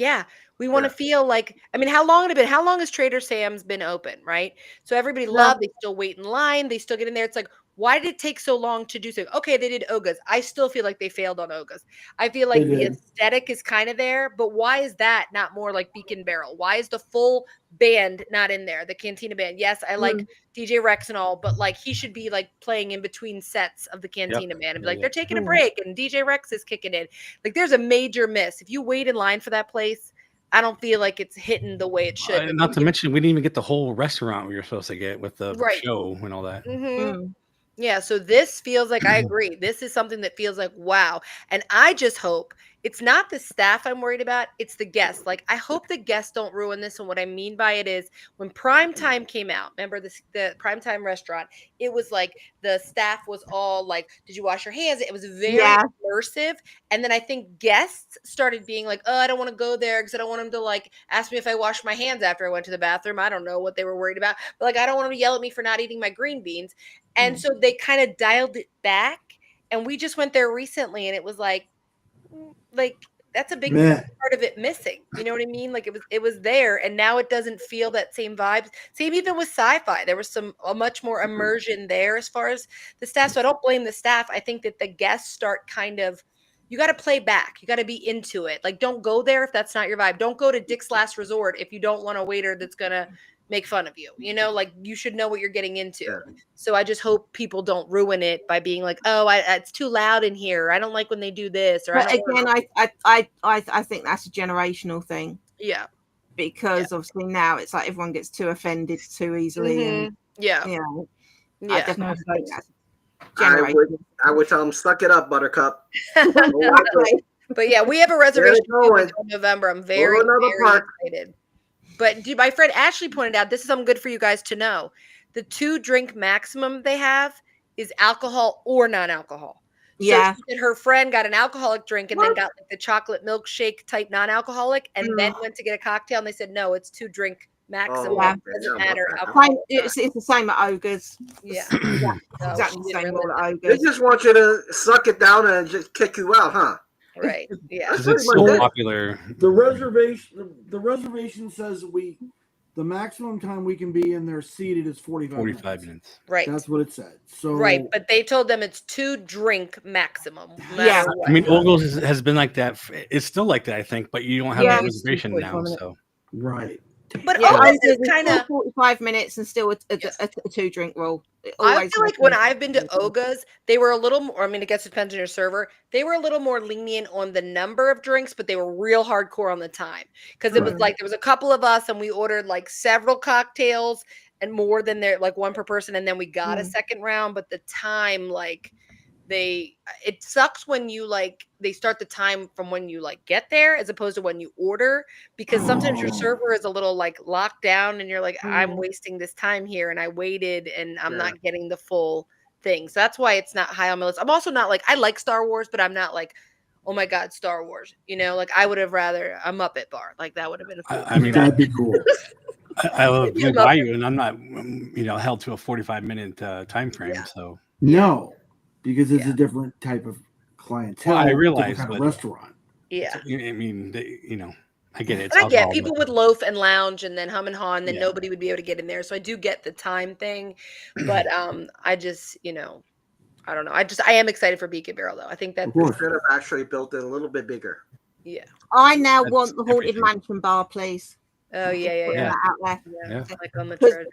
we want to feel like, how long has Trader Sam's been open, right? So everybody loved, they still wait in line, they still get in there. It's like, why did it take so long to do so? Okay, they did Oga's. I still feel like they failed on Oga's. I feel like the aesthetic is kind of there, but why is that not more like Beacon Barrel? Why is the full band not in there? The Cantina band. Yes, I like DJ Rex and all, but like he should be like playing in between sets of the Cantina band and be like, they're taking a break and DJ Rex is kicking in. Like there's a major miss. If you wait in line for that place, I don't feel like it's hitting the way it should. Not to mention, we didn't even get the whole restaurant we were supposed to get with the show and all that. Yeah, so this feels like, I agree. This is something that feels like, wow. And I just hope it's not the staff I'm worried about. It's the guests. Like, I hope the guests don't ruin this. And what I mean by it is when Primetime came out, remember the Primetime restaurant, it was like the staff was all like, did you wash your hands? It was very immersive. And then I think guests started being like, oh, I don't want to go there because I don't want them to like ask me if I washed my hands after I went to the bathroom. I don't know what they were worried about. But like, I don't want them to yell at me for not eating my green beans. And so they kind of dialed it back. And we just went there recently and it was like that's a big part of it missing. You know what I mean? Like it was there and now it doesn't feel that same vibes. Same even with sci-fi. There was a much more immersion there as far as the staff. So I don't blame the staff. I think that the guests start kind of, you got to play back. You got to be into it. Like don't go there if that's not your vibe. Don't go to Dick's Last Resort if you don't want a waiter that's going to make fun of you, like you should know what you're getting into. So I just hope people don't ruin it by being like, oh, it's too loud in here. I don't like when they do this. Or but I think that's a generational thing. Yeah, because obviously now it's like everyone gets too offended too easily. And, I definitely think generated. I would tell them, suck it up, Buttercup. But yeah, we have a reservation until November. I'm very excited. But my friend Ashley pointed out, this is something good for you guys to know. The 2-drink maximum they have is alcohol or non-alcohol. Yeah. So she said her friend got an alcoholic drink and then got like the chocolate milkshake type non-alcoholic and then went to get a cocktail and they said, no, it's 2-drink maximum. Yeah. Doesn't matter. It's the same at Ogres. Yeah. Exactly the same rule at They Ogres. just want you to suck it down and just kick you out, huh? Right. Yeah. It's so popular. The reservation says the maximum time we can be in there seated is 45 minutes. Right. That's what it said. So right, but they told them it's 2-drink maximum. Yeah. I mean, Ogles has been like that. It's still like that, I think, but you don't have a reservation now. So right. But Ogres is kind of 45 minutes and still a 2-drink rule. I feel like when I've been to Oga's, they were a little more, I mean, it gets depends on your server. They were a little more lenient on the number of drinks, but they were real hardcore on the time. Because it was like there was a couple of us and we ordered like several cocktails and more than like one per person, and then we got a second round. But the time, like it sucks when you they start the time from when you get there as opposed to when you order, because sometimes your server is a little locked down and you're like, I'm wasting this time here and I waited and I'm not getting the full thing. So that's why it's not high on my list. I'm also not I like Star Wars, but I'm not oh my God, Star Wars, I would have rather a Muppet bar. That would have been cool. I mean, that'd be cool. I love Blue Bayou and I'm not held to a 45-minute time frame. So no, because it's a different type of clientele. Well, I realize, kind of but restaurant. Yeah. I mean, I get it. And I get people would loaf and lounge and then hum and haw, and then nobody would be able to get in there. So I do get the time thing, but I just, I don't know. I am excited for Beacon Barrel though. I think that we should have actually built it a little bit bigger. Yeah. I now want the Haunted Mansion bar, please. Oh yeah. Out there. Like on the treasure.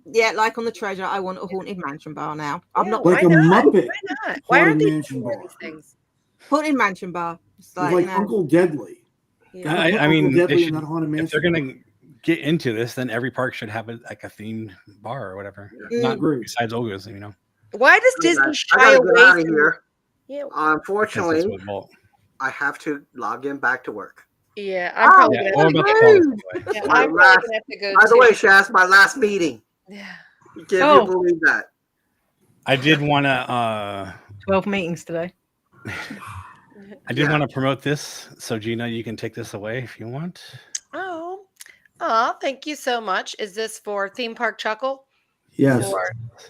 Yeah, like on the treasure, I want a Haunted Mansion bar now. I'm not like a Muppet. Why not? Why aren't they Mansion bar? These things? Haunted Mansion bar. It's like Uncle Deadly. Yeah. I mean, if they're gonna get into this, then every park should have a themed bar or whatever. Not besides Oga's, Why does Disney shy away from here? Yeah. Unfortunately, I have to log in back to work. Yeah, I'm probably gonna have to go. By the way, Shaz, my last meeting. Yeah. Can you believe that? I did want to 12 meetings today. I did want to promote this, so Gina, you can take this away if you want. Oh, thank you so much. Is this for Theme Park Chuckle? Yes.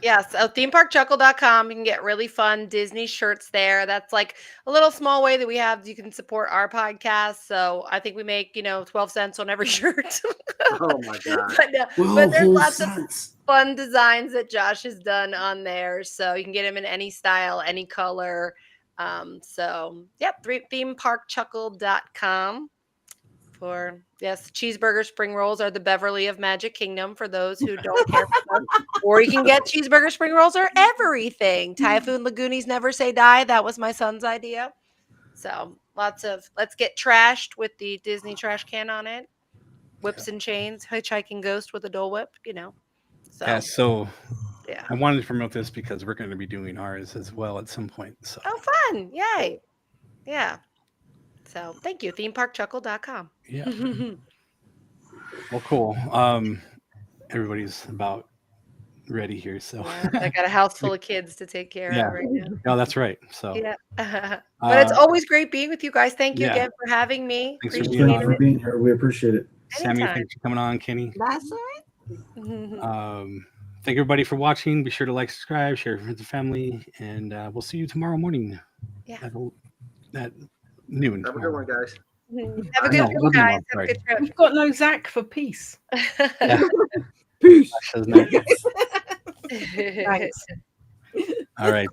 Yes. So themeparkchuckle.com. You can get really fun Disney shirts there. That's a little small way that we have. You can support our podcast. So I think we make, 12 cents on every shirt. Oh my God. but there's lots of fun designs that Josh has done on there. So you can get them in any style, any color. Themeparkchuckle.com. Cheeseburger spring rolls are the Beverly of Magic Kingdom for those who don't care for them. Or you can get cheeseburger spring rolls or everything. Typhoon Lagoonies never say die. That was my son's idea. So lots of let's get trashed with the Disney trash can on it. Whips and chains, hitchhiking ghost with a Dole Whip, So I wanted to promote this because we're going to be doing ours as well at some point. So fun. Yay. Yeah. So thank you. Themeparkchuckle.com. Yeah. Well, cool. Everybody's about ready here. So I got a house full of kids to take care of right now. No, that's right. So but it's always great being with you guys. Thank you again for having me. Thanks for being here. We appreciate it. Sammy, thanks for coming on. Kenny. That's all right. Thank everybody for watching. Be sure to like, subscribe, share with the family, and we'll see you tomorrow morning. Yeah. At noon. Have a good one, guys. Have a good one, guys. Have a good trip. We've got no Zach for peace. Peace. Thanks. All right.